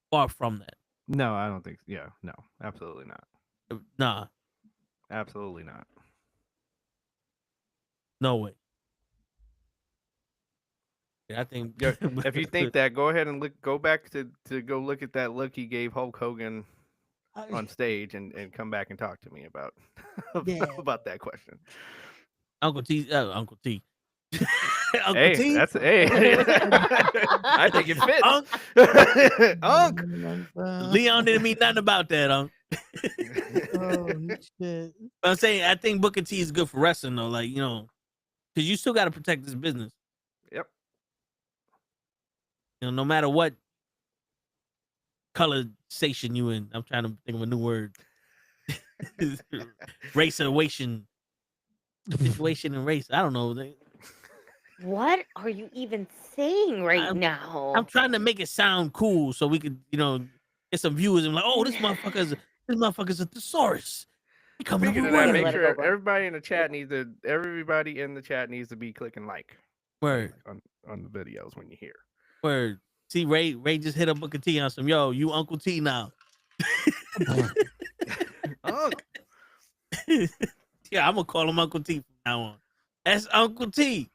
Far from that. No, I don't think. Yeah, no, absolutely not. Nah, absolutely not. No way. Yeah, I think. If you think that, go ahead and go back to go look at that look he gave Hulk Hogan on stage and come back and talk to me about about that question. Uncle T. Uncle T. Uncle T. That's I think it fits. Unc. Leon didn't mean nothing about that, Unc. Oh shit. I'm saying I think Booker T is good for wrestling though, like, you know, because you still got to protect this business. Yep. You know, no matter what color station you in. I'm trying to think of a new word. Situation and race. I don't know. What are you even saying now? I'm trying to make it sound cool so we could, you know, get some viewers and like, oh, this motherfucker's a thesaurus. Speaking of that, make sure everybody in the chat needs to be clicking like. Word. On the videos when you hear. Word. See, Ray just hit up Booker T on some, yo, you Uncle T now. Yeah, I'm gonna call him Uncle T from now on. That's Uncle T.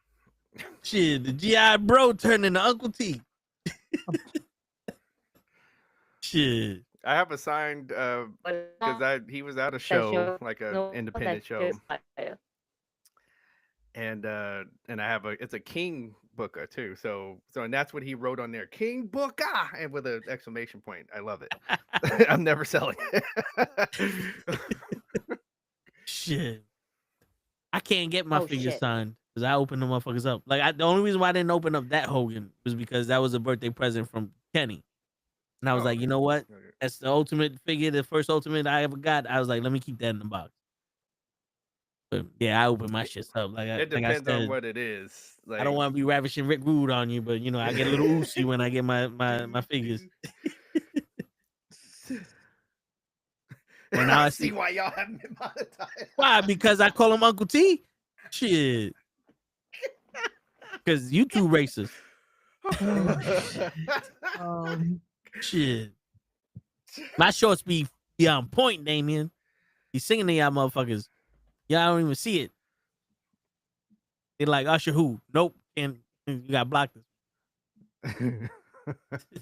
Shit, the GI bro turned into Uncle T. Shit. I have a signed because he was at a show, like an independent show. And I have it's a King Booker too. So and that's what he wrote on there. King Booker, and with an exclamation point. I love it. I'm never selling it. Shit. I can't get my figure signed because I opened the motherfuckers up. Like the only reason why I didn't open up that Hogan was because that was a birthday present from Kenny. And I was like, you know what? That's the ultimate figure, the first ultimate I ever got. I was like, let me keep that in the box. But yeah, I open my shit up. It depends on what it is. Like, I don't want to be ravishing Rick Rude on you, but you know, I get a little oozy when I get my figures. Well, now I see why y'all haven't been monetized. Why? Because I call him Uncle T? Shit. Because you two racist. Shit. My shorts be on point, Damien. He's singing to y'all motherfuckers. Y'all don't even see it. They're like, Usher who? Nope. And you got blocked.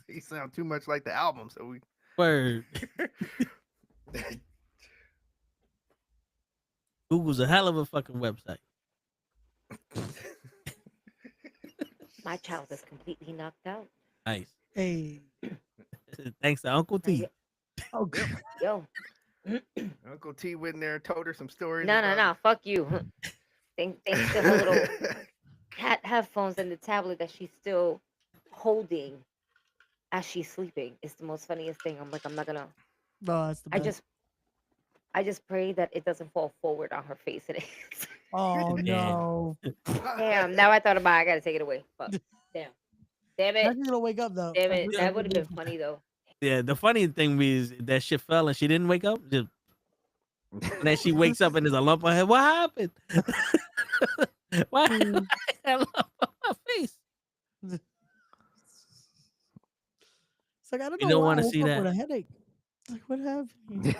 He sound too much like the album, so we Word. Google's a hell of a fucking website. My child is completely knocked out. Nice. Hey. Thanks to Uncle T. Oh, yo. Uncle T went in there and told her some stories. No. Fuck you. Thanks to her little cat headphones and the tablet that she's still holding as she's sleeping. It's the most funniest thing. I'm like, I'm not gonna. No, that's the best. I just pray that it doesn't fall forward on her face. Oh no! Damn! Now I thought about it. I gotta take it away. Fuck. Damn it! How's she gonna wake up though? Damn it! That would have been funny though. Yeah, the funny thing is that shit fell and she didn't wake up. Just and then she wakes up and there's a lump on her head. What happened? Why that lump on my face? It's like I don't You know don't why I want to woke see up that. with a headache. It's like what happened?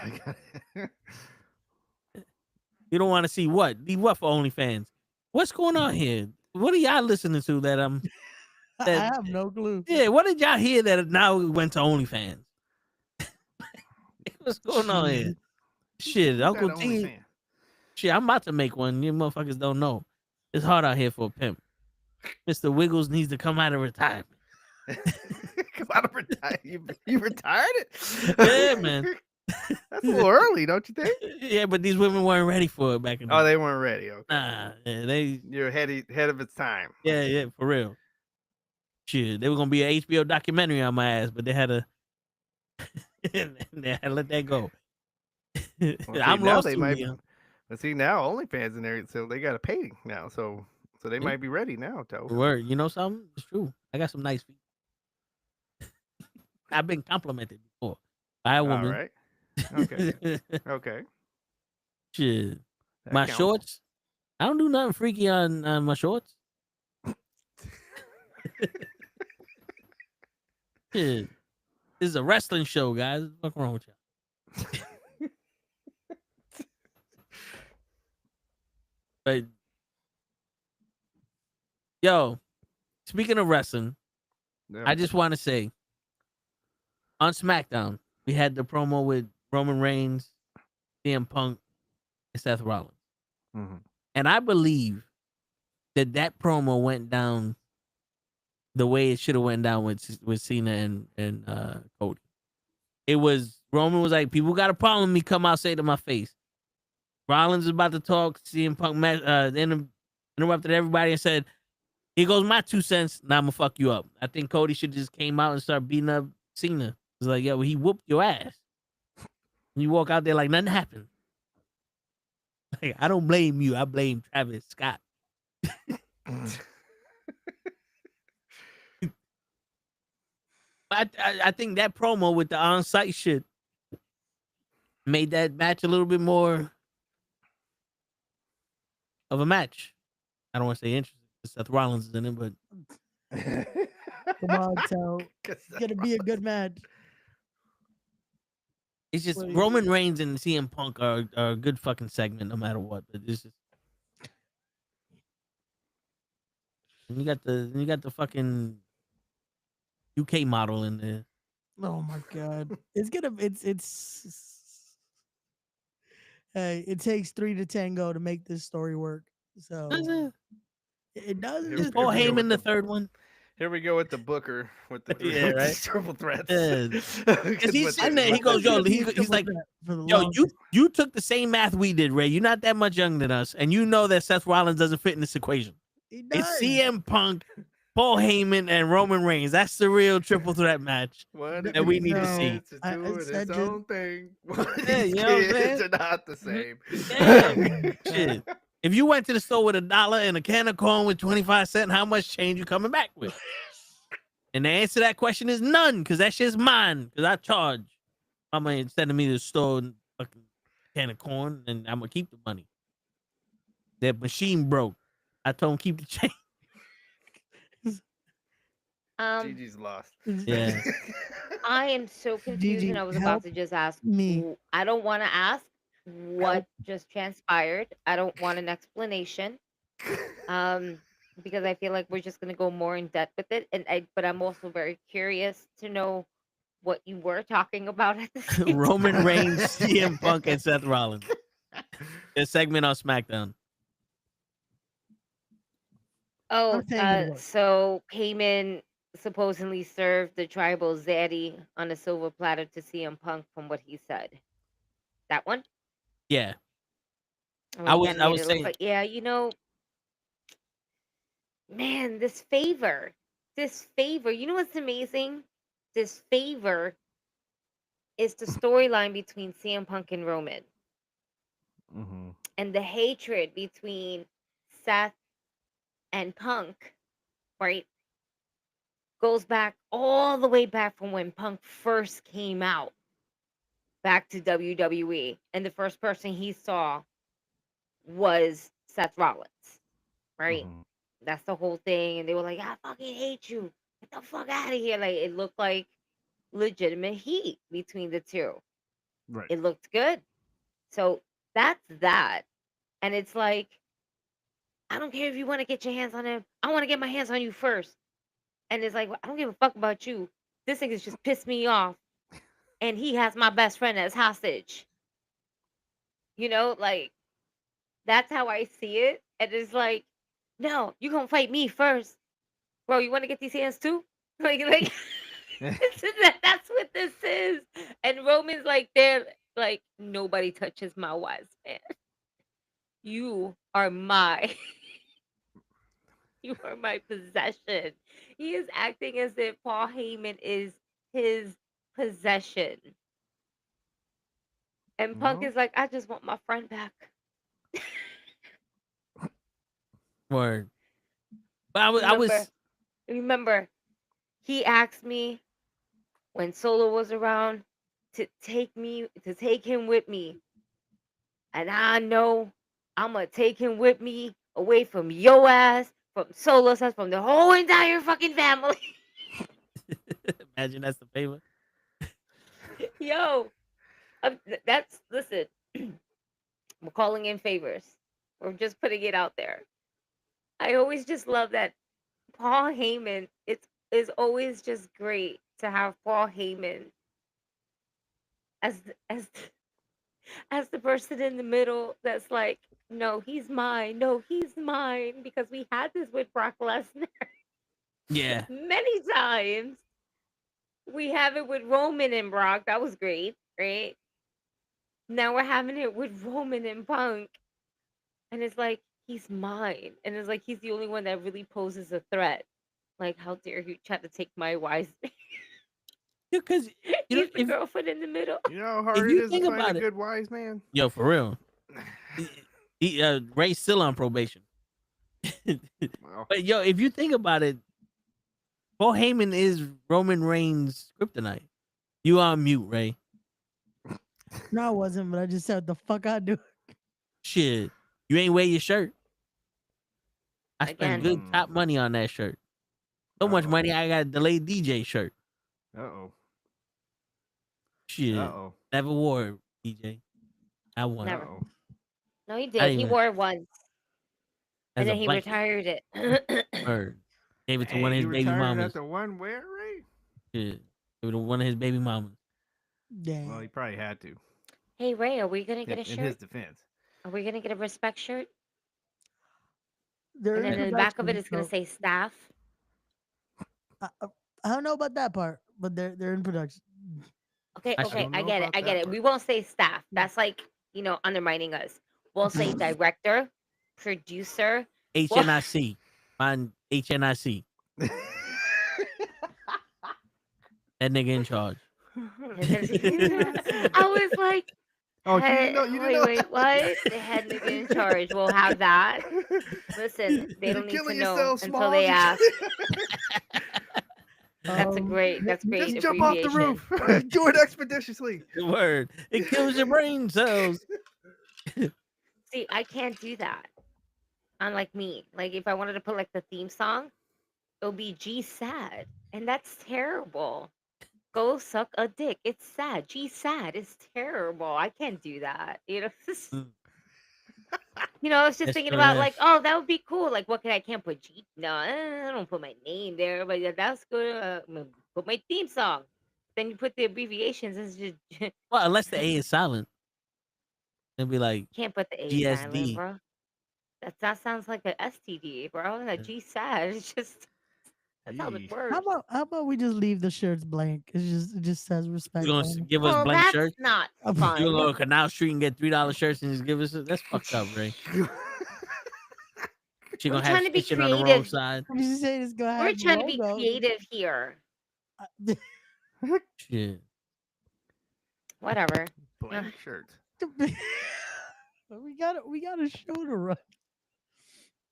You don't want to see what? Leave what for OnlyFans? What's going on here? What are y'all listening to that I have no clue. Yeah, what did y'all hear that now went to OnlyFans? What's going on here? Shit, Who's Uncle that T. OnlyFans? Shit, I'm about to make one. You motherfuckers don't know. It's hard out here for a pimp. Mr. Wiggles needs to come out of retirement. Come out of retirement. You retired it? Yeah, man. That's a little early, don't you think? Yeah, but these women weren't ready for it back in the Oh, day. they weren't ready. Okay. Nah, yeah, they. You're ahead of its time. Yeah, yeah, for real. Shit, they were gonna be an HBO documentary on my ass, but they had to. They had to let that go. Well, see, I'm now lost they too, might. Leon. But see, now OnlyFans in there, so they got to pay now. So they Yeah. might be ready now, Toe. Word, you know something? It's true. I got some nice feet. I've been complimented before by a woman. All right. Okay. Okay. Shit. That My counts. shorts. I don't do nothing freaky on my shorts. Shit. This is a wrestling show, guys. What's wrong with y'all? But yo, speaking of wrestling, Yeah. I just want to say on SmackDown, we had the promo with Roman Reigns, CM Punk, and Seth Rollins. Mhm. And I believe that promo went down the way it should have went down with Cena and Cody. It was Roman was like, people got a problem with me, come out, say it to my face. Rollins is about to talk, CM Punk interrupted everybody and said, here goes my 2 cents, now I'm gonna fuck you up. I think Cody should just came out and start beating up Cena. It's like, yo, he whooped your ass. And you walk out there like nothing happened. Like, I don't blame you, I blame Travis Scott. I think that promo with the on-site shit made that match a little bit more of a match. I don't want to say interesting. Seth Rollins is in it, but Come on, Toe. It's gonna be a good match. it's just What do you Roman Reigns and CM Punk are a good fucking segment no matter what. But it's just and you got the fucking UK model in there. Oh my god. It's hey, it takes 3 to tango to make this story work. So it doesn't. Here- Is Paul here we go Heyman with the third one? Here we go with the Booker with the Yeah, with the right? triple threats. Yeah. Because he's sitting there, he goes, yo, he's like, For the yo, longest. you took the same math we did, Ray. You're not that much younger than us, and you know that Seth Rollins doesn't fit in this equation. He does. It's CM Punk, Paul Heyman, and Roman Reigns. That's the real triple threat match. What that we need to No, see. To I do said its just- own thing. Yeah, you know what I'm Kids saying? are not the same. Damn. Shit. If you went to the store with $1 and a can of corn with 25 cents, how much change you coming back with? And the answer to that question is none, because that shit's mine. Because I charge. I'm gonna send me to the store and fucking can of corn, and I'm gonna keep the money. That machine broke. I told him keep the change. Gigi's lost. Yeah. I am so confused, Gigi, and I was help about to just ask me. I don't want to ask what just transpired. I don't want an explanation, because I feel like we're just gonna go more in depth with it. But I'm also very curious to know what you were talking about at the same Roman time. Reigns, CM Punk, and Seth Rollins. The segment on SmackDown. Oh, I'm saying it worked. so Heyman supposedly served the tribal zaddy on a silver platter to CM Punk, from what he said. That one? Yeah. And I like, was- that I made was it look saying- like, yeah, man, this favor, you know what's amazing? This favor is the storyline between CM Punk and Roman, Mm-hmm. and the hatred between Seth and Punk, right? Goes back all the way back from when Punk first came out back to WWE, and the first person he saw was Seth Rollins, right? Mm-hmm. That's the whole thing, and they were like, "I fucking hate you. Get the fuck out of here!" Like it looked like legitimate heat between the two. Right. It looked good. So that's that. And it's like, I don't care if you want to get your hands on him. I want to get my hands on you first. And it's like, I don't give a fuck about you. This thing has just pissed me off. And he has my best friend as hostage. You know, like, that's how I see it. And it's like, no, you gonna fight me first. Bro, you want to get these hands too? Like that's what this is. And Roman's like, they're like, nobody touches my wise man. You are my you are my possession. He is acting as if Paul Heyman is his possession. And Punk is like, I just want my friend back. Word. But I was Remember, he asked me when Solo was around to take him with me. And I know I'm gonna take him with me away from your ass, from Solo's ass, from the whole entire fucking family. Imagine that's the favor. Yo, listen. We're calling in favors. We're just putting it out there. I always just love that Paul Heyman. It's always just great to have Paul Heyman as the person in the middle that's like, no, he's mine. No, he's mine. Because we had this with Brock Lesnar. Yeah. Many times. We have it with Roman and Brock. That was great, right? Now we're having it with Roman and Punk. And it's like, he's mine. And it's like, he's the only one that really poses a threat. Like, how dare you try to take my wise man? Because he's the girlfriend in the middle. You know how hard it is to find a good wise man? Yo, for real. Ray's still on probation. But yo, if you think about it, Paul Heyman is Roman Reigns' kryptonite. You on mute, Ray. No, I wasn't, but I just said the fuck I do. Shit. You ain't wear your shirt. I spent good top money on that shirt. So much money I got a delayed DJ shirt. Uh-oh. Shit. Uh-oh. Never wore it, DJ. I won. Never. Uh-oh. No, he did. He wore it once. As And a then he blanket. retired it. Bird. Gave it to one of his baby retired mamas. after one where, Ray? Shit. Gave it to one of his baby mamas. Dang. Well, he probably had to. Hey, Ray, are we going to get a In shirt? his defense. Are we going to get a respect shirt? They're And then in the back of it, production, it's going to say staff. I don't know about that part, but they're in production. Okay, I okay, don't I know get it. about I get that it. part. We won't say staff. That's like, undermining us. We'll say director, producer. HNIC. Mine HNIC. That nigga in charge. I was like, Oh, you didn't know? You didn't know? wait, what? The head nigga in charge. We'll have that. Listen, they don't need to killing know yourself, until Smalls. they ask. That's great Just jump off the roof. Do it expeditiously. Word. It kills your brain cells. See, I can't do that. Unlike me. Like, if I wanted to put, like, the theme song, it'll be G sad. And that's terrible. Go suck a dick. It's sad. G sad. It's terrible. I can't do that. I was just That's thinking true, about, yeah. like, oh, that would be cool. Like, what I can't put G. No, I don't put my name there. But yeah, that's good. I'm gonna put my theme song. Then you put the abbreviations. It's just Well, unless the A is silent. It'll be like can't put the A silent, GSD. bro. That sounds like an STD, bro. That G sad. It's just that's how it Yeesh. works. How about we just leave the shirts blank? It just says respect. You gonna on it. give us Well, blank that's shirts? not You fun. gonna go to Canal Street and get $3 shirts and just give us that's fucked up, Ray. She gonna We're have trying to be stitching on the wrong creative. side. What did you say? This guy. We're trying to be creative here. Shit. Whatever. Blank shirt. we got a show to run.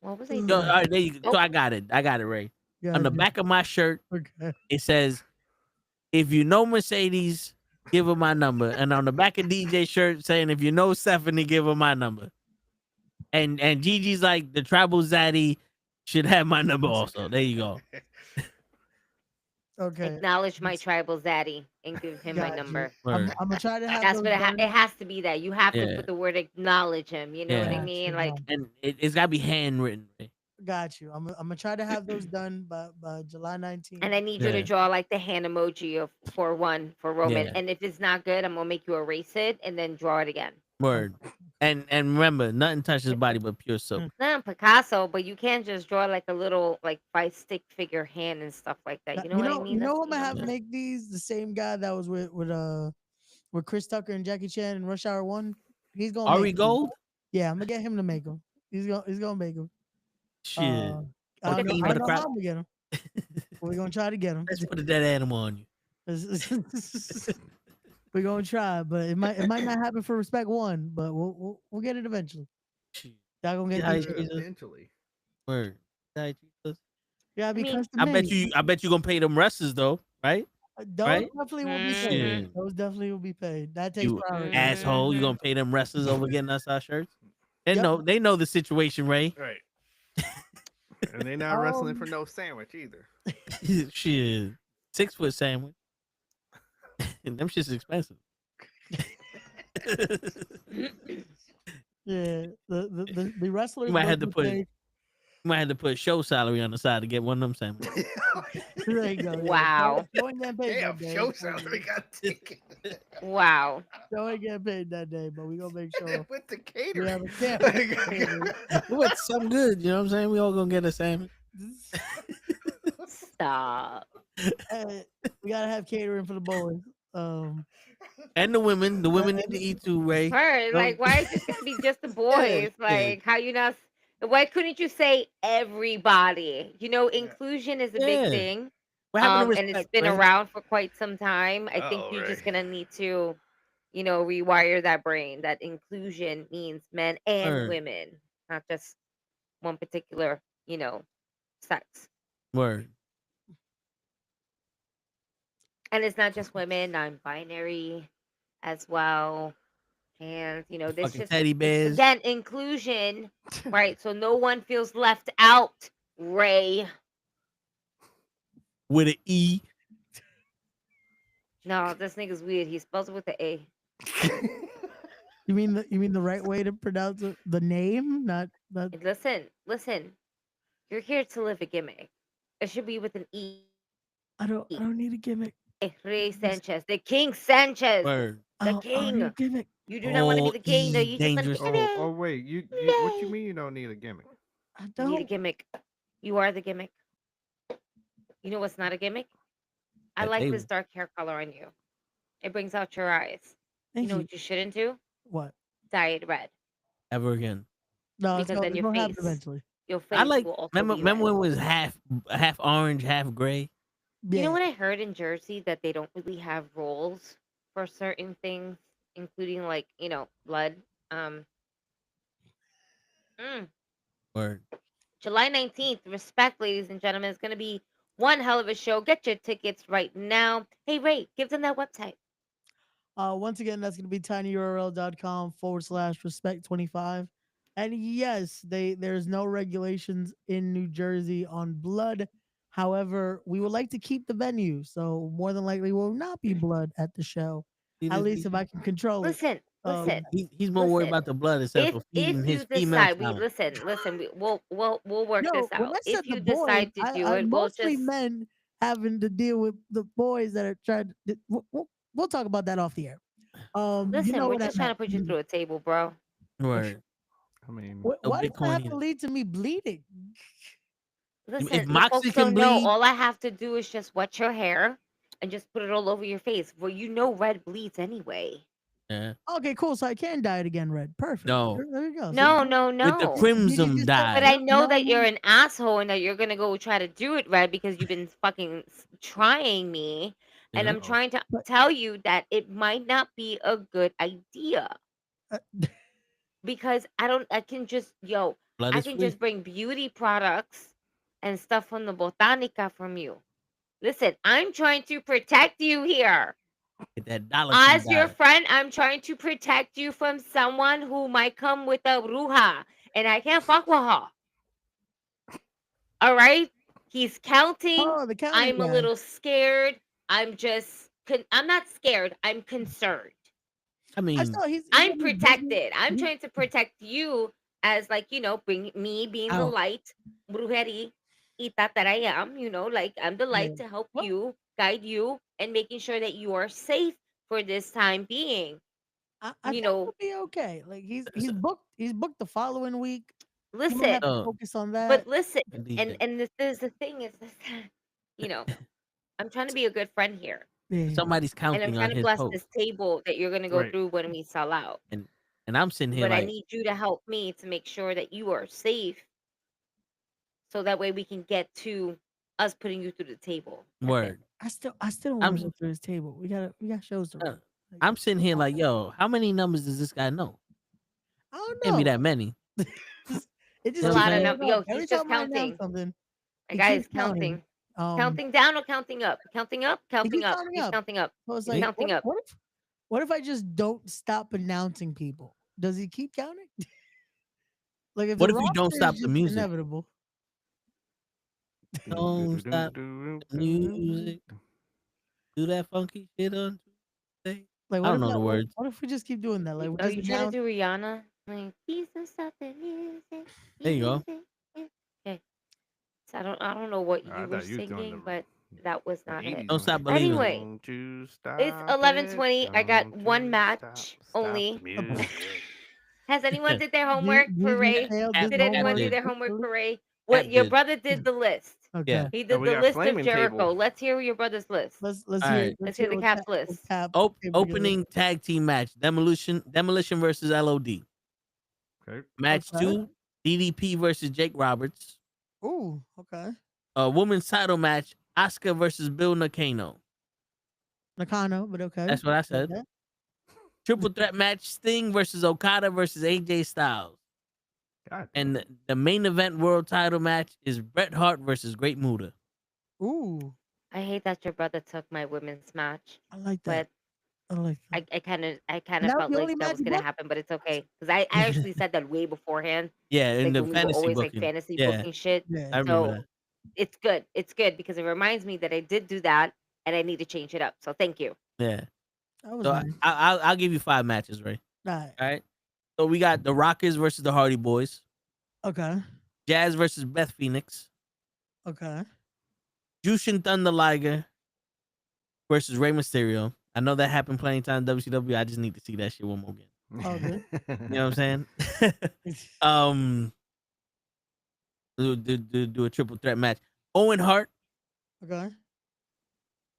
What was I Yo, doing? all right, there you go. So I got it, Ray. On the back of my shirt, Okay. it says, "If you know Mercedes, give her my number." And on the back of DJ shirt, saying, "If you know Stephanie, give her my number." And Gigi's like, "The tribal zaddy should have my number also." There you go. Okay. Acknowledge my tribal zaddy and give him my Got you. number. I'm gonna try to have That's those what done. it has to be. That you have to Yeah. put the word acknowledge him. You know what I Yeah. mean? Gotcha, Like, gotcha. And it's got to be handwritten. Right? Got you. I'm gonna try to have those done by July 19th. and I need you to Yeah. draw like the hand emoji of for Roman. Yeah. And if it's not good, I'm gonna make you erase it and then draw it again. Word. And remember, nothing touches his body but pure soap. Not Picasso, but you can't just draw like a little like 5-stick figure hand and stuff like that. You know what I mean? You know That's- who I'm gonna have Yeah. make these? The same guy that was with Chris Tucker and Jackie Chan in Rush Hour 1. He's gonna Ari make them. Gold? Yeah, I'm gonna get him to make them. He's gonna make them. Shit. I don't Cocaine know, for I the don't know crowd. how I'm gonna get him. We're gonna try to get him. Let's put a dead animal on you. We're gonna try, but it might not happen for Respect 1, but we'll get it eventually. Shit. Y'all gonna get Yeah, these. Jesus. Eventually. Word. Yeah, Jesus. Yeah, I mean, because I bet you gonna pay them wrestlers though, right? those right? definitely will be paid. Shit. Those definitely will be paid. That takes You priority. asshole. You gonna pay them wrestlers over getting us our shirts? They Yep. know the situation, Ray. Right. And they not wrestling for no sandwich either. Shit. 6-foot sandwich. And them shit's expensive. Yeah, the wrestlers You might will have to be put paid. show salary on the side to get one of them sandwiches. There you go. Yeah. Wow. Joe ain't getting paid Damn, that day. show salary got taken. Wow. Joe ain't getting paid that day, but we gonna make sure With the we have catering. a camera. What's something good? You know what I'm saying? We all gonna get a sandwich. Stop. We gotta have catering for the boys. And the women need to eat too, Ray. Her, like, why is it gonna be just the boys? Like, how you not? Why couldn't you say everybody? You know, inclusion is a Yeah. big thing. What happened to And it's respect, been Ray? around for quite some time. I think Oh, you're just right. gonna need to, you know, rewire that brain. That inclusion means men and Word. women, not just one particular, you know, sex. Word. And it's not just women, non-binary as well. And you know, this Fucking just teddy bears. again inclusion, right? So no one feels left out, Ray. With an E. No, this nigga's weird. He spells it with the A. You mean the right way to pronounce the name? Not Listen. You're here to live a gimmick. It should be with an E. I don't need a gimmick. Ray Sanchez, the King Sanchez, Word. the I don't king. need a gimmick. You do not want to be the king, though. You dangerous. just want Oh, wait, you what you mean you don't need a gimmick? I You don't. need a gimmick. You are the gimmick. You know what's not a gimmick? I That like they this will. dark hair color on you. It brings out your eyes. You Thank know you. what you shouldn't do? What? Dye it red. Ever again. No, Because then it's your gonna happen face- eventually. Your face I like will also remember be when red. it was half orange, half gray. You Yeah. know what I heard in Jersey? That they don't really have roles for certain things, including like, you know, blood. Word. July 19th, respect, ladies and gentlemen. It's going to be one hell of a show. Get your tickets right now. Hey, Ray, give them that website. Once again, that's gonna be tinyurl.com/respect25. And yes, there's no regulations in New Jersey on blood. However, we would like to keep the venue, so more than likely will not be blood at the show. At least if I can control it. Listen. He's more worried Listen. about the blood instead of feeding If his you female decide, talent. listen, we'll work No, this when out. I said If you the boys, decide to do I it, we'll mostly just men having to deal with the boys that are trying to. We'll talk about that off the air. listen. You know We're what I just trying to meant. put you through a table, bro. Word. I mean, No Why does that Bitcoin have to either. lead to me bleeding? Listen, If the Moxie folks can don't know. bleed- All I have to do is just wet your hair and just put it all over your face. Well, you know red bleeds anyway. Yeah. Okay, cool. So I can dye it again red. Perfect. No. There you go. No, See? no, With the no. crimson just- dye. But I know No, that you're no. an asshole and that you're gonna go try to do it red because you've been fucking trying me, and Yeah. I'm trying to tell you that it might not be a good idea Uh, because I can just Blood I is can free. just bring beauty products and stuff from the Botanica from you. Listen, I'm trying to protect you here. Get that dollar As sign your dye. friend, I'm trying to protect you from someone who might come with a bruja, and I can't fuck with her. All right? He's counting. Oh, the counting I'm a guy. little scared. I'm just. I'm not scared. I'm concerned. I I mean, saw he's I'm in his business. protected. I'm trying to protect you as like, bring me being the Ow. light, brujeri, ita that I am, like I'm the light Yeah. to help What? you, guide you, and making sure that you are safe for this time being. I You think know, he'll be okay. Like he's booked. He's booked the following week. He don't listen, have to Oh, focus on that. but listen, indeed. and this is the thing is this, I'm trying to be a good friend here. Yeah. Somebody's And I'm counting trying on to his bless hope, this table that you're gonna go Right. through when we sell out. and I'm sitting here But I like, need you to help me to make sure that you are safe, so that way we can get to us putting you through the table. That's it. word. I still don't I'm want to go through his table. We got shows to uh, run. Like, I'm sitting here like, yo, how many numbers does this guy know? I don't Can't be know. that many. It just It's You a know what lot I'm of saying? numbers. goes Yo, up. Every he's just time I announce counting. something, My he guy keeps is counting. counting. Counting down or counting up? Counting up, He counting keeps up. counting He's up. counting up. So it's He's like, counting up. what if I just don't stop announcing people? Does he keep counting? Like if What the if you don't roster stop is the just music? inevitable. Don't stop the music. Do that funky shit on Tuesday. Like I don't know the words. what if we just keep doing that? Like we Oh, just you trying to announce. do Rihanna? Like, please don't stop the music. There you go. Okay. So I don't know what I you were thought you was doing singing, but that was not it. Don't stop believing. Anyway, Don't you stop it's it, 11:20. I got don't one you match stop the only. music. Has anyone did their homework for Ray? Did anyone do their homework for Ray? What Cap your did. brother did the list. Okay. Yeah. He Oh, did we the got list of flaming Jericho. table. Let's hear your brother's list. Let's All hear. right. Let's hear the what Cap list. Opening tag team match: Demolition versus LOD. Okay. Match Okay. 2: DDP versus Jake Roberts. Ooh, okay. A women's title match: Asuka versus Bill Nakano. Nakano, but okay. That's what I said. Okay. Triple threat match: Sting versus Okada versus AJ Styles. God. And the main event world title match is Bret Hart versus Great Muta. Ooh, I hate that your brother took my women's match, I like but that. I like that. I kind of That felt was the only like that match was you gonna booked? happen, but it's okay because I actually said that way beforehand. Yeah, in Like the when we were fantasy always booking. like fantasy Yeah, booking shit. Yeah. I remember So that. it's good. It's good because it reminds me that I did do that and I need to change it up. So thank you. Yeah. That was So nice. I'll give you 5 matches, Ray. All right. All right. So we got the Rockers versus the Hardy Boys. Okay. Jazz versus Beth Phoenix. Okay. Jushin Thunder Liger versus Rey Mysterio. I know that happened plenty of times in WCW. I just need to see that shit one more again. Oh, good. You know what I'm saying? Do a triple threat match. Owen Hart Okay.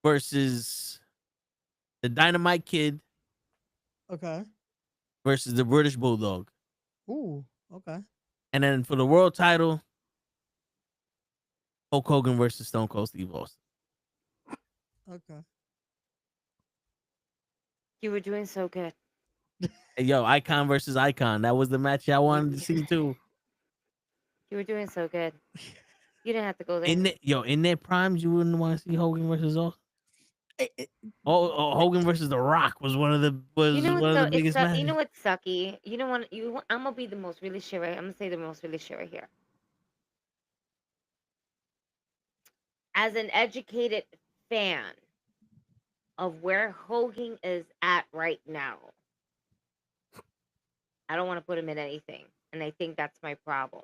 versus the Dynamite Kid Okay. versus the British Bulldog. Ooh. Okay. And then for the world title, Hulk Hogan versus Stone Cold Steve Austin. Okay. You were doing so good. Hey, yo, Icon versus Icon. That was the match I wanted to see too. You were doing so good. You didn't have to go there. In their primes, you wouldn't want to see Hogan versus Austin. Hogan versus The Rock was one of the biggest matches. You know what's sucky? You don't want I'm gonna be the most really shit right. I'm gonna say the most really shit right here. As an educated fan of where Hogan is at right now, I don't want to put him in anything, and I think that's my problem.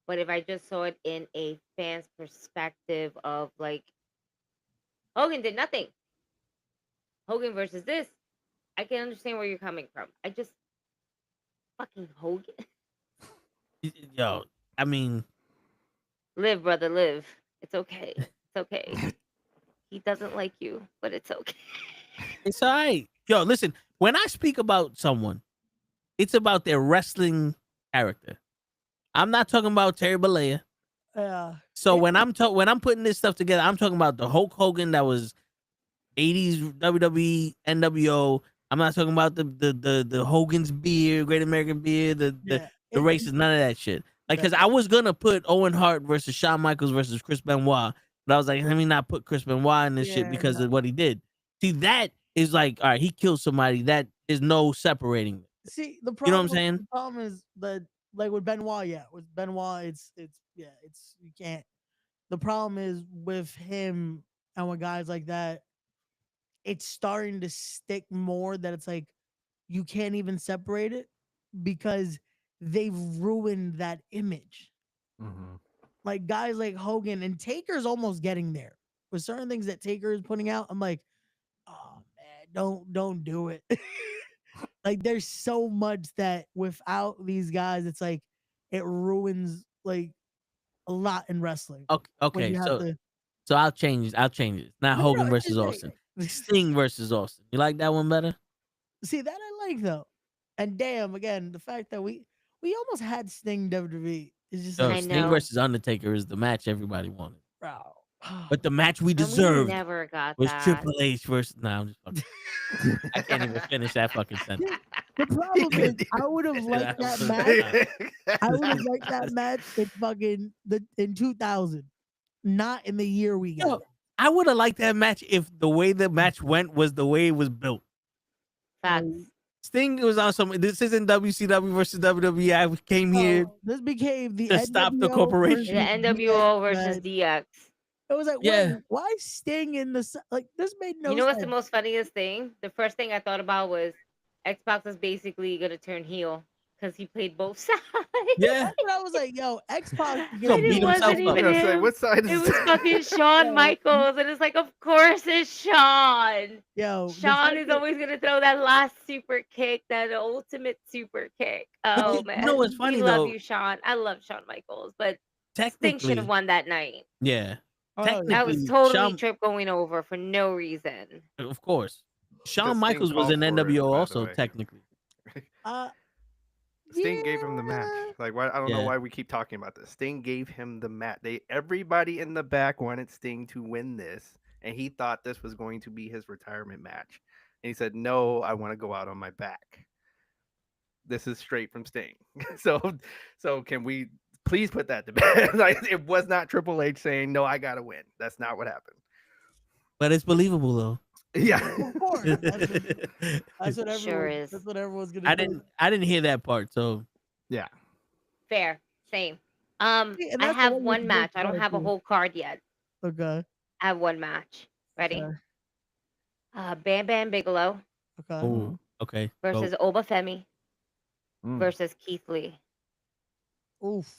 But if I just saw it in a fan's perspective of like, Hogan did nothing. Hogan versus this, I can understand where you're coming from. I just fucking Hogan. Yo, I mean, Live, brother, live. It's okay. It's okay. He doesn't like you, but it's okay. it's all right. Yo, listen, when I speak about someone, it's about their wrestling character. I'm not talking about Terry Bollea. Yeah. So when I'm putting this stuff together, I'm talking about the Hulk Hogan that was 80s WWE NWO. I'm not talking about the Hogan's beer, Great American Beer, the races, none of that shit. Like, because I was gonna put Owen Hart versus Shawn Michaels versus Chris Benoit, but I was like, let me not put Chris Benoit in this shit because of what he did. See, that is like, all right, he killed somebody. That is no separating. See, the problem, you know what I'm saying? The problem is that, like with Benoit, with Benoit, it's you can't. the problem is with him and with guys like that, it's starting to stick more that it's like you can't even separate it because they've ruined that image. Like guys like Hogan and Taker's almost getting there with certain things that Taker is putting out. I'm like, oh man, don't do it. Like there's so much that without these guys, it's like it ruins like a lot in wrestling. Okay, so I'll change it. Not No, Hogan it's versus just like- Austin. Sting versus Austin. You like that one better? See, that I like though. And damn, again, the fact that we almost had Sting WWE. It's just So like, Sting versus Undertaker is the match everybody wanted. bro. But the match we And we deserved never got was that. Triple H versus. Nah, I'm just fucking. I can't even finish that fucking sentence. The problem is, I would have liked that match. I would have liked that match in 2000, not in the year we got. Yo, I would have liked that match if the way the match went was the way it was built. Facts. Sting was on some. This isn't WCW versus WWE. I came here This became the to stop the NWO corporation. The versus NWO versus match. DX. It was like, Yeah. wait, why Sting in the like? This made no. You know what's the sense. most funniest thing? The first thing I thought about was Xbox is basically gonna turn heel because he played both sides. Yeah. That's what I was like, yo, Xbox. Gonna And beat it wasn't himself up. even Say, him. what side It is was fucking Shawn Michaels, and it's like, of course it's Shawn. Yo, the Shawn fact is that- always gonna throw that last super kick, that ultimate super kick. But Oh you man, know what's funny, we love though? you, Shawn. I love Shawn Michaels, but Sting Technically, should have won that night. yeah. Oh, That was Technically, totally Shawn- Trip going over for no reason. Of course, Shawn Sting Michaels was called in for it, NWO by the also way. technically. Sting gave him the match. Like, why? I don't know Yeah. why we keep talking about this. Sting gave him the match. Everybody in the back wanted Sting to win this, and he thought this was going to be his retirement match. And he said, "No, I want to go out on my back." This is straight from Sting. so can we please put that to bed? Like, it was not Triple H saying, "No, I gotta win." That's not what happened. But it's believable though. Yeah. Of course. That's what everyone. Sure is. That's what everyone's gonna do. I didn't hear that part. So Yeah. Fair, same. See, and I that's have what one we match. look I don't forward have a to. whole card yet. Okay. I have one match. Ready? Okay. Bam Bam Bigelow Okay. oh, okay. versus Obafemi Mm. versus Keith Lee. Oof.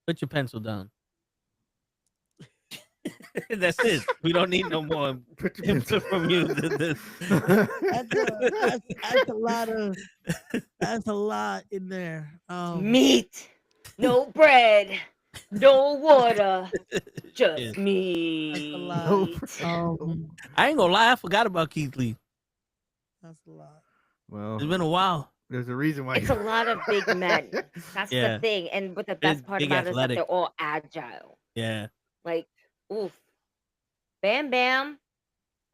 Put your pencil down. That's it. We don't need no more input from you. That's a lot of. That's a lot in there. Meat, no bread, no water, just Yeah. That's a meat. lot. I ain't gonna lie. I forgot about Keith Lee. That's a lot. Well, It's been a while. there's a reason why. It's a lot of big men. That's Yeah. the thing. And what the best part big about it is that athletic. they're all agile. Yeah. Like, oof. Bam Bam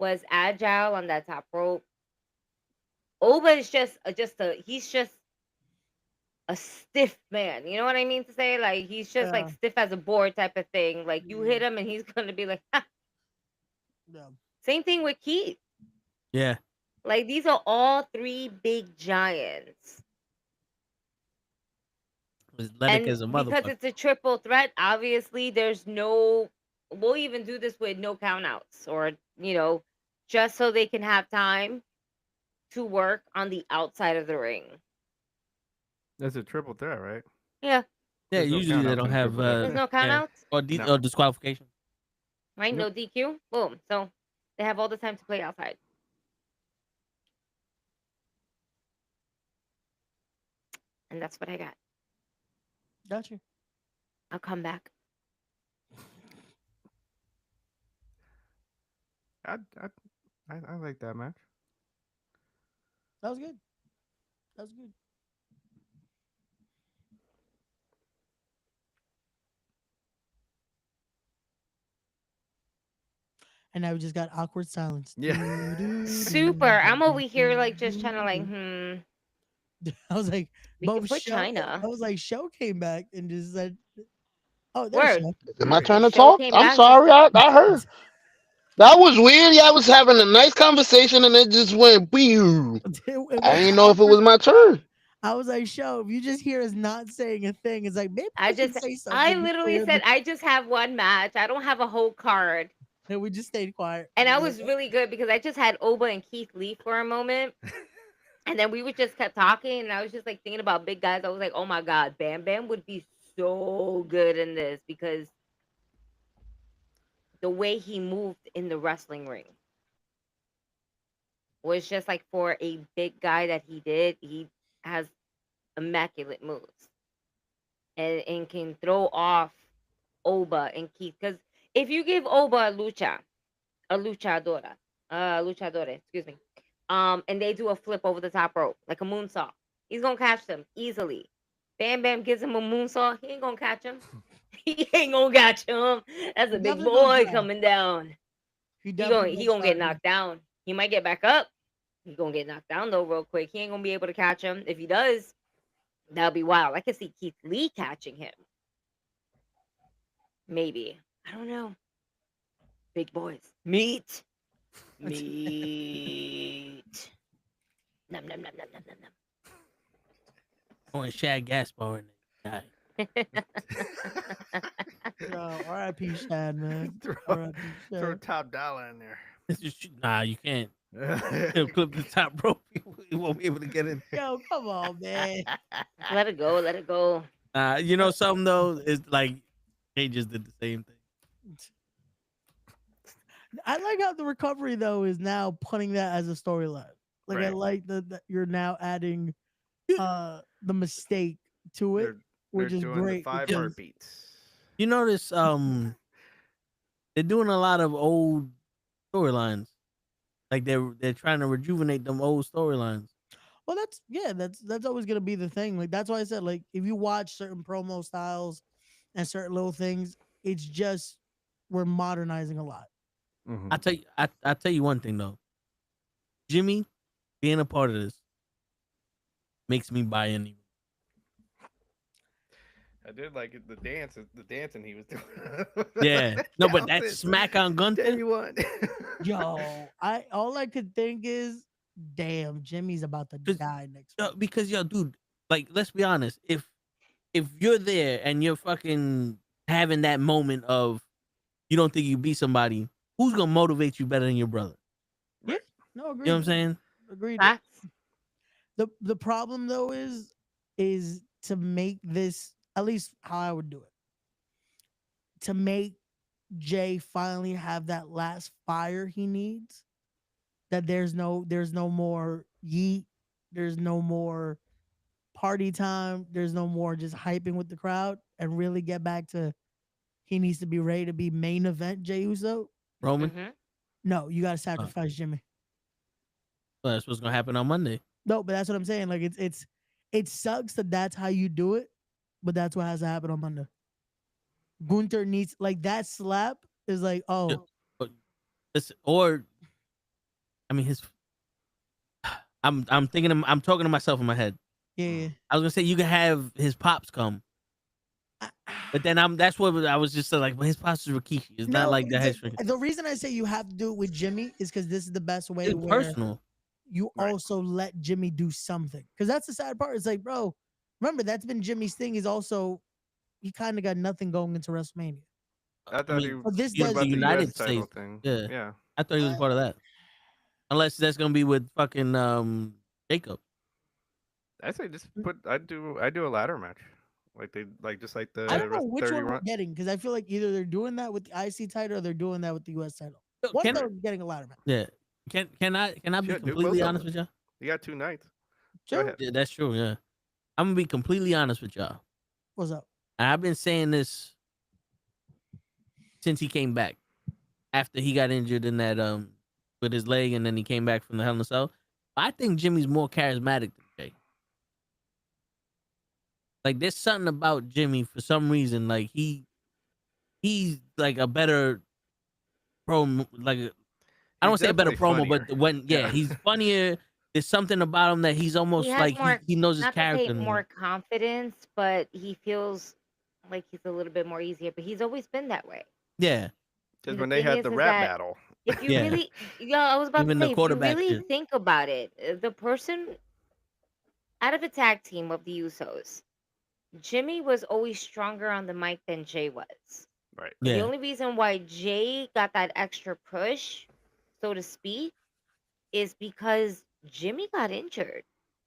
was agile on that top rope. Oba is he's just a stiff man. You know what I mean to say? Like, he's just like Yeah. stiff as a board type of thing. Like, you hit him and he's gonna be like, ha. Yeah. Same thing with Keith. Yeah. Like, these are all three big giants. Athletic And as a because motherfucker. it's a triple threat, obviously there's no, we'll even do this with no count outs, or, just so they can have time to work on the outside of the ring. That's a triple threat, right? Yeah. Yeah, There's no usually they count-outs don't in have Triple H. There's no count yeah. outs, or, No. or disqualification. right? Nope. No DQ. Boom. So they have all the time to play outside. And that's what I got. Gotcha. I'll come back. I like that match. That was good. That was good. And now we just got awkward silence. Yeah. Super. I'm over here like just trying to like, I was like, we can both put Show, China. I was like, Show came back and just said, "Oh, Word. there's Show." Is it my turn to Show talk? came I'm back. sorry. I heard. That was weird. Yeah, I was having a nice conversation and it just went. Pew. I didn't know if it was my turn. I was like, show, if you just hear us not saying a thing, it's like maybe I we should just, say something. I before literally we- said, I just have one match. I don't have a whole card. And we just stayed quiet. And I was really good because I just had Oba and Keith Lee for a moment. And then we just kept talking. And I was just like thinking about big guys. I was like, oh my God, Bam Bam would be so good in this because the way he moved in the wrestling ring was just like for a big guy that he has immaculate moves and can throw off Oba and Keith. Because if you give Oba a luchadora, excuse me, and they do a flip over the top rope, like a moonsault, he's gonna catch them easily. Bam Bam gives him a moonsault, he ain't gonna catch him. He ain't gonna catch him. That's a big boy coming down. He gonna get knocked down. He might get back up. He gonna get knocked down though real quick. He ain't gonna be able to catch him. If he does, that'll be wild. I could see Keith Lee catching him. Maybe. I don't know. Big boys. Meat. Nom nom nom nom nom nom nom. Oh, and Shad Gaspar in there. Yo, R.I.P. Shad, man. Throw top dollar in there. Nah, you can't. He'll clip the top rope. He won't be able to get in. Yo, come on, man. Let it go. Let it go. You know something though? It's like they just did the same thing. I like how the recovery though is now putting that as a storyline. Like I like that you're now adding the mistake to it, which is great. The 5 heartbeats. You notice they're doing a lot of old storylines. Like they're trying to rejuvenate them old storylines. Well, that's always gonna be the thing. Like that's why I said, like, if you watch certain promo styles and certain little things, it's just we're modernizing a lot. I tell you one thing though. Jimmy being a part of this makes me buy in. I did like the dancing he was doing. Yeah, no, but that smack on Gunther. Yo, all I could think is, damn, Jimmy's about to die next week. Because dude, like, let's be honest. If you're there and you're fucking having that moment of you don't think you beat somebody, who's gonna motivate you better than your brother? Yeah, no, agreed. You know what I'm saying? Agreed. The problem though is to make this, at least how I would do it, to make Jay finally have that last fire he needs. That there's no more yeet, there's no more party time, there's no more just hyping with the crowd, and really get back to he needs to be ready to be main event Jey Uso. Roman? No, you gotta sacrifice Jimmy. Well, that's what's gonna happen on Monday. No, but that's what I'm saying. Like it sucks that's how you do it, but that's what has to happen on Monday. Gunther needs, like, that slap is like, oh, or I mean I'm thinking I'm talking to myself in my head. Yeah. I was gonna say you can have his pops come. But then that's what I was just like, well, his pops is Rikishi. It's not like that. The reason I say you have to do it with Jimmy is because this is the best way. It's personal. You also let Jimmy do something, because that's the sad part. It's like, bro, remember that's been Jimmy's thing. Is also he kind of got nothing going into WrestleMania. I thought this does about the United States thing. Yeah. I thought he was part of that. Unless that's gonna be with fucking Jacob. I say just I do a ladder match. Just like the I don't know which 30 one we're run. getting, because I feel like either they're doing that with the IC title or they're doing that with the US title. One they're getting a ladder match. Yeah. Can I be completely honest with y'all? You got 2 nights. Sure. Yeah, that's true. Yeah. I'm gonna be completely honest with y'all. What's up? I've been saying this since he came back. After he got injured in that with his leg, and then he came back from the Hell in a Cell. I think Jimmy's more charismatic than Jay. Like, there's something about Jimmy for some reason. Like he's like a better promo. Like, I don't want to say a better promo, funnier. but he's funnier. There's something about him that he's almost like he knows his character. More confidence, but he feels like he's a little bit more easier. But he's always been that way. Yeah. Because when they had the rap battle. If you really, I was about Even to the say, if you quarterback really shit. think about it, the person out of the tag team of the Usos, Jimmy was always stronger on the mic than Jay was. Right. The Yeah. only reason why Jay got that extra push, so to speak, is because Jimmy got injured.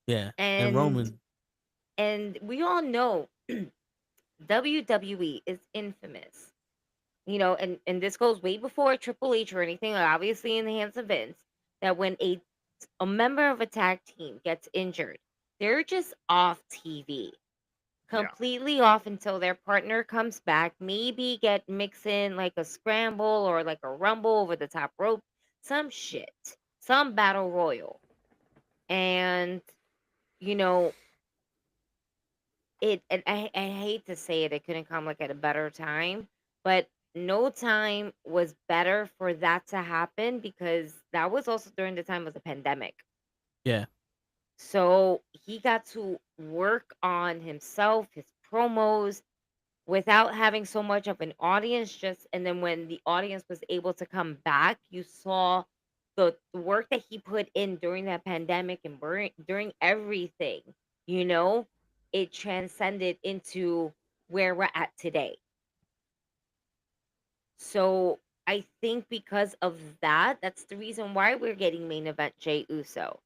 Yeah. And And Roman. we all know WWE is infamous. You know, and this goes way before Triple H or anything, obviously in the hands of Vince, that when a member of a tag team gets injured, they're just off TV. Completely off until their partner comes back. Maybe get mix in like a scramble or like a rumble over the top rope, some shit, some battle royal. And you know, and I hate to say it couldn't come like at a better time, but no time was better for that to happen because that was also during the time of the pandemic. Yeah. So he got to work on himself, his promos, without having so much of an audience. And then when the audience was able to come back, you saw the work that he put in during that pandemic and during everything, you know, it transcended into where we're at today. So I think because of that, that's the reason why we're getting main event Jey Uso.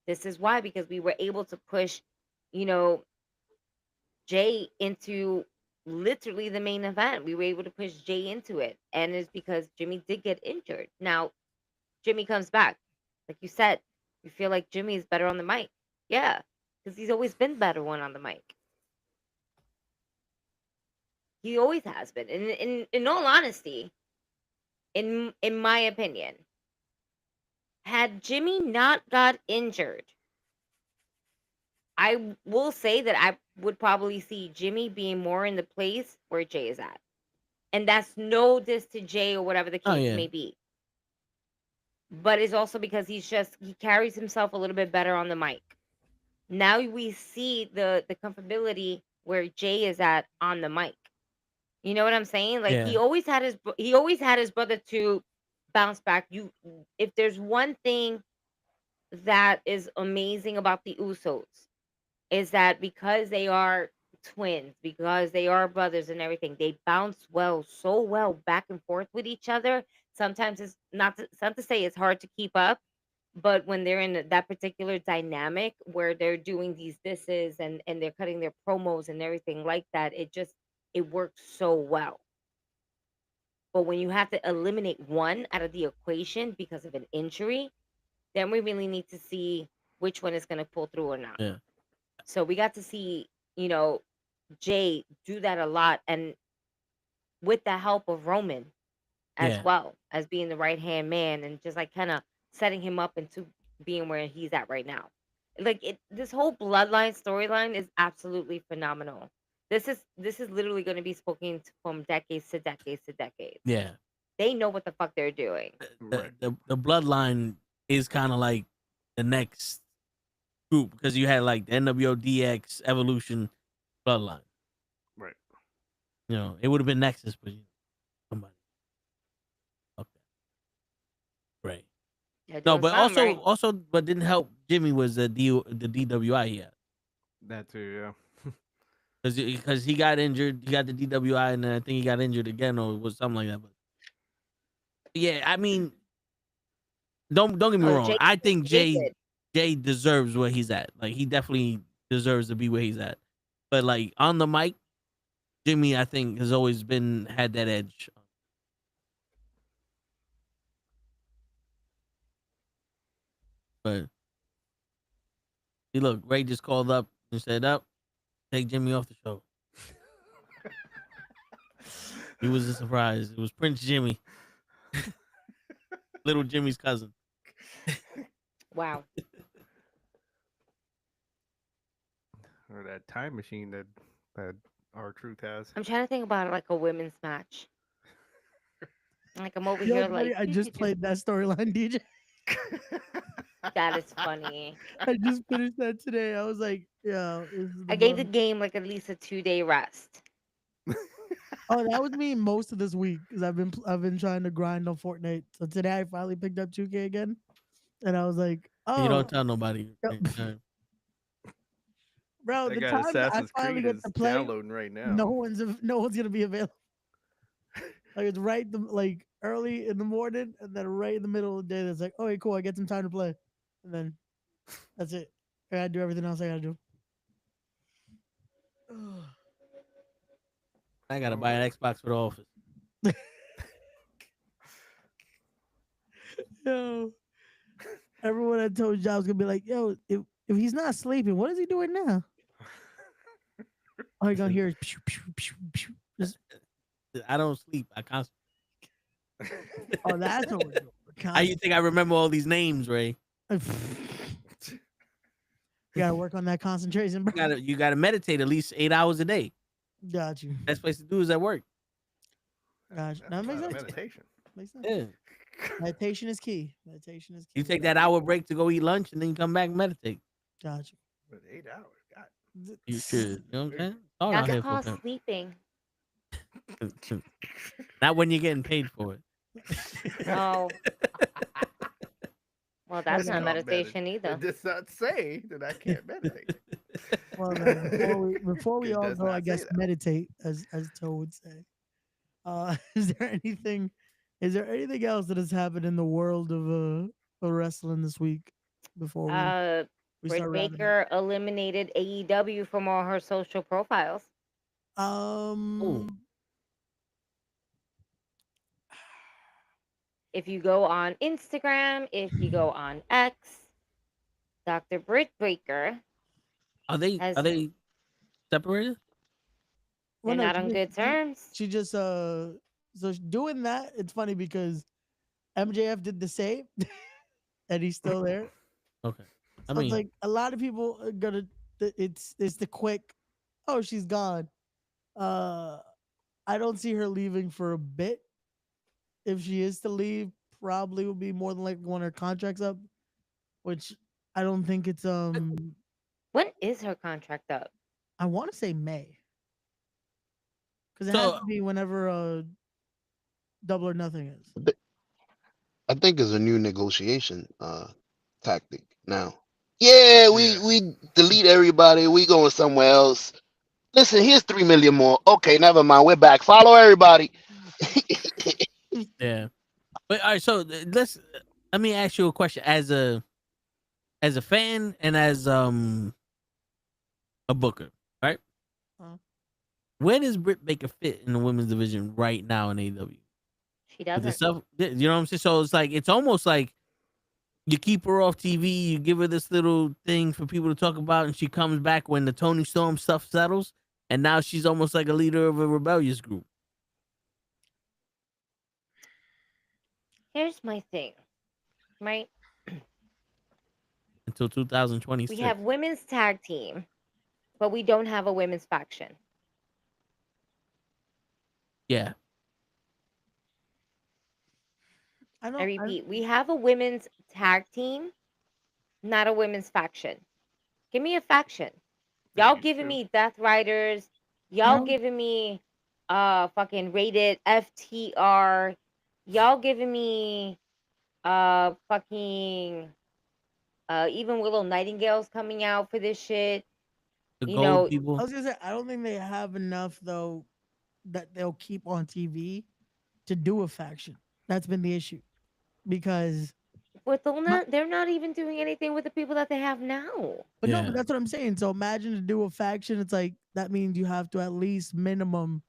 This is why, because we were able to push, you know, Jay into literally the main event. We were able to push Jay into it. And it's because Jimmy did get injured. Now, Jimmy comes back. Like you said, you feel like Jimmy is better on the mic. Yeah, because he's always been better one on the mic. He always has been. In all honesty, in my opinion, had Jimmy not got injured, I will say that I would probably see Jimmy being more in the place where Jay is at. And that's no diss to Jay or whatever the case may be. But it's also because he carries himself a little bit better on the mic. Now we see the comfortability where Jay is at on the mic. You know what I'm saying? Like he always had his brother to bounce back. If there's one thing that is amazing about the Usos, is that because they are twins, because they are brothers and everything, they bounce so well back and forth with each other. Sometimes it's not to say it's hard to keep up, but when they're in that particular dynamic where they're doing these disses and they're cutting their promos and everything like that, it works so well. But when you have to eliminate one out of the equation because of an injury, then we really need to see which one is going to pull through or not. Yeah. So we got to see, you know, Jay do that a lot, and with the help of Roman as well as being the right hand man and just like kind of setting him up into being where he's at right now. Like this whole bloodline storyline is absolutely phenomenal. This is literally going to be spoken from decades to decades to decades. Yeah. They know what the fuck they're doing. The bloodline is kind of like the next group because you had like the NWO DX Evolution bloodline. Right. You know, it would have been Nexus, but somebody. Okay. Right. Yeah, No, but also, right. what didn't help Jimmy was the DWI he had. That too, yeah. Because he got injured, he got the DWI, and then I think he got injured again, or was something like that. But yeah, I mean, don't get me wrong. I think Jay deserves where he's at. Like he definitely deserves to be where he's at. But like on the mic, Jimmy, I think, has always had that edge. But see, look, Ray just called up and said, "Up, take Jimmy off the show." He was a surprise. It was Prince Jimmy, little Jimmy's cousin. Wow. Or that time machine that R-Truth has. I'm trying to think about it like a women's match. Like I'm over Yo, here buddy, like I just played that storyline, DJ. that is funny. I just finished that today. I was like, yeah. I gave the game like at least a 2-day rest. Oh, that was me most of this week because I've been trying to grind on Fortnite. So today I finally picked up 2K again, and I was like, oh, You don't tell nobody. Bro, I the got time that I Assassin's finally Creed get is to play, downloading right now. no one's gonna be available. Like it's right like early in the morning, and then right in the middle of the day. That's like, okay, cool. I get some time to play, and then that's it. I gotta do everything else I gotta do. I gotta buy an Xbox for the office. Yo, everyone I told you I was gonna be like, yo, if he's not sleeping, what is he doing now? All you're gonna hear is pew, pew, pew, pew. Just, I don't sleep. I constantly. oh, that's what we're doing. How you think I remember all these names, Ray? You gotta work on that concentration, bro. You gotta meditate at least 8 hours a day. Got you. Best place to do is at work. Got you. That makes sense. Meditation. Makes sense. Yeah. Meditation is key. Meditation is key. You take that hour break to go eat lunch and then you come back and meditate. Got you. But 8 hours, God. You should. You know what I'm saying? All Not out to here call for sleeping. Not when you're getting paid for it. Oh. Well, that's not not meditation either. It does not say that I can't meditate. Well, before we It all does go, not I say guess that. meditate, as Toe would say. Is there anything else that has happened in the world of wrestling this week? Before we Britt start wrapping up? Baker eliminated AEW from all her social profiles. If you go on Instagram, if you go on X, Dr. Britt Baker. Are they separated? They're not on good terms. She just so doing that. It's funny because MJF did the same, and he's still there. Okay. So it's like a lot of people are gonna. It's the quick. Oh, she's gone. I don't see her leaving for a bit. If she is to leave, probably will be more than likely when her contract's up, which I don't think it's When is her contract up? I want to say May, because it has to be whenever Double or Nothing is. I think it's a new negotiation tactic now. Yeah, we delete everybody. We going somewhere else. Listen, here's 3 million more. Okay, never mind. We're back. Follow everybody. Yeah, but all right. So let me ask you a question as a fan and as a booker, right? Where does Britt Baker fit in the women's division right now in AEW? She doesn't. You know what I'm saying? So it's almost like you keep her off TV, you give her this little thing for people to talk about, and she comes back when the Tony Storm stuff settles, and now she's almost like a leader of a rebellious group. Here's my thing, right? Until 2026. We have women's tag team, but we don't have a women's faction. Yeah. I repeat, we have a women's tag team, not a women's faction. Give me a faction. Y'all giving me Death Riders. Y'all giving me fucking Rated FTR. Y'all giving me fucking even Willow Nightingale's coming out for this shit. The gold people. I was gonna say I don't think they have enough though that they'll keep on TV to do a faction. That's been the issue. Because they're not even doing anything with the people that they have now. But no, but that's what I'm saying. So imagine to do a faction, it's like that means you have to at least minimum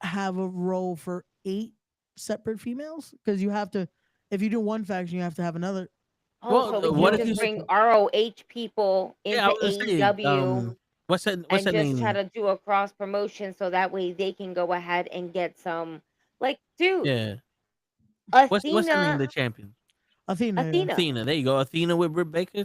have a role for 8 separate females. Because you have to, if you do one faction, you have to have another. Oh, so what if you bring ROH people into AEW? What's that name? Just try to do a cross promotion so that way they can go ahead and get some, like, dude. Yeah. Athena, what's the name of the champion? Athena. There you go. Athena with Britt Baker.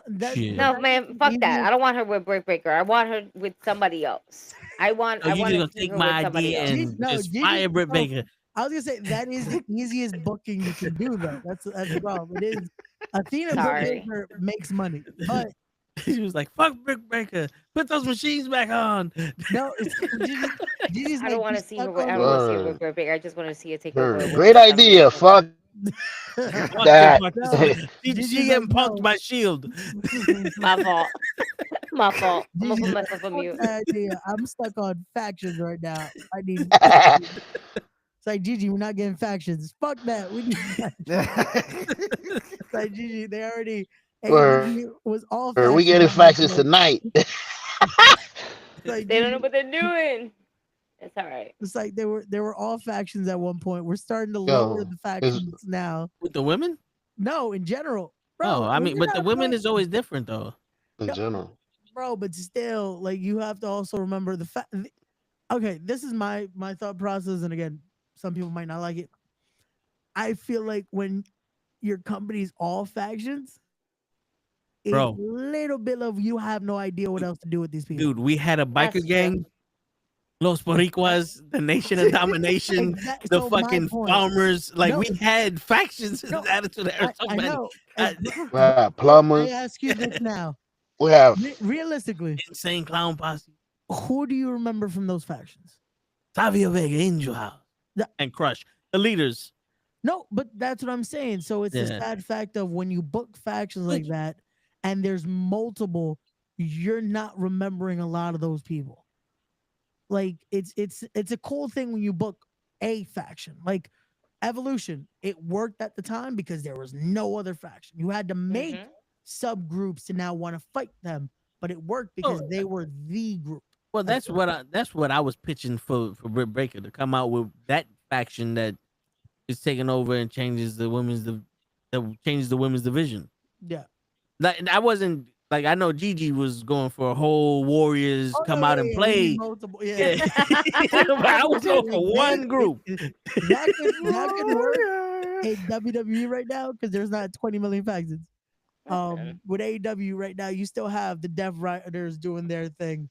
No, man, fuck that. I don't want her with Britt Baker. I want her with somebody else. I want. You're to take my idea and just fire Britt Baker. I was gonna say that is the easiest booking you can do, though. That's the problem. It is Athena Britt Baker makes money, but she was like, "Fuck Britt Baker, put those machines back on." No, I don't want to see her. I don't want to see her with Britt Baker. I just want to see her take over. Great idea. Fuck that. She getting punked by Shield. My fault. My fault. I'm gonna Gigi, put myself on mute. idea. I'm stuck on factions right now. I need. It's like Gigi, we're not getting factions. Fuck that. We need. It's like Gigi, they already. AEW was all factions. We getting factions tonight. Like, They don't know Gigi, what they're doing. It's all right. it's like they were all factions at one point. We're starting to lower Yo, the factions now. With the women? No, in general, bro. Oh, I mean, we're but the not women playing- is always different though. in general. bro. But still, like you have to also remember the fact. Okay, this is my thought process, and again, some people might not like it. I feel like when your company's all factions, Bro. a little bit of you have no idea what else to do with these people. Dude, we had a biker That's true. gang, Los Boricuas, the Nation of Domination, Exact- the so my fucking point- farmers. Like No. we had factions in No, Attitude Era. So I many. know. We have plumbers. I ask you this now. We have Realistically, Insane Clown Posse, who do you remember from those factions? Savio Vega, Angel House, The- and Crush. The leaders. No, but that's what I'm saying. So it's a Yeah. sad fact of when you book factions like that and there's multiple, you're not remembering a lot of those people. Like it's a cool thing when you book a faction. Like Evolution, it worked at the time because there was no other faction. You had to make Mhm. subgroups to now want to fight them, but it worked because Oh, they were the group. Well, that's what I was pitching for Britt Baker to come out with that faction that is taking over and changes the women's division. Yeah. Like I wasn't like I know Gigi was going for a whole Warriors Oh, come no, out yeah, and yeah, play. multiple, Yeah. yeah. But I was going for one group. That could work in WWE right now because there's not 20 million factions. With AEW right now, you still have the Death Riders doing their thing.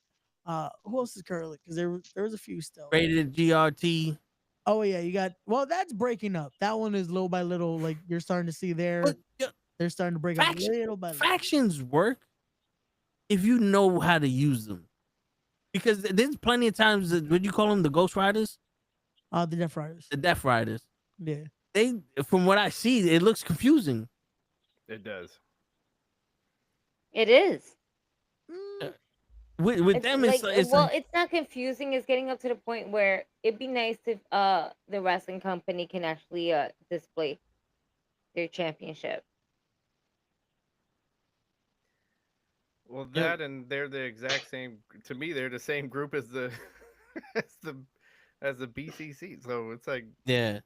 Who else is currently? Because there was a few still. Rated GRT. Oh yeah, you got. Well, that's breaking up. That one is little by little. Like you're starting to see But, yeah, they're starting to break up little by little. factions work if you know how to use them. Because there's plenty of times that what you call them, the Ghost Riders, The Death Riders. the Death Riders. Yeah. They, from what I see, it looks confusing. It does. It is. With It's them, like, it's well, like, it's not confusing. It's getting up to the point where it'd be nice if the wrestling company can actually display their championship. Well, Yeah. that and they're the exact same. To me, they're the same group as the as the BCC. So it's like yeah.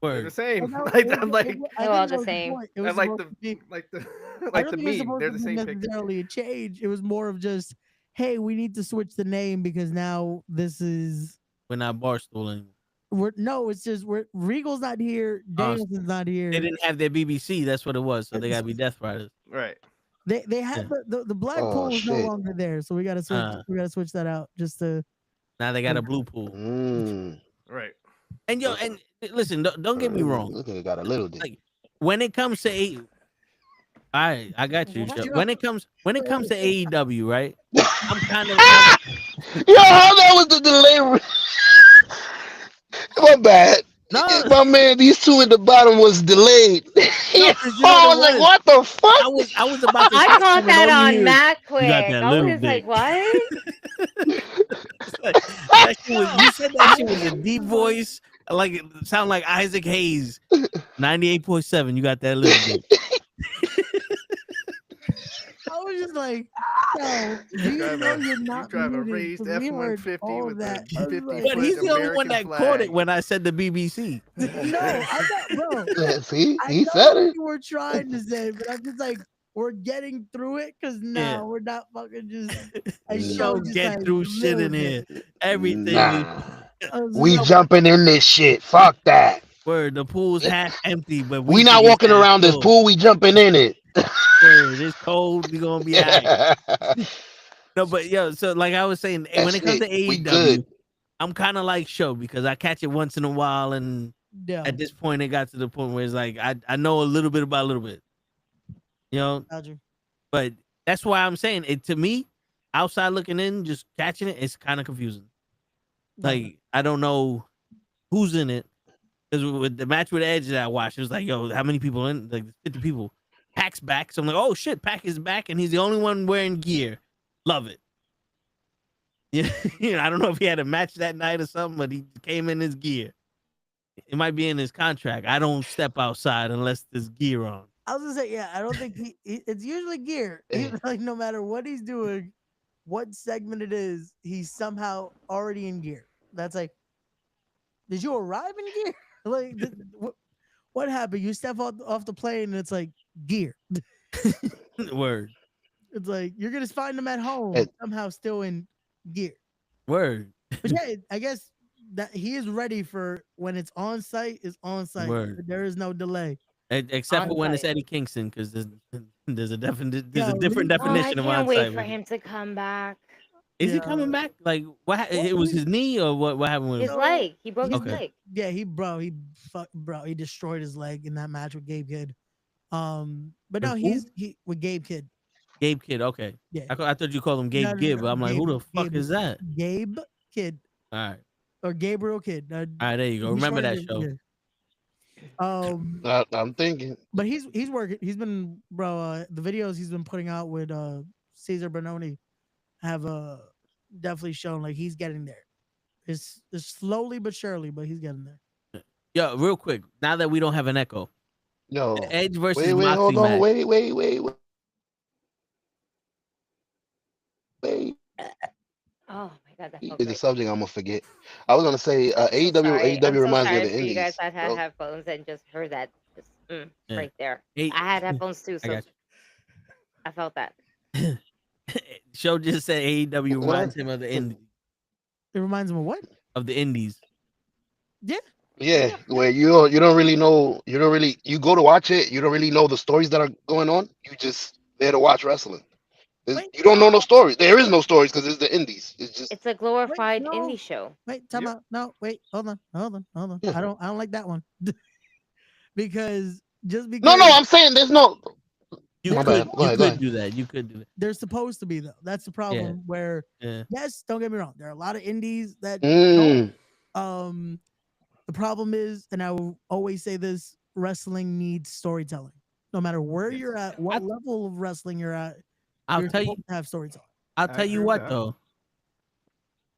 they're the Word. same. Well, no, Like, it I'm was- like, it was- I They're think all that the was same. point. It I was like supposed the to be- like the I like don't the think it's meme. supposed They're to the be same picture. necessarily a change. It was more of just, hey, we need to switch the name because now this is We're not Barstool anymore. it's just Regal's not here, Oh, Danielson's not here. They didn't have their BBC. That's what it was. So they gotta be Death Riders. Right. They had the black Oh, pool is no shit. longer there, so we gotta switch. We gotta switch that out just to. Now they got a blue pool. Right. And yo, and listen, don't get me wrong. Look at it, got a little dick. Like when it comes to I got you. Joe. When it comes to AEW, right? I'm kind of Yo, how that was the delay? My bad. no. My man, these two at the bottom was delayed. I was like, what the fuck? I was about to. I say caught something that over on here. Matt You quick. got that I little was like, dick. what? That shit was, you said that shit was a deep voice, like it sound like Isaac Hayes. 98.7. You got that little bit. I was just like, yo, do you know you're not drive a muted? raised 'Cause we heard F-150 all with that. a I was 50 like, But he's the only one American that caught it flag. when I said the BBC. No, I thought, bro. See, I he know said what it. you were trying to say, but I'm just like, we're getting through it because Yeah. we're not fucking just. A You show don't just get like through shit in little here. Everything. Nah. I was We like, jumping in this shit. Fuck that. Word, the pool's half empty, but We not think it's walking half around this full. pool. We jumping in it. Word, it's cold. We gonna be alright. No, but yo, so like I was saying, when it comes to we AEW, good. I'm kind of like Show because I catch it once in a while, and yeah, at this point, it got to the point where it's like I know a little bit about a little bit, you know. Roger. But that's why I'm saying it. To me, outside looking in, just catching it, it's kind of confusing. Like I don't know who's in it because with the match with Edge that I watched, it was like, yo, how many people in? Like 50 people. Pac's back, so I'm like, oh shit, Pac is back, and he's the only one wearing gear. Love it. Yeah, I don't know if he had a match that night or something, but he came in his gear. It might be in his contract. I don't step outside unless there's gear on. I was gonna say, yeah, I don't think it's usually gear. Like no matter what he's doing, what segment it is, he's somehow already in gear. That's like, did you arrive in gear? Like, what happened? You step off the plane and it's like gear. Word. It's like you're gonna find them at home somehow still in gear. Word. But yeah, I guess that he is ready for when it's on site. Is on site. Word. There is no delay. Except for when it's Eddie Kingston, because there's a different definition of on site. I can't wait for him to come back. Is he coming back? Like what? It was his knee or what happened with his leg? He broke his leg. Yeah, he destroyed his leg in that match with Gabe Kidd. But no, he's with Gabe Kidd. Gabe Kidd, okay. Yeah. I thought you called him Gabe Gibb. I'm like, who the fuck is that? Gabe Kidd. All right. Or Gabriel Kidd. All right, there you go. Remember that show. Yeah. I'm thinking. But he's working. He's been the videos he's been putting out with Cesar Bononi have definitely shown like he's getting there. It's slowly but surely, but he's getting there. Yo, real quick, now that we don't have an echo. No. Edge versus Moxley hold on. match. Wait. Oh my god, that felt It's a great. subject I'm gonna forget. I was gonna say AEW reminds me of the You Indies. guys had headphones and just heard that right there. I had headphones too, so I felt that. Show just said AEW reminds him of the Indies. It reminds him of what? Of the Indies. Yeah. Yeah, where you don't really know, you go to watch it, you don't really know the stories that are going on. You just there to watch wrestling. You don't know no stories. There is no stories because it's the Indies. It's a glorified indie show. Wait, time out. No, wait, hold on. I don't like that one. because No, I'm saying there's no. You could do that. You could do that. They're supposed to be though. That's the problem. Where yes, don't get me wrong. There are a lot of indies that don't. The problem is, and I will always say this: wrestling needs storytelling. No matter where you're at, what level of wrestling you're at, I'll tell you. Have storytelling. I'll tell you what though.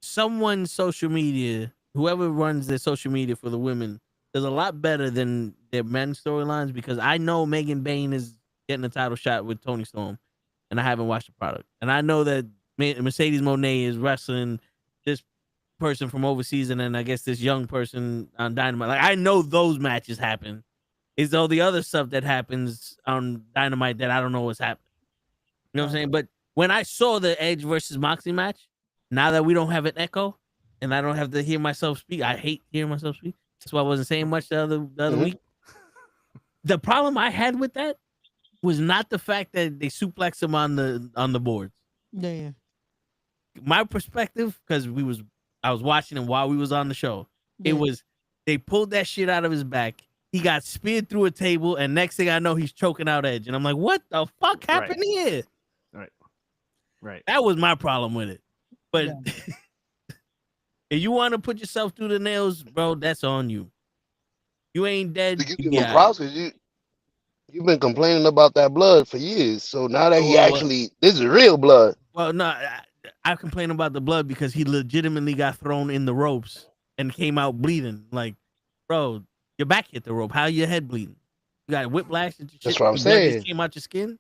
Someone's social media, whoever runs their social media for the women, does a lot better than their men's storylines because I know Megan Bain is getting a title shot with Tony Storm, and I haven't watched the product, and I know that Mercedes Moné is wrestling this person from overseas, and then I guess this young person on Dynamite. Like I know those matches happen. It's all the other stuff that happens on Dynamite that I don't know what's happening. You know what I'm saying? But when I saw the Edge versus Moxley match, now that we don't have an echo and I don't have to hear myself speak, I hate hearing myself speak. That's why I wasn't saying much the other week. The problem I had with that was not the fact that they suplexed him on the boards. Yeah. My perspective, because I was watching him while we was on the show. Yeah. It was they pulled that shit out of his back. He got speared through a table, and next thing I know, he's choking out Edge. And I'm like, what the fuck happened here? Right. That was my problem with it. But if you want to put yourself through the nails, bro, that's on you. You ain't dead. You've been complaining about that blood for years. So now that this is real blood. Well, no, I complain about the blood because he legitimately got thrown in the ropes and came out bleeding. Like, bro, your back hit the rope. How your head bleeding? You got whiplash? That's what I'm saying. Just came out your skin.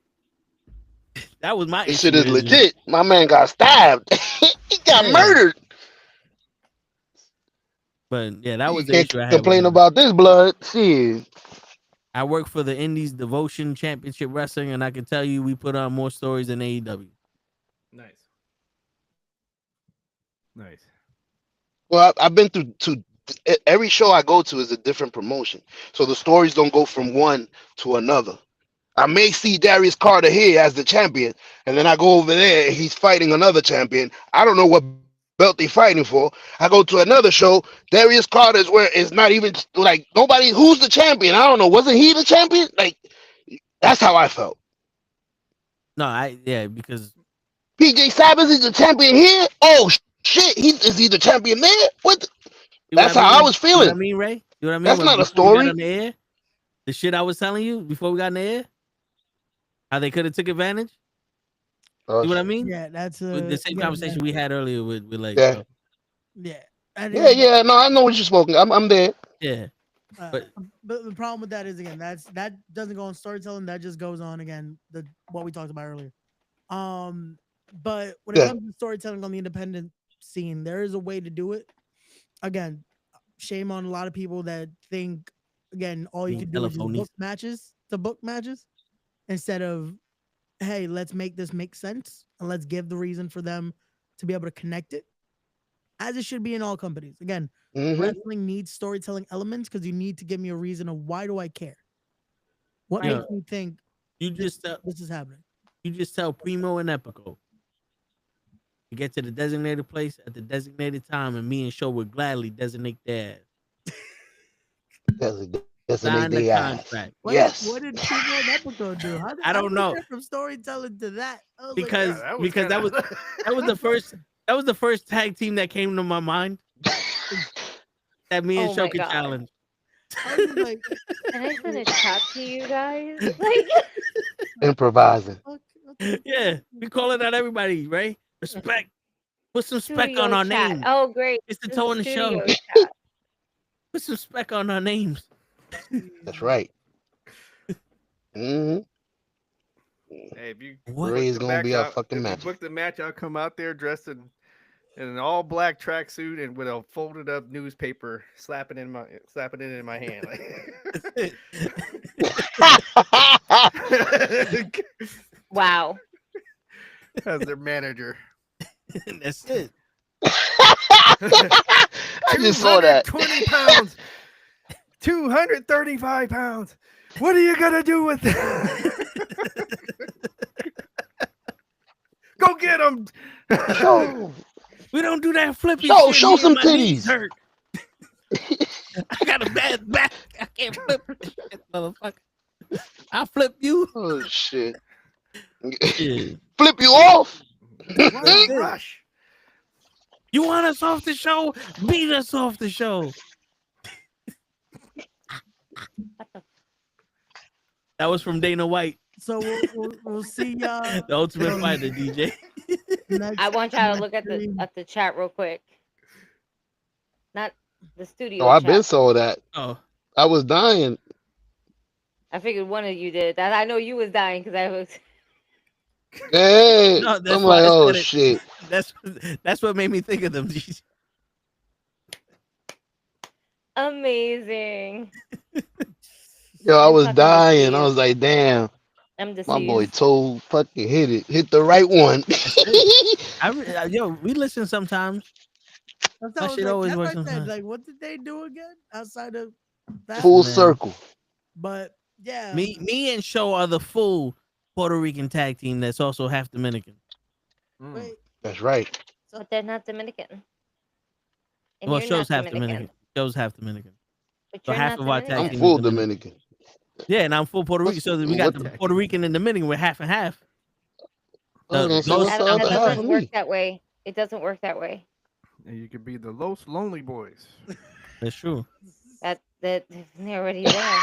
That was my issue. This shit is legit. My man got stabbed. He got murdered. But yeah, that was the can't issue I had. Complain about this blood. See, I work for the Indies Devotion Championship Wrestling, and I can tell you we put on more stories than AEW. Nice. Well, I've been to every show I go to is a different promotion, so the stories don't go from one to another. I may see Darius Carter here as the champion, and then I go over there and he's fighting another champion. I don't know what belt they fighting for. I go to another show. Darius Carter is where it's not even like nobody. Who's the champion? I don't know. Wasn't he the champion? Like that's how I felt. No, because PJ Sabbath is the champion here. Oh shit, is he the champion there? What? That's how I was feeling. You know what I mean, Ray? You know what I mean? That's not a story. The shit I was telling you before we got in the air, how they could have took advantage. Oh, See what I shit. mean? Yeah, that's With the same again, conversation we had earlier with like, Yeah. yeah. And Yeah, yeah. No, I know what you're smoking. I'm there. yeah. But But the problem with that is again that doesn't go on storytelling. That just goes on again what we talked about earlier. But when it Yeah. comes to storytelling on the independent scene, there is a way to do it. Again, shame on a lot of people that think again all you Being can do is just telephonies. book matches instead of hey, let's make this make sense and let's give the reason for them to be able to connect it. As it should be in all companies. Again, Mm-hmm. wrestling needs storytelling elements because you need to give me a reason of why do I care? What Yeah. makes me think you this just is happening? you just tell Primo and Epico. You get to the designated place at the designated time, and me and Show would gladly designate their Designate sign the the ass. contract. Yes. What did Primo and Epico do? I don't know. Get from storytelling to that? I was Because like, that was the first tag team that came to my mind. That me and Oh Show my could God. challenge. I was like, Can I send a chat to you guys? Like, Improvising. Yeah, we calling out everybody, right? Respect. Put some spec studio on our chat. names. Oh, great. It's the toe in the show. Studio chat. Put some spec on our names. That's right. Mm-hmm. Hey, if you Ray's gonna be a fucking match. Book the match. I'll come out there dressed in an all black tracksuit and with a folded up newspaper, slapping it in my hand. Wow. As their manager. That's it. I just saw that. 20 pounds. 235 pounds. What are you gonna do with that? Go get him. Show, We don't do that flippy show, shit show here. some My knees titties. hurt. I got a bad back. I can't flip this shit, motherfucker. I flip you. Oh shit. Yeah. Flip you off. Rush. You want us off the show? Beat us off the show. That was from Dana White, so we'll see y'all. the Ultimate Fighter DJ. I want y'all to look at the chat real quick. Not the studio. Oh, I chat. been saw that. Oh, I was dying. I figured one of you did that. I know you was dying because I was. Hey, no, that's I'm why like, I oh said it. shit. That's what made me think of them. Amazing. Yo, I I'm was fucking dying. I deceased. was like, damn. I'm deceased. My boy told fucking hit the right one. We listen sometimes. That's That how I was shit like, always that's works what I said. sometimes. Like, what did they do again outside of that? Full Man. circle. But yeah, Me and Show are the full Puerto Rican tag team that's also half Dominican. wait. That's right. But they're not Dominican. And Well, you're Show's not half Dominican. Show's half Dominican. But So you're half not of our tag Dominican. team I'm is full Dominican. Yeah, and I'm full Puerto Rican. So we got the Puerto Rican and Dominican. We're half and half. Oh, then so what's That the other half doesn't of work me? that way. It doesn't work that way. And you could be the Los Lonely Boys. That's true. That they're already there.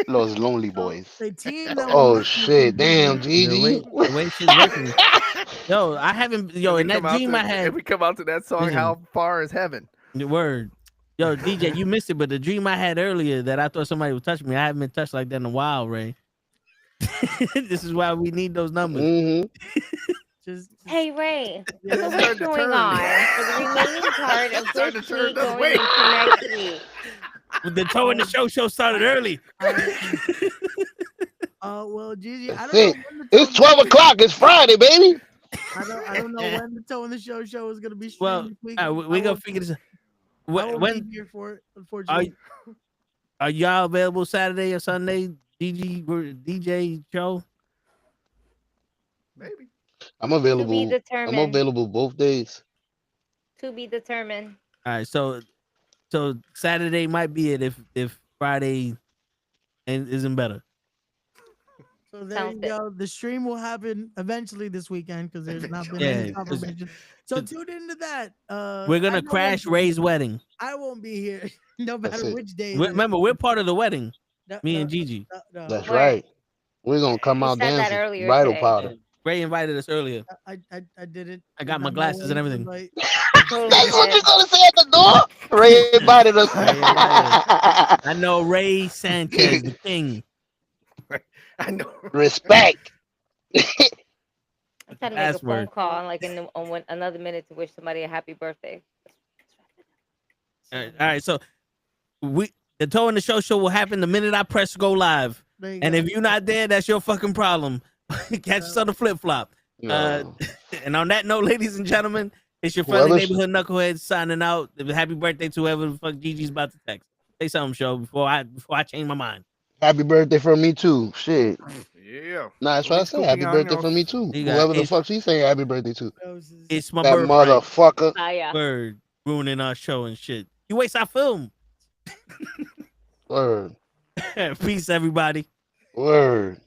Those lonely boys. The team that Oh was shit! Damn, The way, Gigi. the way shit's working. Yo, I haven't. Yo, in that dream I had. If we come out to that song, Listen. How Far Is Heaven? The word. Yo, DJ, you missed it, but the dream I had earlier that I thought somebody would touch me, I haven't been touched like that in a while, Ray. This is why we need those numbers. Mm-hmm. just Hey Ray, Yeah, so it's what's starting to going turn. on for the remaining part of Starting this to turn week this going way. into next week? The toe in the show started early. well, Gigi, I That's don't know it. when the It's 12 o'clock. It's Friday, baby. I don't know when the toe in the show is gonna be streamed Well, this week. we gonna figure this out. I won't When be here for it, unfortunately. are y'all available Saturday or Sunday? DJ show? Maybe. I'm To be available. I'm determined. available both days. To be determined. All right, so Saturday might be it if Friday isn't better. So there Sounds you good. go. The stream will happen eventually this weekend because there's not been Yeah, any 'cause- confirmation. So tune into that. We're I gonna know crash when- Ray's wedding. I won't be here no That's matter it. which day. it is. Remember, we're part of the wedding. No, Me no, and Gigi. no. That's Where? right. We're gonna come You out said that dancing. earlier Bridal today. powder. Ray invited us earlier. I did it. I got my glasses and everything. That's what you're gonna say at the door. Ray invited us. Ray invited us. I know Ray Sanchez, the king. I know. Respect. I'm trying to make a Password. phone call like on another minute to wish somebody a happy birthday. All right, so the Toe in the Show will happen the minute I press go live. And if you're not there, that's your fucking problem. Catch us on the flip flop. And on that note, ladies and gentlemen, it's your friendly neighborhood knucklehead signing out. Happy birthday to whoever the fuck Gigi's about to text. Say something, show, before I change my mind. Happy birthday from me too. Shit. Yeah. Nah, that's what I said. Happy birthday from me too. Whoever the fuck she saying happy birthday to. It's my that birthright. Motherfucker. Yeah. Bird ruining our show and shit. You waste our film. Word. Peace, everybody. Word.